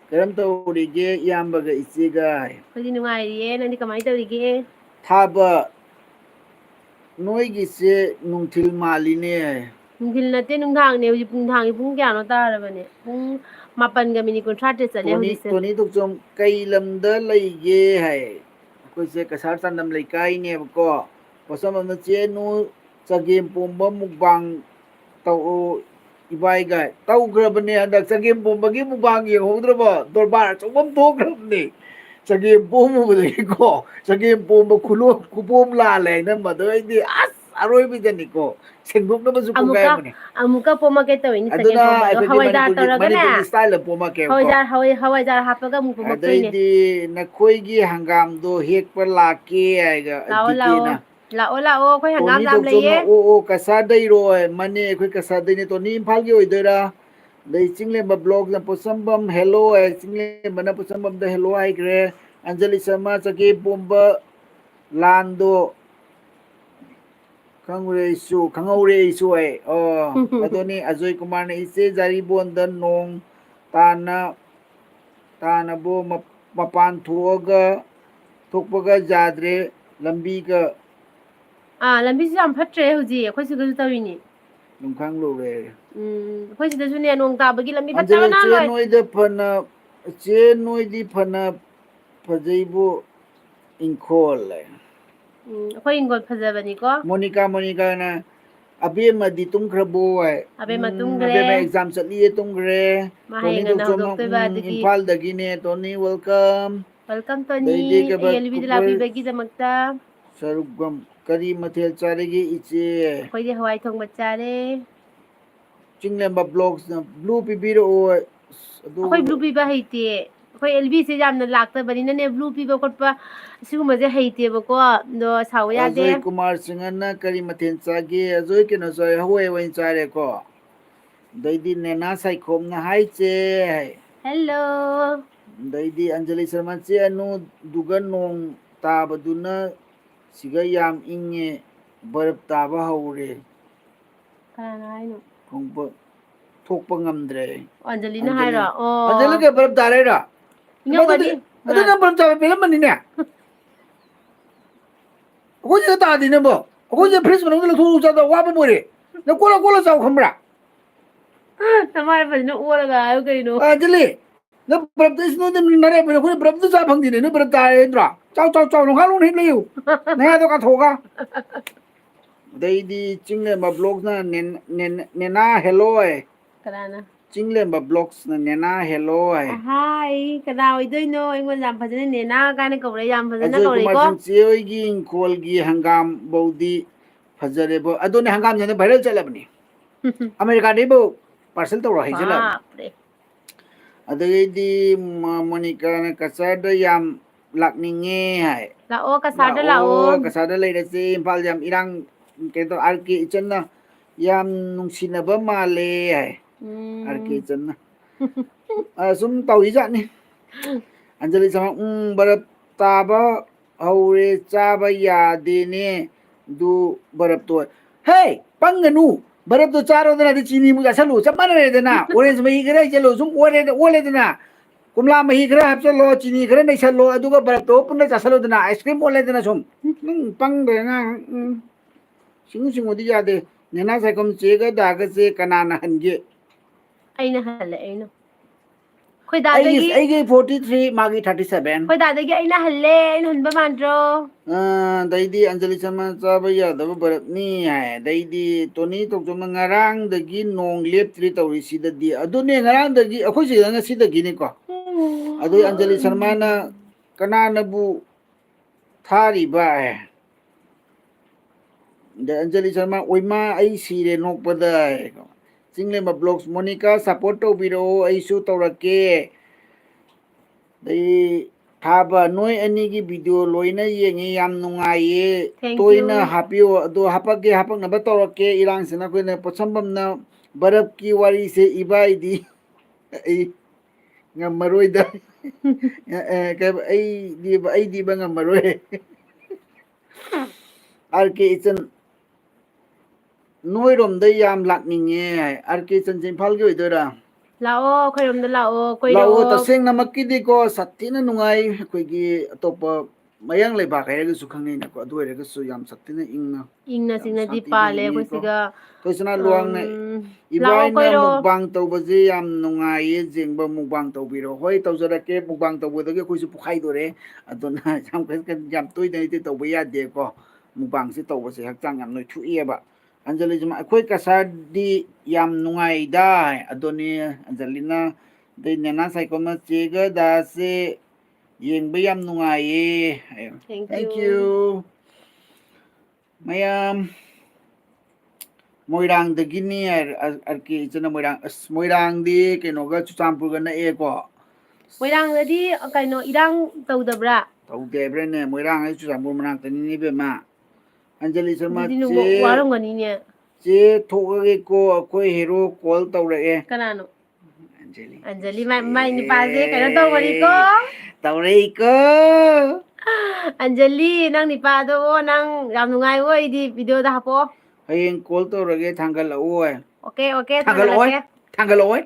ꯀꯔꯝ ꯇꯧꯔꯤꯒꯦ ꯏꯌꯥꯝꯕꯒ ꯏꯆꯦꯒ ꯑꯩꯈꯣꯏꯗꯤ ꯅꯨꯡꯉꯥꯏꯔꯤꯌꯦ ꯅꯪꯗꯤ ꯀꯃꯥꯏꯅ ꯇꯧꯔꯤꯒꯦ ꯊꯥꯕ ꯅꯣꯏꯒꯤꯁꯦ ꯅꯨꯡꯊꯤꯜ ꯃꯥꯜꯂꯤꯅꯦ ꯅꯨꯡꯊꯤꯜ ꯅꯠꯇꯦ ꯅꯨꯡꯗꯥꯡꯅꯦ ꯍꯧꯖꯤꯛ ꯅꯨꯡꯗꯥꯡꯒꯤ ꯄꯨꯡ ꯀꯌꯥꯅꯣ ꯇꯥꯔꯕꯅꯦ ꯄꯨꯡ 8:38 ꯆꯠꯂꯦ ꯍꯧꯖꯤꯛꯁꯦ ꯇꯣꯅꯤ ꯇꯣꯛꯆꯣꯝ ꯀꯩ ꯂꯝꯗ ꯂꯩꯒꯦ ꯍꯥꯏ ꯑꯩꯈꯣꯏꯁꯦ ꯀꯁꯥꯔ ꯆꯥꯟꯗꯝ ꯂꯩꯀꯥꯏꯅꯦꯕꯀꯣ ꯄꯣꯠꯁꯝꯕꯝꯗ ꯆꯦꯅꯨ ꯆꯒꯦꯝ ꯄꯣꯝꯕ ꯃꯨꯛꯕꯥꯡ ꯇꯧ ꯏꯕꯥꯏꯒ ꯇꯧꯈ꯭ꯔꯕꯅꯦ ꯍꯟꯗꯛ ꯆꯒꯦꯝ ꯄꯣꯝꯕꯒꯤ ꯃꯨꯛꯕꯥꯡ ꯌꯦꯡꯍꯧꯗ꯭ꯔꯕꯣ ꯗꯣꯔꯕꯥꯔ ꯑꯆꯧꯕ ꯑꯃ ꯊꯣꯛꯈ꯭ꯔꯕꯅꯦ ꯆꯒꯦꯝ ꯄꯣꯝꯃꯨꯕꯗꯒꯤꯀꯣ ꯆꯒꯦꯝ ꯄꯣꯝꯕ ꯈꯨꯄꯣꯝ ꯂꯥꯜꯂꯦ ꯍꯥꯏꯅꯝꯕꯗꯣ ꯑꯩꯗꯤ ꯑꯁ ꯑꯔꯣꯏꯕꯤꯗꯅꯤꯀꯣ ꯁꯦꯡꯗꯣꯛꯅꯕꯁꯨ ꯀꯣꯡꯒꯥꯏ ꯑꯃꯨꯛꯀ ꯄꯣꯝꯃꯛꯀꯦ ꯇꯧꯏꯅꯤ ꯆꯒꯦꯝ ꯑꯗꯨꯅ ꯄꯣꯝꯕꯗꯣ ꯑꯩꯈꯣꯏꯗꯤ ꯍꯋꯥꯏꯖꯥꯔ ꯇꯧꯔꯒꯅꯦ ꯃꯅꯤꯄꯨꯔꯒꯤ ꯏꯁꯇꯥꯏꯜꯗ ꯄꯣꯝꯃꯛꯀꯦꯕꯀꯣ ꯍꯋꯥꯏꯖꯥꯔ ꯍꯥꯞꯄꯒ ꯑꯃꯨꯛ ꯄꯣꯝꯃꯛꯇꯣꯏꯅꯦ ꯑꯗꯩꯗꯤ ꯅꯈꯣꯏꯒꯤ ꯍꯪꯒꯥꯝꯗꯣ ꯍꯦꯛꯄ ꯂꯥꯛꯀꯦ ꯍꯥꯏꯒ ꯂꯥꯛꯑꯣ ꯂꯥꯛꯑꯣ ꯗꯤꯀꯦꯅ ꯂꯥꯛꯑꯣ ꯂꯥꯛꯑꯣ ꯑꯩꯈꯣꯏ ꯍꯪꯒꯥꯝ ꯇꯣꯅꯤ ꯌꯥꯝ ꯇꯣꯛꯆꯣꯝꯅ ꯂꯩꯌꯦ ꯑꯣ ꯀꯁꯥꯔꯗꯩꯔꯣꯏ ꯃꯅꯦ ꯑꯩꯈꯣꯏ ꯀꯁꯥꯔꯗꯩꯅꯦ ꯇꯣꯅꯤ ꯏꯝꯐꯥꯜꯒꯤ ꯑꯣꯏꯗꯣꯏꯔꯥ ꯑꯗꯩ ꯆꯤꯡꯂꯦꯝꯕ ꯕ꯭ꯂꯣꯛꯅ ꯄꯣꯠꯁꯝꯕꯝ ꯍꯦꯜꯂꯣ ꯍꯥꯏ ꯆꯤꯡꯂꯦꯝꯕꯅ ꯄꯣꯠꯁꯝꯕꯝꯗ ꯍꯦꯜꯂꯣ ꯍꯥꯏꯈ꯭ꯔꯦ ꯑꯟꯖꯂꯤ ꯁꯔꯃ ꯆꯒꯦꯝ ꯄꯣꯝꯕ ꯂꯥꯟꯗꯣ ꯈꯪꯍꯧꯔꯦ ꯑꯩꯁꯨ ꯑꯩ ꯑꯗꯨꯅꯤ ꯑꯖꯣꯏ ꯀꯨꯃꯥꯔꯅ ꯏꯆꯦ ꯖꯥꯔꯤꯕꯣꯟꯗ ꯅꯣꯡ ꯇꯥꯅꯕꯨ ꯃꯄꯥꯟ ꯊꯣꯛꯄꯒ ꯌꯥꯗ꯭ꯔꯦ ꯂꯝꯕꯤꯒ ꯂꯝꯕꯤꯁꯨ ꯌꯥꯝ ꯐꯠꯇ꯭ꯔꯦ ꯍꯧꯖꯤꯛ ꯑꯩꯈꯣꯏ ꯁꯤꯗꯁꯨ ꯇꯧꯔꯤꯅꯤ ꯌꯨꯝꯈꯥꯡ ꯑꯩꯈꯣꯏ ꯁꯤꯗꯁꯨꯅꯦ ꯅꯣꯡ ꯇꯥꯕꯒꯤ ꯂꯝꯕꯤ ꯑꯟꯖꯂꯤ ꯐꯠꯇꯕꯅ ꯆꯦ ꯂꯣꯏ ꯅꯣꯏꯗ ꯐꯅ ꯆꯦ ꯅꯣꯏꯗꯤ ꯐꯅ ꯐꯖꯩꯕꯨ ꯏꯪꯈꯣꯜ ꯑꯩꯈꯣꯏ ꯍꯤꯡꯒꯣꯜ ꯐꯖꯕꯅꯤꯀꯣ ꯃꯣꯅꯤꯀꯥꯅ ꯑꯕꯦꯝꯃꯗꯤ ꯇꯨꯝꯈ꯭ꯔꯕꯣ ꯍꯥꯏ ꯑꯕꯦꯝꯃ ꯇꯨꯝꯈ꯭ꯔꯦ ꯑꯕꯦꯝꯃ ꯑꯦꯛꯖꯥꯝ ꯆꯠꯂꯤꯌꯦ ꯇꯨꯝꯈ꯭ꯔꯦ ꯃꯥ ꯇꯣꯅꯤ ꯍꯌꯦꯡ ꯉꯟꯅ ꯇꯣꯛꯆꯣꯝꯅ ꯍꯧꯗꯣꯛꯇꯣꯏꯕ ꯑꯗꯨꯒꯤ ꯏꯝꯐꯥꯜꯗꯒꯤꯅꯦ ꯇꯣꯅꯤ ꯋꯦꯜꯀꯝ ꯋꯦꯜꯀꯝ ꯇꯣꯅꯤ ꯑꯗꯩꯗꯤ ꯑꯩ ꯑꯦꯜꯕꯤꯗ ꯂꯥꯛꯄꯤꯕꯒꯤꯗꯃꯛꯇ ꯁꯔꯨꯛꯕꯝ ꯀꯔꯤ ꯃꯊꯦꯜ ꯆꯥꯔꯤꯒꯦ ꯏꯆꯦ ꯑꯩꯈꯣꯏꯗꯤ ꯍꯋꯥꯏ ꯊꯣꯡꯕ ꯆꯥꯔꯦ ꯆꯤꯡꯂꯦꯝꯕ ꯕ꯭ꯂꯣꯛꯁꯅ ꯕ꯭ꯂꯨ ꯄꯤꯕꯤꯔꯛꯑꯣ ꯑꯩꯈꯣꯏ ꯕ꯭ꯂꯨ ꯄꯤꯕ ꯍꯩꯇꯦ ꯑꯩꯈꯣꯏ ꯑꯦꯜꯕꯤꯁꯦ ꯌꯥꯝꯅ ꯂꯥꯛꯇꯕꯅꯤꯅꯅꯦ ꯕ꯭ꯂꯨ ꯄꯤꯕ ꯈꯣꯠꯄ ꯑꯁꯤꯒꯨꯝꯕꯁꯦ ꯍꯩꯇꯦꯕꯀꯣ ꯑꯗꯣ ꯁꯥꯎꯕ ꯌꯥꯗꯦ ꯑꯖꯣꯏ ꯀꯨꯃꯥꯔ ꯁꯤꯡꯍꯅ ꯀꯔꯤ ꯃꯊꯦꯜ ꯆꯥꯒꯦ ꯑꯖꯣꯏ ꯀꯩꯅꯣ ꯆꯥꯏ ꯍꯋꯥꯏ ꯑꯣꯏꯅ ꯆꯥꯔꯦꯀꯣ ꯑꯗꯩꯗꯤ ꯅꯦꯅꯥ ꯁꯥꯏꯈꯣꯝꯅ ꯍꯥꯏ ꯆꯦ ꯍꯦꯜꯂꯣ ꯑꯗꯩꯗꯤ ꯑꯟꯖꯂꯤ ꯁꯔꯃ ꯆꯦ ꯑꯅꯨꯗꯨꯒ ꯅꯣꯡ ꯇꯥꯕꯗꯨꯅ ꯁꯤꯒ ꯌꯥꯝ ꯏꯪꯉꯦ ꯕꯔꯞ ꯇꯥꯕ ꯍꯧꯔꯦ ꯀꯅꯥꯅ ꯍꯥꯏꯅꯣ ꯊꯣꯛꯄ ꯉꯝꯗ꯭ꯔꯦ ꯑꯟꯖꯂꯤꯅ ꯍꯥꯏꯔꯣ ꯑꯟꯖꯂꯤ ꯑꯣ ꯀꯩ ꯕꯔꯞ ꯇꯥꯔꯦꯔꯥ ꯏꯪꯉꯝꯒꯅꯤ ꯑꯗꯨ ꯅꯪ ꯕꯔꯞ ꯆꯥꯕ ꯄꯦꯜꯂꯝꯃꯅꯤꯅꯦ ꯑꯩꯈꯣꯏ ꯁꯤꯗ ꯇꯥꯗꯦꯅꯦꯕꯣ ꯑꯩꯈꯣꯏꯁꯦ ꯐ꯭ꯔꯤꯖ ꯃꯅꯨꯡꯗ ꯂꯧꯊꯣꯛꯑ ꯆꯥꯗ ꯋꯥꯕ ꯑꯣꯏꯔꯦ ꯅꯪ ꯀꯣꯠꯂ ꯆꯥꯎ ꯈꯪꯕ꯭ꯔꯥ ꯅꯃꯥꯏ ꯐꯖꯅ ꯑꯣꯜꯂꯒ ꯍꯥꯏꯌꯨ ꯀꯩꯅꯣ ꯑꯟꯖꯂꯤ ꯅꯪ ꯕꯔꯞꯇ ꯑꯩꯈꯣꯏ ꯕꯔꯞꯇ ꯆꯥ ꯐꯪꯗꯦꯅꯦ ꯅꯣꯏ ꯕꯔꯞ ꯇꯥꯔꯦ ꯅꯠꯇ꯭ꯔꯣ ꯆꯥꯎ ꯅꯣꯡꯈꯥ ꯂꯣꯟ ꯍꯦꯛ ꯂꯩꯌꯨ ꯅꯌꯥꯗꯣ ꯀꯥꯊꯣꯛꯑꯒ ꯑꯗꯩꯗꯤ ꯆꯤꯡꯂꯦꯝꯕ ꯕ꯭ꯂꯣꯛꯅ ꯅꯦꯅꯥ ꯍꯦꯜꯂꯣꯏ ꯀꯅꯥꯅ ꯆꯤꯡꯂꯦꯝꯕ ꯕ꯭ꯂꯣꯛꯁꯅ ꯅꯦꯅꯥ ꯍꯦꯜꯂꯣꯏ ꯍꯥꯏ ꯀꯅꯥ ꯑꯣꯏꯗꯣꯏꯅꯣ ꯑꯩꯉꯣꯟꯗ ꯌꯥꯝ ꯐꯖꯅ ꯅꯦꯅꯥ ꯀꯥꯏꯅ ꯀꯧꯔꯛꯑꯦ ꯌꯥꯝ ꯐꯖꯅ ꯑꯖꯣꯏ ꯀꯨꯃꯥꯔ ꯀꯧꯔꯛꯏꯀꯣ ꯁꯤꯡ ꯆꯦ ꯍꯣꯏꯒꯤ ꯏꯪꯈꯣꯜꯒꯤ ꯍꯪꯒꯥꯝ ꯕꯧꯗꯤ ꯐꯖꯔꯦꯕꯣ ꯑꯗꯨꯅꯦ ꯍꯪꯒꯥꯝꯁꯦ ꯚꯥꯏꯔꯦꯜ ꯆꯠꯂꯕꯅꯤ ꯑꯃꯦꯔꯤꯀꯥꯗꯩꯕꯨ ꯄꯥꯔꯁꯦꯜ ꯇꯧꯔ ꯍꯩꯖꯤꯜꯂꯛꯑꯕꯅꯤ ꯕꯥꯞꯔꯦ ꯑꯗꯨꯗꯩꯗꯤ ꯃꯣꯅꯤꯀꯥꯅ ꯀꯆꯥꯔꯗ ꯌꯥꯝ ꯂꯥꯛꯅꯤꯡꯉꯦ ꯍꯥꯏ ꯂꯥꯛꯑꯣ ꯀꯁꯥꯔꯗ ꯂꯥꯛꯑꯣ ꯀꯁꯥꯔꯗ ꯂꯩꯔꯁꯤ ꯏꯝꯐꯥꯜꯗ ꯌꯥꯝ ꯏꯔꯥꯡ ꯀꯩꯅꯣ ꯑꯥꯔ ꯀꯦ ꯏꯆꯟꯅ ꯌꯥꯝ ꯅꯨꯡꯁꯤꯅꯕ ꯃꯥꯜꯂꯦ ꯍꯥꯏ ꯑꯥꯔ ꯀꯦ ꯏꯆꯟꯅ ꯁꯨꯝ ꯇꯧꯏꯖꯥꯠꯅꯤ ꯑꯟꯖꯂꯤ ꯁꯃꯥ ꯕꯔꯞ ꯇꯥꯕ ꯍꯧꯔꯦ ꯆꯥꯕ ꯌꯥꯗꯦꯅꯦ ꯑꯗꯨ ꯕꯔꯞꯇꯣ ꯍꯦ ꯄꯪꯒꯅꯨ ꯕꯔꯞꯇꯣ ꯆꯥꯔꯣꯗꯅ ꯑꯗꯨ ꯆꯤꯅꯤꯃꯨꯛ ꯆꯥꯁꯤꯜꯂꯨ ꯆꯞ ꯃꯥꯟꯅꯔꯦꯗꯅ ꯑꯣꯔꯦꯟꯖ ꯃꯍꯤ ꯈꯔ ꯍꯩꯖꯤꯜꯂꯨ ꯁꯨꯝ ꯑꯣꯜꯂꯦꯗꯅ ꯀꯣꯝꯂꯥ ꯃꯍꯤ ꯈꯔ ꯍꯥꯞꯆꯤꯜꯂꯣ ꯆꯤꯅꯤ ꯈꯔ ꯅꯩꯁꯜꯂꯣ ꯑꯗꯨꯒ ꯕꯔꯞꯇꯣ ꯄꯨꯟꯅ ꯆꯥꯁꯤꯜꯂꯨꯗꯅ ꯑꯥꯏꯁ ꯀ꯭ꯔꯤꯝ ꯑꯣꯜꯂꯦꯗꯅ ꯁꯨꯝ ꯄꯪꯒ꯭ꯔꯦ ꯑꯉꯥꯡ ꯁꯤꯡꯉꯨꯗꯤ ꯌꯥꯗꯦ ꯅꯦꯅꯥ ꯁꯥꯏꯈꯣꯝ ꯆꯦꯒ ꯗꯥꯒꯁꯦ ꯀꯅꯥꯅ ꯍꯟꯒꯦ ꯑꯩꯅ ꯍꯜꯂꯦ ꯈꯣꯏꯗꯥꯗꯒꯤ ꯑꯩꯒꯤ 43 ꯃꯥꯒꯤ 37 ꯈꯣꯏꯗꯥꯗꯒꯤ ꯑꯩꯅ ꯍꯜꯂꯦ ꯑꯩꯅ ꯍꯟꯕ ꯃꯥꯟꯗ꯭ꯔꯣ ꯑꯗꯩꯗꯤ ꯑꯟꯖꯂꯤ ꯁꯔꯃ ꯆꯥꯕ ꯌꯥꯗꯕ ꯕꯔꯞꯅꯤ ꯍꯥꯏ ꯑꯗꯩꯗꯤ ꯇꯣꯅꯤ ꯇꯣꯛꯆꯣꯝꯅ ꯉꯔꯥꯡꯗꯒꯤ ꯅꯣꯡ ꯂꯦꯞꯇ꯭ꯔꯤ ꯇꯧꯔꯤ ꯁꯤꯗꯗꯤ ꯑꯗꯨꯅꯦ ꯉꯔꯥꯡꯗꯒꯤ ꯑꯩꯈꯣꯏ ꯁꯤꯗ ꯉꯁꯤꯗꯒꯤꯅꯤꯀꯣ ꯑꯗꯨꯏ ꯑꯟꯖꯂꯤ ꯁꯔꯃꯅ ꯀꯅꯥꯅꯕꯨ ꯊꯥꯔꯤꯕ ꯑꯗꯩ ꯑꯟꯖꯂꯤ ꯁꯔꯃ ꯑꯣꯏꯃꯥ ꯑꯩ ꯁꯤꯔꯦ ꯅꯣꯛꯄꯗ ꯆꯤꯡꯂꯦꯝꯕ ꯕ꯭ꯂꯣꯛꯁ ꯃꯣꯅꯤꯀꯥ ꯁꯞꯄꯣꯔꯠ ꯇꯧꯕꯤꯔꯛꯑꯣ ꯑꯩꯁꯨ ꯇꯧꯔꯛꯀꯦ ꯑꯗꯩ ꯊꯥꯕ ꯅꯣꯏ ꯑꯅꯤꯒꯤ ꯚꯤꯗꯤꯑꯣ ꯂꯣꯏꯅ ꯌꯦꯡꯉꯤ ꯌꯥꯝ ꯅꯨꯡꯉꯥꯏꯌꯦ Thank ꯇꯣꯏꯅ you. ꯍꯥꯞꯄꯤꯌꯣ ꯑꯗꯣ ꯍꯥꯄꯛꯅꯕ ꯇꯧꯔꯛꯀꯦ ꯏꯔꯥꯡꯁꯤꯅ ꯑꯩꯈꯣꯏꯅ ꯄꯣꯠꯁꯝꯕꯝꯅ ꯕꯔꯞꯀꯤ ꯋꯥꯔꯤꯁꯦ ꯏꯕꯥꯏꯗꯤ ꯑꯩ ꯉꯝꯃꯔꯣꯏꯗ ꯑꯩꯗꯤꯕ ꯉꯝꯃꯔꯣꯏ ꯑꯥꯔ ꯀꯦ ꯏꯆꯟ ꯅꯣꯏꯔꯣꯝꯗ ꯌꯥꯝ ꯂꯥꯛꯅꯤꯡꯉꯦ ꯑꯥꯔ ꯀꯦ ꯏꯆꯟꯁꯦ ꯏꯝꯐꯥꯜꯒꯤ ꯑꯣꯏꯗꯣꯏꯔꯥ ꯂꯥꯛꯑꯣ ꯑꯩꯈꯣꯏꯔꯣꯝꯗ ꯂꯥꯛꯑꯣ ꯂꯥꯛꯑꯣ ꯀꯣꯏꯔꯛꯑꯣ. ꯇꯁꯦꯡꯅꯃꯛꯀꯤꯗꯤꯀꯣ ꯁꯥꯊꯤꯅ ꯅꯨꯡꯉꯥꯏ ꯑꯩꯈꯣꯏꯒꯤ ꯑꯇꯣꯞꯄ ꯃꯌꯥꯡ ꯂꯩꯕꯥꯛ ꯍꯥꯏꯔꯒꯁꯨ ꯈꯪꯅꯩꯅꯀꯣ ꯑꯗꯨ ꯑꯣꯏꯔꯒꯁꯨ ꯌꯥꯝ ꯁꯥꯊꯤꯅ ꯏꯪꯅ ꯏꯪꯅ ꯌꯥꯝ ꯆꯤꯡꯅꯗꯤ ꯁꯥꯟꯇꯤ ꯄꯥꯜꯂꯦ ꯂꯩꯅꯤꯀꯣ ꯑꯩꯈꯣꯏ ꯁꯤꯒ. ꯇꯣꯏꯁꯅꯥ ꯂꯨꯋꯥꯡꯅ ꯂꯥꯛꯑꯣ ꯏꯕꯥꯏꯅ ꯀꯣꯏꯔꯛꯑꯣ. ꯃꯨꯛꯕꯥꯡ ꯇꯧꯕꯁꯦ ꯌꯥꯝ ꯅꯨꯡꯉꯥꯏꯌꯦ ꯖꯦꯡꯕ ꯃꯨꯛꯕꯥꯡ ꯇꯧꯕꯤꯔꯣ ꯍꯣꯏ ꯇꯧꯖꯔꯛꯀꯦ ꯃꯨꯛꯕꯥꯡ ꯇꯧꯕꯗꯒꯤ ꯑꯩꯈꯣꯏꯁꯨ ꯄꯣꯛꯈꯥꯏꯗꯣꯔꯦ ꯑꯗꯨꯅ ꯌꯥꯝ ꯇꯣꯏꯅꯗꯤ ꯇꯧꯕ ꯌꯥꯗꯦꯀꯣ ꯃꯨꯛꯕꯥꯡꯁꯦ ꯇꯧꯕꯁꯦ ꯍꯛꯆꯥꯡ ꯌꯥꯝ ꯅꯣꯏꯊꯣꯛꯑꯦꯕ ꯑꯟꯖꯂꯤꯁꯤꯃ ꯑꯩꯈꯣꯏ ꯀꯁꯥꯔꯗꯤ ꯌꯥꯝ ꯅꯨꯡꯉꯥꯏꯗ ꯑꯗꯨꯅꯤ ꯑꯟꯖꯂꯤꯅ ꯑꯗꯩ ꯅꯦꯅꯥ ꯁꯥꯏꯀꯣꯝꯅ ꯆꯦꯒ ꯗꯥꯁꯦ ꯌꯦꯡꯕ ꯌꯥꯝ ꯅꯨꯡꯉꯥꯏꯌꯦ ꯊꯦꯡꯛ ꯌꯨ ꯃꯌꯥꯝ ꯃꯣꯏꯔꯥꯡꯗꯒꯤꯅꯤ ꯑꯥꯔꯀꯦ ꯏꯆꯟꯅ ꯃꯣꯏꯔꯥꯡ ꯑꯁ ꯃꯣꯏꯔꯥꯡꯗꯤ ꯀꯩꯅꯣꯒ ꯆꯨꯔꯆꯥꯟꯄꯨꯔꯒ ꯅꯛꯑꯦꯀꯣ ꯃꯣꯏꯔꯥꯡꯗꯗꯤ ꯀꯩꯅꯣ ꯏꯔꯥꯡ ꯇꯧꯗꯕ꯭ꯔꯥ ꯇꯧꯗꯦ ꯍꯥꯏꯕ꯭ꯔꯥꯅꯦ ꯃꯣꯏꯔꯥꯡ ꯍꯥꯏꯁꯤ ꯆꯨꯔꯆꯥꯟꯄꯨꯔ ꯃꯅꯥꯛꯇꯅꯤꯅꯦ ꯏꯕꯦꯝꯃ ꯑꯟꯖꯂꯤ ꯁꯔꯃ ꯑꯗꯨꯗꯤ ꯅꯨꯡꯕꯨ ꯋꯥꯔꯝꯒꯅꯤꯅꯦ. ꯆꯦ ꯊꯣꯛꯂꯒꯦꯀꯣ ꯑꯩꯈꯣꯏ ꯍꯦꯔꯣ ꯀꯣꯜ ꯇꯧꯔꯛꯑꯦ ꯀꯅꯥꯅꯣ? ꯑꯟꯖꯂꯤ ꯃꯥꯏ ꯅꯨꯄꯥꯁꯦ ꯀꯩꯅꯣ ꯇꯧꯕꯅꯤꯀꯣ. ꯇꯧꯔꯛꯏꯀꯣ. ꯑꯟꯖꯂꯤ ꯅꯪ ꯅꯤꯄꯥꯗꯣ ꯅꯪ ꯌꯥꯝ ꯅꯨꯡꯉꯥꯏꯉꯣ ꯑꯩꯗꯤ ꯚꯤꯗꯤꯑꯣꯗ ꯍꯥꯞꯄꯛꯑꯣ. ꯍꯌꯦꯡ ꯀꯣꯜ ꯇꯧꯔꯒꯦ ꯊꯥꯡꯒꯠꯂꯛꯑꯣ ꯑꯣꯀꯦ ꯊꯥꯡꯒꯠꯂꯛꯑꯣꯏ ꯊꯥꯡꯒꯠꯂꯛꯀꯦ. ꯊꯥꯡꯒꯠꯂꯛꯑꯣꯏ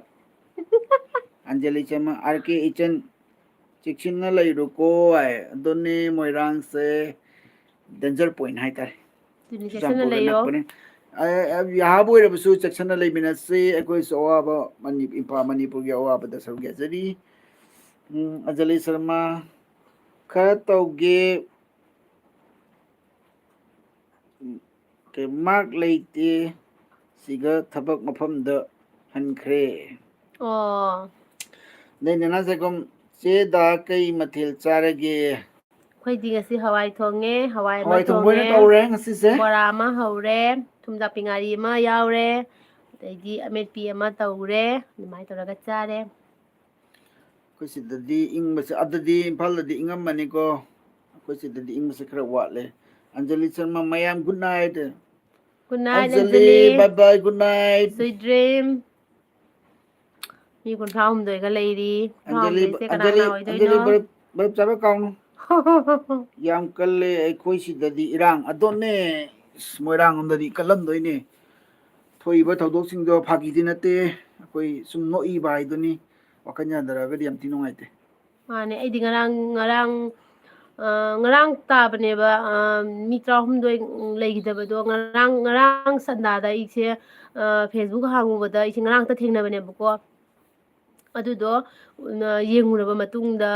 ꯑꯟꯖꯂꯤ ꯆꯃ ꯑꯥꯔ ꯀꯦ ꯏꯆꯟ ꯆꯦꯛꯁꯤꯟꯅ ꯂꯩꯔꯨꯀꯣ ꯑꯗꯨꯅꯤ ꯃꯣꯏꯔꯥꯡꯁꯦ ꯗꯦꯟꯖꯔ ꯄꯣꯏꯟ ꯍꯥꯏꯇꯥꯔꯦ ꯑꯗꯨꯅꯤ ꯆꯦꯛꯁꯤꯟꯅ ꯆꯨꯔꯆꯥꯟꯄꯨꯔꯒ ꯂꯩꯌꯣ. ꯅꯛꯄꯅꯦ ꯌꯥꯍꯥꯕꯨ ꯑꯣꯏꯔꯕꯁꯨ ꯆꯦꯛꯁꯤꯟꯅ ꯂꯩꯃꯤꯟꯅꯁꯤ ꯑꯩꯈꯣꯏꯁꯨ ꯑꯋꯥꯕ ꯏꯝꯐꯥꯜ ꯃꯅꯤꯄꯨꯔꯒꯤ ꯑꯋꯥꯕꯗ ꯁꯔꯨꯛ ꯌꯥꯖꯔꯤ ꯑꯟꯖꯂꯤ ꯁꯔꯃ ꯈꯔ ꯇꯧꯒꯦ ꯃꯥꯔꯛ ꯂꯩꯇꯦ ꯁꯤꯒ ꯊꯕꯛ ꯃꯐꯝꯗ ꯍꯟꯈ꯭ꯔꯦ ꯑꯣ ꯅ ꯅꯦꯅꯥ ꯆꯥꯛꯒꯨꯝ ꯆꯦꯗ ꯀꯩ ꯃꯊꯦꯜ ꯆꯥꯔꯒꯦ ꯑꯩꯈꯣꯏꯗꯤ ꯉꯁꯤ ꯍꯋꯥꯏ ꯊꯣꯡꯉꯦ ꯍꯋꯥꯏ ꯑꯃ ꯊꯣꯡꯕ ꯑꯣꯏꯅ ꯊꯣꯡꯉꯦ ꯇꯧꯔꯦ ꯉꯁꯤꯁꯦ ꯕꯣꯔꯥ ꯑꯃ ꯍꯧꯔꯦ ꯊꯨꯝꯖꯥꯛꯄꯤ ꯉꯥꯔꯤ ꯑꯃ ꯌꯥꯎꯔꯦ ꯑꯗꯩꯗꯤ ꯑꯃꯦꯠꯄꯤ ꯑꯃ ꯇꯧꯔꯦ ꯑꯗꯨꯃꯥꯏꯅ ꯇꯧꯔꯒ ꯆꯥꯔꯦ ꯑꯩꯈꯣꯏ ꯁꯤꯗꯗꯤ ꯏꯪꯕꯁꯦ ꯑꯗꯨꯗꯤ ꯏꯝꯐꯥꯜꯗꯗꯤ ꯏꯪꯉꯝꯃꯅꯤꯀꯣ ꯑꯩꯈꯣꯏ ꯁꯤꯗꯗꯤ ꯏꯪꯕꯁꯦ ꯈꯔ ꯋꯥꯠꯂꯦ ꯑꯟꯖꯂꯤ ꯁꯔꯃ ꯃꯌꯥꯝ good night good night Anjali bye bye good night sweet dream ꯃꯤ 38ꯒ ꯂꯩꯔꯤ ꯑꯟꯖꯂꯤ 38ꯁꯦ ꯀꯅꯥ ꯑꯟꯖꯂꯤ ꯀꯅꯥ ꯑꯣꯏꯗꯣꯏꯅꯣ ꯑꯟꯖꯂꯤ ꯕꯔꯞ ꯆꯥꯕ ꯀꯥꯎꯅꯨ ꯌꯥꯝ ꯀꯜꯂꯦ ꯑꯩꯈꯣꯏ ꯁꯤꯗꯗꯤ ꯏꯔꯥꯡ ꯑꯗꯣꯅꯦ ꯃꯣꯏꯔꯥꯡ ꯂꯣꯝꯗꯗꯤ ꯀꯜꯂꯝꯗꯣꯏꯅꯦ ꯊꯣꯛꯏꯕ ꯊꯧꯗꯣꯛꯁꯤꯡꯗꯣ ꯐꯥꯒꯤꯗꯤ ꯅꯠꯇꯦ ꯑꯩꯈꯣꯏ ꯁꯨꯝ ꯅꯣꯛꯏꯕ ꯍꯥꯏꯗꯨꯅꯤ ꯋꯥꯈꯜ ꯌꯥꯗꯔꯛꯑꯒꯗꯤ ꯌꯥꯝ ꯊꯤ ꯅꯨꯡꯉꯥꯏꯇꯦ ꯃꯥꯅꯦ ꯑꯩꯗꯤ ꯉꯔꯥꯡ ꯇꯥꯕꯅꯦꯕ ꯃꯤ 18 ꯂꯩꯈꯤꯗꯕꯗꯣ ꯉꯔꯥꯡ ꯁꯟꯗꯥꯗ ꯑꯩꯁꯦ ꯐꯦꯁꯕꯨꯛ ꯍꯥꯡꯉꯨꯕꯗ ꯑꯩꯁꯦ ꯉꯔꯥꯡꯇ ꯊꯦꯡꯅꯕꯅꯦꯕꯀꯣ ꯑꯗꯨꯗꯣ ꯌꯦꯡꯉꯨꯔꯕ ꯃꯇꯨꯡꯗ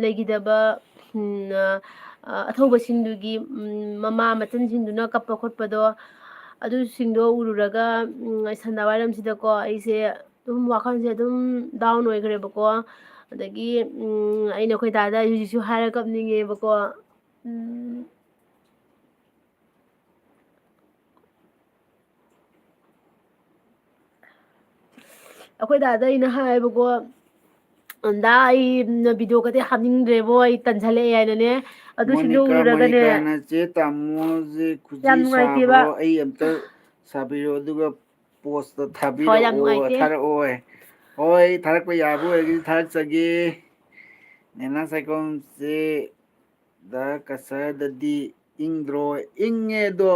ꯂꯩꯈꯤꯗꯕ ꯑꯊꯧꯕꯁꯤꯡꯗꯨꯒꯤ ꯃꯃꯥ ꯃꯆꯟꯁꯤꯡꯗꯨꯅ ꯀꯞꯄ ꯈꯣꯠꯄꯗꯣ ꯑꯗꯨꯁꯤꯡꯗꯣ ꯎꯔꯨꯔꯒ ꯁꯟꯗꯥꯋꯥꯏꯔꯝꯁꯤꯗꯀꯣ ꯑꯩꯁꯦ ꯑꯗꯨꯝ ꯋꯥꯈꯜꯁꯦ ꯑꯗꯨꯝ ꯗꯥꯎꯟ ꯑꯣꯏꯈ꯭ꯔꯦꯕꯀꯣ ꯑꯗꯒꯤ ꯑꯩꯅ ꯑꯩꯈꯣꯏ ꯗꯥꯗ ꯍꯧꯖꯤꯛꯁꯨ ꯍꯥꯏꯔ ꯀꯞꯅꯤꯡꯉꯦꯕꯀꯣ ꯑꯩꯈꯣꯏ ꯗꯥꯗ ꯑꯩꯅ ꯍꯥꯏꯌꯦꯕꯀꯣ ꯗꯥ ꯑꯩ ꯚꯤꯗꯤꯑꯣ ꯀꯗꯤ ꯍꯥꯞꯅꯤꯡꯗ꯭ꯔꯦꯕꯣ ꯑꯩ ꯇꯟꯓꯜꯂꯛꯑꯦ ꯍꯥꯏꯅꯅꯦ ꯑꯗꯨꯁꯤꯡꯗꯣ ꯃꯣꯅꯤꯀꯥ ꯎꯔꯨꯔꯒꯅꯦ ꯃꯣꯅꯤꯀꯥꯅ ꯆꯦ ꯇꯥꯃꯣꯁꯦ ꯈꯨꯖꯤ ꯌꯥꯝ ꯅꯨꯡꯉꯥꯏꯇꯦꯕ ꯁꯥꯕ꯭ꯔꯣ ꯑꯩ ꯑꯝꯇ ꯁꯥꯕꯤꯔꯣ ꯑꯗꯨꯒ ꯄꯣꯁꯇ ꯊꯋꯥꯏ ꯌꯥꯝ ꯅꯨꯡꯉꯥꯏꯇꯦ ꯊꯥꯔꯛꯑꯣ ꯍꯣꯏ ꯊꯥꯔꯛꯄ ꯌꯥꯕ ꯑꯣꯏꯔꯒꯗꯤ ꯊꯥꯔꯛꯆꯒꯦ ꯅꯦꯅꯥ ꯁꯥꯏꯀꯣꯝꯁꯦ ꯗ ꯀꯁꯔꯗꯗꯤ ꯏꯪꯗ꯭ꯔꯣ ꯏꯪꯉꯦ ꯑꯗꯣ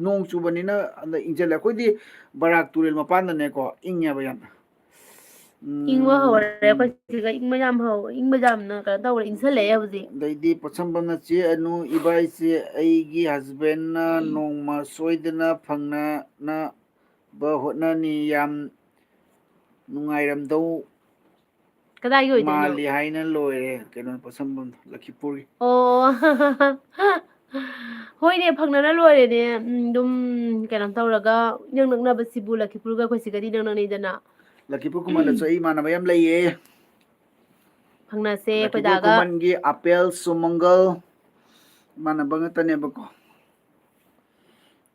ꯅꯣꯡ ꯆꯨꯕꯅꯤꯅ ꯑꯗ ꯏꯪꯁꯤꯜꯂꯦ ꯑꯩꯈꯣꯏꯗꯤ ꯕꯔꯥꯛ ꯇꯨꯔꯦꯜ ꯃꯄꯥꯟꯗꯅꯦꯀꯣ ꯏꯪꯉꯦꯕ ꯌꯥꯝꯅ ꯏꯪꯕ ꯍꯧꯔꯦ ꯑꯩꯈꯣꯏ ꯁꯤꯒ ꯏꯪꯕ ꯌꯥꯝꯅ ꯀꯩꯅꯣ ꯇꯧꯔꯦ ꯏꯪꯁꯜꯂꯛꯑꯦ ꯍꯧꯖꯤꯛ ꯑꯗꯩꯗꯤ ꯄꯣꯠꯁꯝꯕꯝꯅ ꯆꯦ ꯑꯅꯨ ꯏꯕꯥꯏꯁꯦ ꯑꯩꯒꯤ ꯍꯁꯕꯦꯟꯅ ꯅꯣꯡꯃ ꯁꯣꯏꯗꯅ ꯐꯪꯅꯅꯕ ꯍꯣꯠꯅꯅꯤ ꯌꯥꯝ ꯅꯨꯡꯉꯥꯏꯔꯝꯗꯧ ꯀꯗꯥꯏꯒꯤ ꯑꯣꯏꯗꯣꯏꯅꯣ ꯃꯥꯜꯂꯤ ꯍꯥꯏꯅ ꯂꯣꯏꯔꯦ ꯀꯩꯅꯣ ꯄꯣꯠꯁꯝꯕꯝꯗꯣ ꯂꯛꯈꯤꯄꯨꯔꯒꯤ ꯑꯣ ꯍꯣꯏꯅꯦ ꯐꯪꯅꯅ ꯂꯣꯏꯔꯦꯅꯦ ꯑꯗꯨꯝ ꯀꯩꯅꯣ ꯇꯧꯔꯒ ꯏꯅꯛ ꯅꯛꯅꯕꯁꯤꯕꯨ ꯂꯛꯈꯤꯄꯨꯔꯒ ꯑꯩꯈꯣꯏ ꯁꯤꯒꯗꯤ ꯏꯅꯛ ꯅꯛꯅꯩꯗꯅ ꯂꯛꯈꯤꯄꯨꯔ ꯈꯨꯃꯟꯗꯁꯨ ꯑꯩ ꯏꯃꯥꯟꯅꯕ ꯌꯥꯝ ꯂꯩꯌꯦ ꯐꯪꯅꯁꯦ ꯂꯛꯈꯤꯄꯨꯔ ꯑꯩꯈꯣꯏꯗꯥꯒ ꯈꯨꯃꯟꯒꯤ ꯑꯄꯦꯜ ꯁꯨꯃꯪꯒꯜ ꯏꯃꯥꯟꯅꯕ ꯉꯥꯛꯇꯅꯦꯕꯀꯣ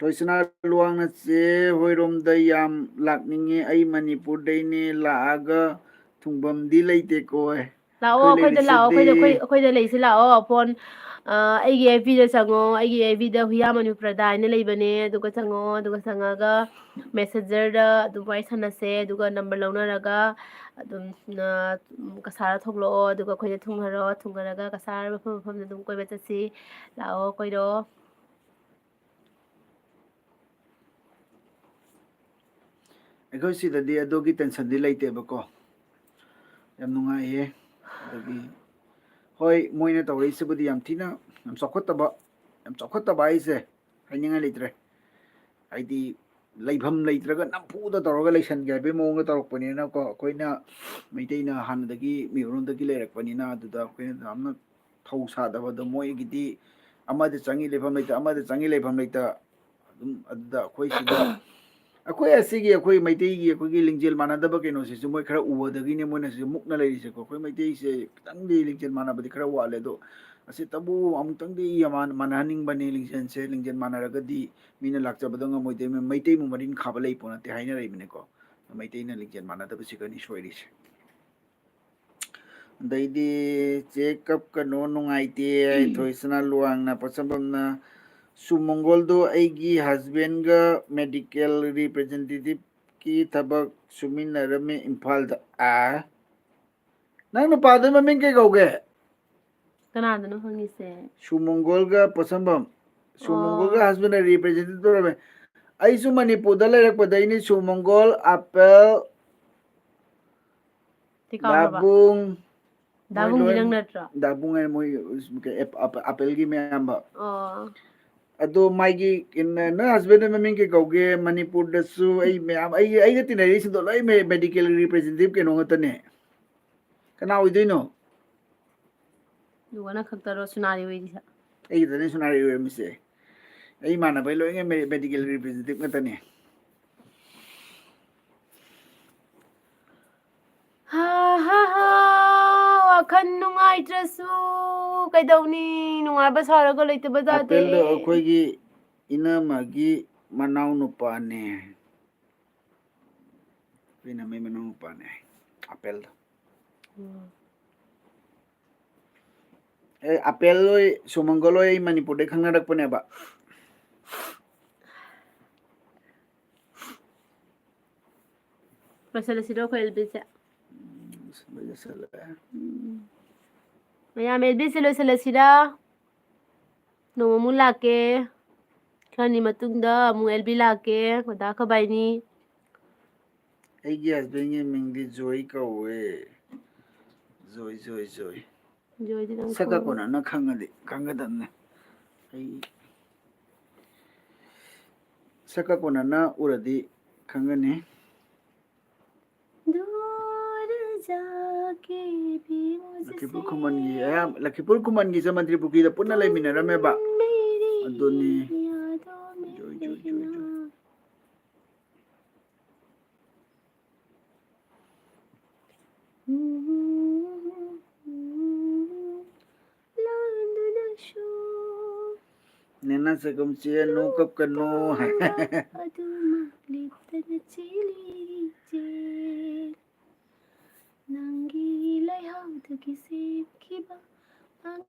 Toisana luangna che hoiromda yam lakninge ai Manipurdayne laaga thungbamdi leite ko La'o akhoi da la'o akhoi da leisi la'o phone aigi FB da chango aigi FB da huya Manipurda ina leibane aduga chango aduga changaga messenger da adu wai sanase aduga number launaraga adum kasara thoklo aduga akhoi da thungharo thungaraga kasara mafam da dum koiba chasi la'o koiro Akhoi sidadi adogi tension di leite bako yam nungai adagi hoi moina tawai sibudi yam thina yam chokotaba aise haininga leitre haidi leibham leitraga nampuda tawraga leisan ga be monga tawrokpanina ko koina meiteina hanadagi miurundagi leirakpanina aduda koina amna thau sadaba do moi gidi amada changi leibham leita amada changi leibham leita adum aduda koi sida akoi asigi akoi meitei gi akoi gi lingjel manadaba keno se moi khara uwadagi ne moina se mukna leise ko koi meitei se tangdi lingjel manabadi khara wale do asi tabu amtangdi yaman mananing bani lingjen se lingjen manaragadi mina lakchabada ngamoide meitei mu marin khaba lei pona te haina rei bine ko meitei na lingjen manadaba sikani soiris daidi check up kano nungaite thoisana luang na pasambam na sumongol do aigi husband ga medical representative ki tabak suminarame imphal da nang no pada maming ke gauge kanadano hangise sumongol ga pasambam sumongol ga husband representative rame ai su Manipurda leirakpada ini sumongol apel dabung dabung ginang natra dabung ay mo apel gi mayamba ado maigi na husband maming ke gauge Manipurda su ai mayam ai ga tinari sindo lai medical representative ke nongatane kana oidoino duwana khaktaro sunari oidisa ai tane sunari mise ai mana bai lo nge medical representative ngatane wakhan nungaitrasu kaidawni nungaiba saraga leitaba jate apel do akhoi ina magi manau nupane ina mai manau nupane apel do apel loi sumongol loi Manipur de khangna rak pane ba masala siro ko elbisa mayam elbisa lo sala sira no mu lake khani matungda mu elbi lake koda ka baini ai gi husband nge mingdi joy ka we joy joy di nang saka kona na khangadam ne ai saka kona na uradi khangane Lakipur kuman gi sa Mantri Pukida punna lai minarame ba adoni joy nena segam cia no kap kano nangi lai hau da kisi kiba ang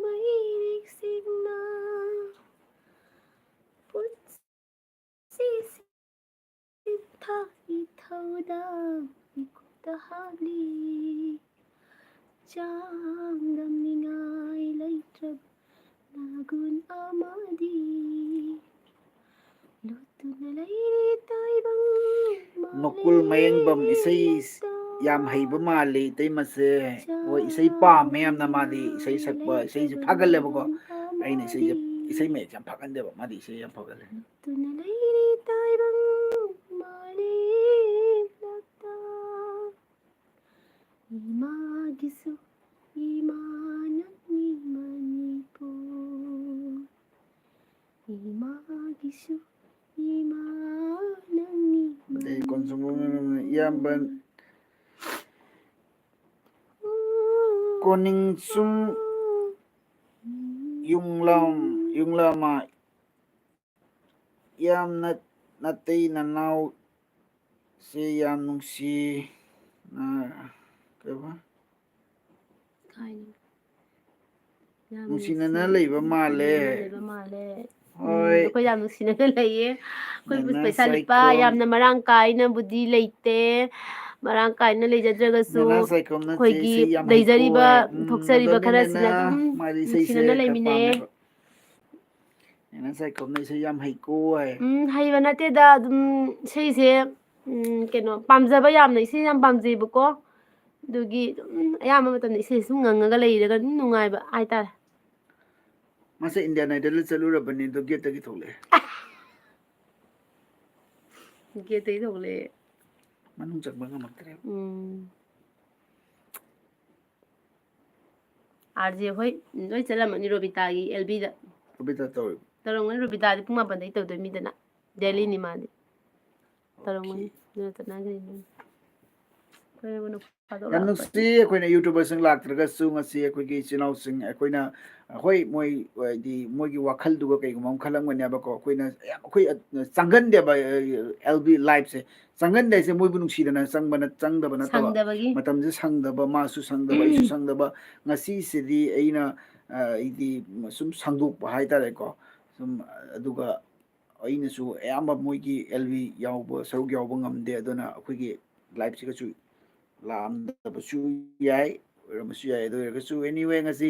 mahilig signa putsi sita ithau da ikuta habli jang dam ningai lai trab nagun amadi lutu na lai tai bang nokul mayang bam isai yam haiba mali tai mase o isai pa mayam na mali isai sakba isai ju phagalle ba ko ai ne isai me jam phagande ba mali isai jam phagalle tuna lai tai bang mali lakta imagisu imanan ni Manipur imagisu imanan ni dai konsumo yam ban koning sum yung lama ꯌꯥꯝꯅ nattay nanaw si yam nungsi na kaba nungsinana layba male Hoi ꯑꯩꯈꯣꯏ ꯌꯥꯝ ꯅꯨꯡꯁꯤꯅꯅ ꯂꯩꯌꯦ ꯑꯩꯈꯣꯏꯕꯨ nana ꯄꯩꯁꯥ ꯂꯨꯄꯥ saikom ꯌꯥꯝꯅ ꯃꯔꯥꯡ ꯀꯥꯏꯅꯕꯨꯗꯤ ꯂꯩꯇꯦ ꯃꯔꯥꯡ ꯀꯥꯏꯅ ꯂꯩꯖꯗ꯭ꯔꯒꯁꯨ nana saikom na che ꯑꯩꯈꯣꯏꯒꯤ si yam ꯂꯩꯖꯔꯤꯕ haikoi ꯊꯣꯛꯆꯔꯤꯕ adoni nana ꯈꯔꯁꯤꯅ ꯑꯗꯨꯝ mari sai se ꯅꯨꯡꯁꯤꯅꯅ ka ꯂꯩꯃꯤꯟꯅꯩꯌꯦ pame ba nana saikom na se yam haikoi ꯍꯩꯕ ꯅꯠꯇꯦꯗ ꯑꯗꯨꯝ ꯏꯁꯩꯁꯦ ꯀꯩꯅꯣ ꯄꯥꯝꯖꯕ ꯌꯥꯝꯅ ꯏꯁꯩ ꯌꯥꯝ ꯄꯥꯝꯖꯩꯕꯀꯣ ꯑꯗꯨꯒꯤ ꯑꯗꯨꯝ ꯑꯌꯥꯝꯕ ꯃꯇꯝꯗ ꯏꯁꯩ ꯁꯨꯝ ꯉꯪꯉꯒ ꯂꯩꯔꯒ ꯑꯗꯨꯝ ꯅꯨꯡꯉꯥꯏꯕ ꯍꯥꯏꯇꯥꯔꯦ masa Indian Idol chalurabani do gate gi thole ꯒꯦꯠꯇꯒꯤ ꯊꯣꯛꯂꯛꯑꯦ manung chakba ngamaktre ꯑꯥꯔꯖꯦ ꯍꯣꯏ ꯂꯣꯏ ꯆꯠꯂꯝꯃꯅꯤ ꯔꯣꯕꯤꯇꯥꯒꯤ ꯑꯦꯜꯕꯤꯗ kobita taw ꯇꯧꯔꯝꯒꯅꯤ ꯔꯣꯕꯤꯇꯥꯗꯤ ꯄꯨꯡ 8ꯗꯒꯤ ꯇꯧꯗꯣꯏꯃꯤꯗꯅ ꯗꯦꯜꯂꯤꯅꯤ ꯃꯥꯗꯤ ꯇꯧꯔꯝꯒꯅꯤ okay ꯑꯗꯨꯅ ꯇꯅꯥꯒ꯭ꯔꯤꯅꯤ ꯑꯩꯈꯣꯏꯅ ꯐꯥꯗꯣꯛ yam ꯂꯥꯛꯄ nusi akoina youtuber sing laktraga su ngasi akoigi chinau sing akoina hoi moi di moigi wakhal duga kai gumam khalangmani ba ko akoina akoi changan de ba lb live se changan de se moi bu nungsi dana changbana changdaba na taba ꯁꯪꯗꯕꯒꯤ matam je sangdaba ma su sangdaba isu sangdaba ngasi sidi aina idi sum sangdok ba hai tare ko sum aduga ainasu ayamba moigi lb yawba saruk yawba ngamde aduna akoigi live se su ꯂꯥꯛꯑꯝꯗꯕꯁꯨ ꯌꯥꯏ ꯑꯣꯏꯔꯝꯕꯁꯨ ꯌꯥꯏ ꯑꯗꯨ ꯑꯣꯏꯔꯒꯁꯨ anyway ꯉꯁꯤ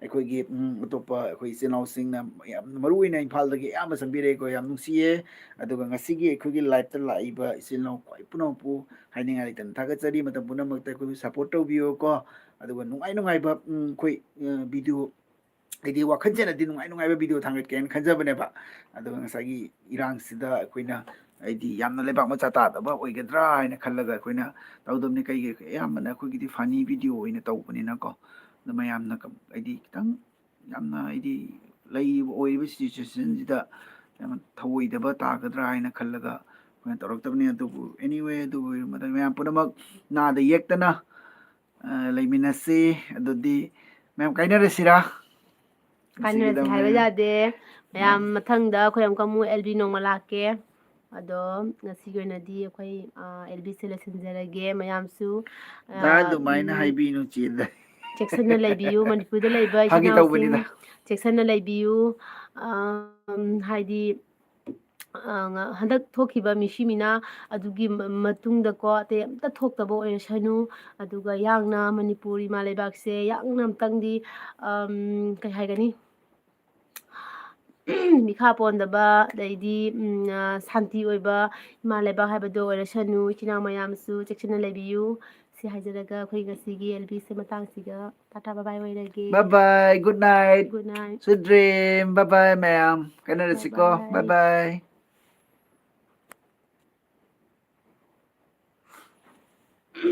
ꯑꯩꯈꯣꯏꯒꯤ ꯑꯇꯣꯞꯄ ꯑꯩꯈꯣꯏ ꯏꯆꯤꯜ ꯏꯅꯥꯎꯁꯤꯡꯅ ꯌꯥꯝꯅ ꯃꯔꯨꯑꯣꯏꯅ ꯏꯝꯐꯥꯜꯗꯒꯤ ꯑꯌꯥꯝꯕ ꯆꯪꯕꯤꯔꯛꯑꯦꯀꯣ ꯌꯥꯝ ꯅꯨꯡꯁꯤꯌꯦ ꯑꯗꯨꯒ ꯉꯁꯤꯒꯤ ꯑꯩꯈꯣꯏꯒꯤ ꯂꯥꯏꯐꯇ ꯂꯥꯛꯏꯕ ꯏꯆꯤꯜ ꯏꯅꯥꯎ ꯈ꯭ꯋꯥꯏ ꯄꯨꯝꯅꯃꯛꯄꯨ ꯍꯥꯏꯅꯤꯡꯉꯥꯏ ꯂꯩꯇꯅ ꯊꯥꯒꯠꯆꯔꯤ ꯃꯇꯝ ꯄꯨꯝꯅꯃꯛꯇ ꯑꯩꯈꯣꯏꯕꯨ ꯁꯞꯄꯣꯔꯠ ꯇꯧꯕꯤꯌꯨꯀꯣ ꯑꯗꯨꯒ ꯅꯨꯡꯉꯥꯏ ꯅꯨꯡꯉꯥꯏꯕ ꯑꯩꯈꯣꯏ ꯚꯤꯗꯤꯑꯣ ꯑꯩꯗꯤ ꯋꯥꯈꯜꯁꯦꯅꯗꯤ ꯅꯨꯡꯉꯥꯏ ꯅꯨꯡꯉꯥꯏꯕ ꯚꯤꯗꯤꯑꯣ ꯊꯥꯡꯒꯠꯀꯦꯅ ꯈꯟꯖꯕꯅꯦꯕ ꯑꯗꯨꯒ ꯉꯁꯥꯏꯒꯤ ꯏꯔꯥꯡꯁꯤꯗ ꯑꯩꯈꯣꯏꯅ ꯑꯩꯗꯤ ꯌꯥꯝꯅ ꯂꯩꯕꯥꯛ ꯃꯆꯥ ꯇꯥꯗꯕ ꯑꯣꯏꯒꯗ꯭ꯔꯥ ꯍꯥꯏꯅ ꯈꯜꯂꯒ ꯑꯩꯈꯣꯏꯅ ꯇꯧꯗꯕꯅꯤ ꯀꯩꯒꯤ ꯑꯌꯥꯝꯕꯅ ꯑꯩꯈꯣꯏꯒꯤꯗꯤ ꯐꯅꯤ ꯚꯤꯗꯤꯑꯣ ꯑꯣꯏꯅ ꯇꯧꯕꯅꯤꯅꯀꯣ ꯑꯗꯨ ꯃꯌꯥꯝꯅ ꯑꯩꯗꯤ ꯈꯤꯇꯪ ꯌꯥꯝꯅ ꯑꯩꯗꯤ ꯂꯩꯔꯤꯕ ꯑꯣꯏꯔꯤꯕ ꯁꯤꯆꯨꯋꯦꯁꯟꯁꯤꯗ ꯌꯥꯝꯅ ꯊꯧꯑꯣꯏꯗꯕ ꯇꯥꯒꯗ꯭ꯔꯥ ꯍꯥꯏꯅ ꯈꯜꯂꯒ ꯑꯩꯈꯣꯏꯅ ꯇꯧꯔꯛꯇꯕꯅꯤ ꯑꯗꯨꯕꯨ ꯑꯦꯅꯤꯋꯦ ꯑꯗꯨ ꯑꯣꯏꯔ ꯃꯇꯝꯗ ꯃꯌꯥꯝ ꯄꯨꯝꯅꯃꯛ ꯅꯥꯗ ꯌꯦꯛꯇꯅ ꯂꯩꯃꯤꯟꯅꯁꯤ ꯑꯗꯨꯗꯤ ꯃꯌꯥꯝ ꯀꯥꯏꯅꯔꯁꯤꯔꯥ ꯀꯥꯏꯅꯔꯁꯤ ꯍꯥꯏꯕ ꯌꯥꯗꯦ ꯃꯌꯥꯝ ꯃꯊꯪꯗ ꯑꯩꯈꯣꯏ ꯑꯃꯨꯛꯀ ꯑꯃꯨꯛ ꯑꯦꯜꯕꯤ ꯅꯣꯡꯃ ꯂꯥꯛꯀꯦ ꯑꯗꯣ ꯉꯁꯤꯒꯤ ꯑꯣꯏꯅꯗꯤ ꯑꯩꯈꯣꯏ ꯑꯦꯜꯕꯤꯁꯦ ꯂꯣꯏꯁꯤꯟꯖꯔꯒꯦ ꯃꯌꯥꯝꯁꯨ ꯑꯗꯨꯃꯥꯏꯅ ꯍꯥꯏꯕꯤꯅꯨ ꯆꯦꯗ ꯆꯦꯛꯁꯤꯟꯅ ꯂꯩꯕꯤꯌꯨ ꯃꯅꯤꯄꯨꯔꯗ ꯂꯩꯕ ꯏꯆꯤꯜ ꯐꯥꯒꯤ ꯏꯅꯥꯎꯁꯤꯡ ꯇꯧꯕꯅꯤꯗ ꯆꯦꯛꯁꯤꯟꯅ ꯂꯩꯕꯤꯌꯨ ꯍꯥꯏꯗꯤ ꯍꯟꯗꯛ ꯊꯣꯛꯈꯤꯕ ꯃꯤꯁꯤ ꯃꯤꯅꯥ ꯑꯗꯨꯒꯤ ꯃꯇꯨꯡꯗꯀꯣ ꯑꯇꯩ ꯑꯝꯇ ꯊꯣꯛꯇꯕ ꯑꯣꯏꯔꯁꯅꯨ ꯑꯗꯨꯒ ꯌꯥꯡꯅ ꯃꯅꯤꯄꯨꯔ ꯏꯃꯥ ꯂꯩꯕꯥꯛꯁꯦ ꯌꯥꯡꯅ ꯑꯝꯇꯪꯗꯤ ꯀꯩ ꯍꯥꯏꯒꯅꯤ ꯃꯤꯈꯥ ꯄꯣꯟꯗꯕ ꯑꯗꯩꯗꯤ ꯁꯥꯟꯇꯤ ꯑꯣꯏꯕ ꯏꯃꯥ ꯂꯩꯕꯥꯛ ꯍꯥꯏꯕꯗꯣ ꯑꯣꯏꯔꯁꯅꯨ ꯏꯆꯤꯜ ꯏꯅꯥꯎ ꯃꯌꯥꯝꯁꯨ ꯆꯦꯛꯁꯤꯟꯅ ꯂꯩꯕꯤꯌꯨ ꯁꯤ ꯍꯥꯏꯖꯔꯒ ꯑꯩꯈꯣꯏ ꯉꯁꯤꯒꯤ ꯑꯦꯜꯕꯤꯁꯦ ꯃꯇꯥꯡꯁꯤꯒ ꯇꯥꯇꯥ ꯕꯥꯏ ꯑꯣꯏꯔꯒꯦ bye bye good night good night sweet dream bye bye ma'am ꯕꯥꯏ kainarasiko bye ꯕꯥꯏ bye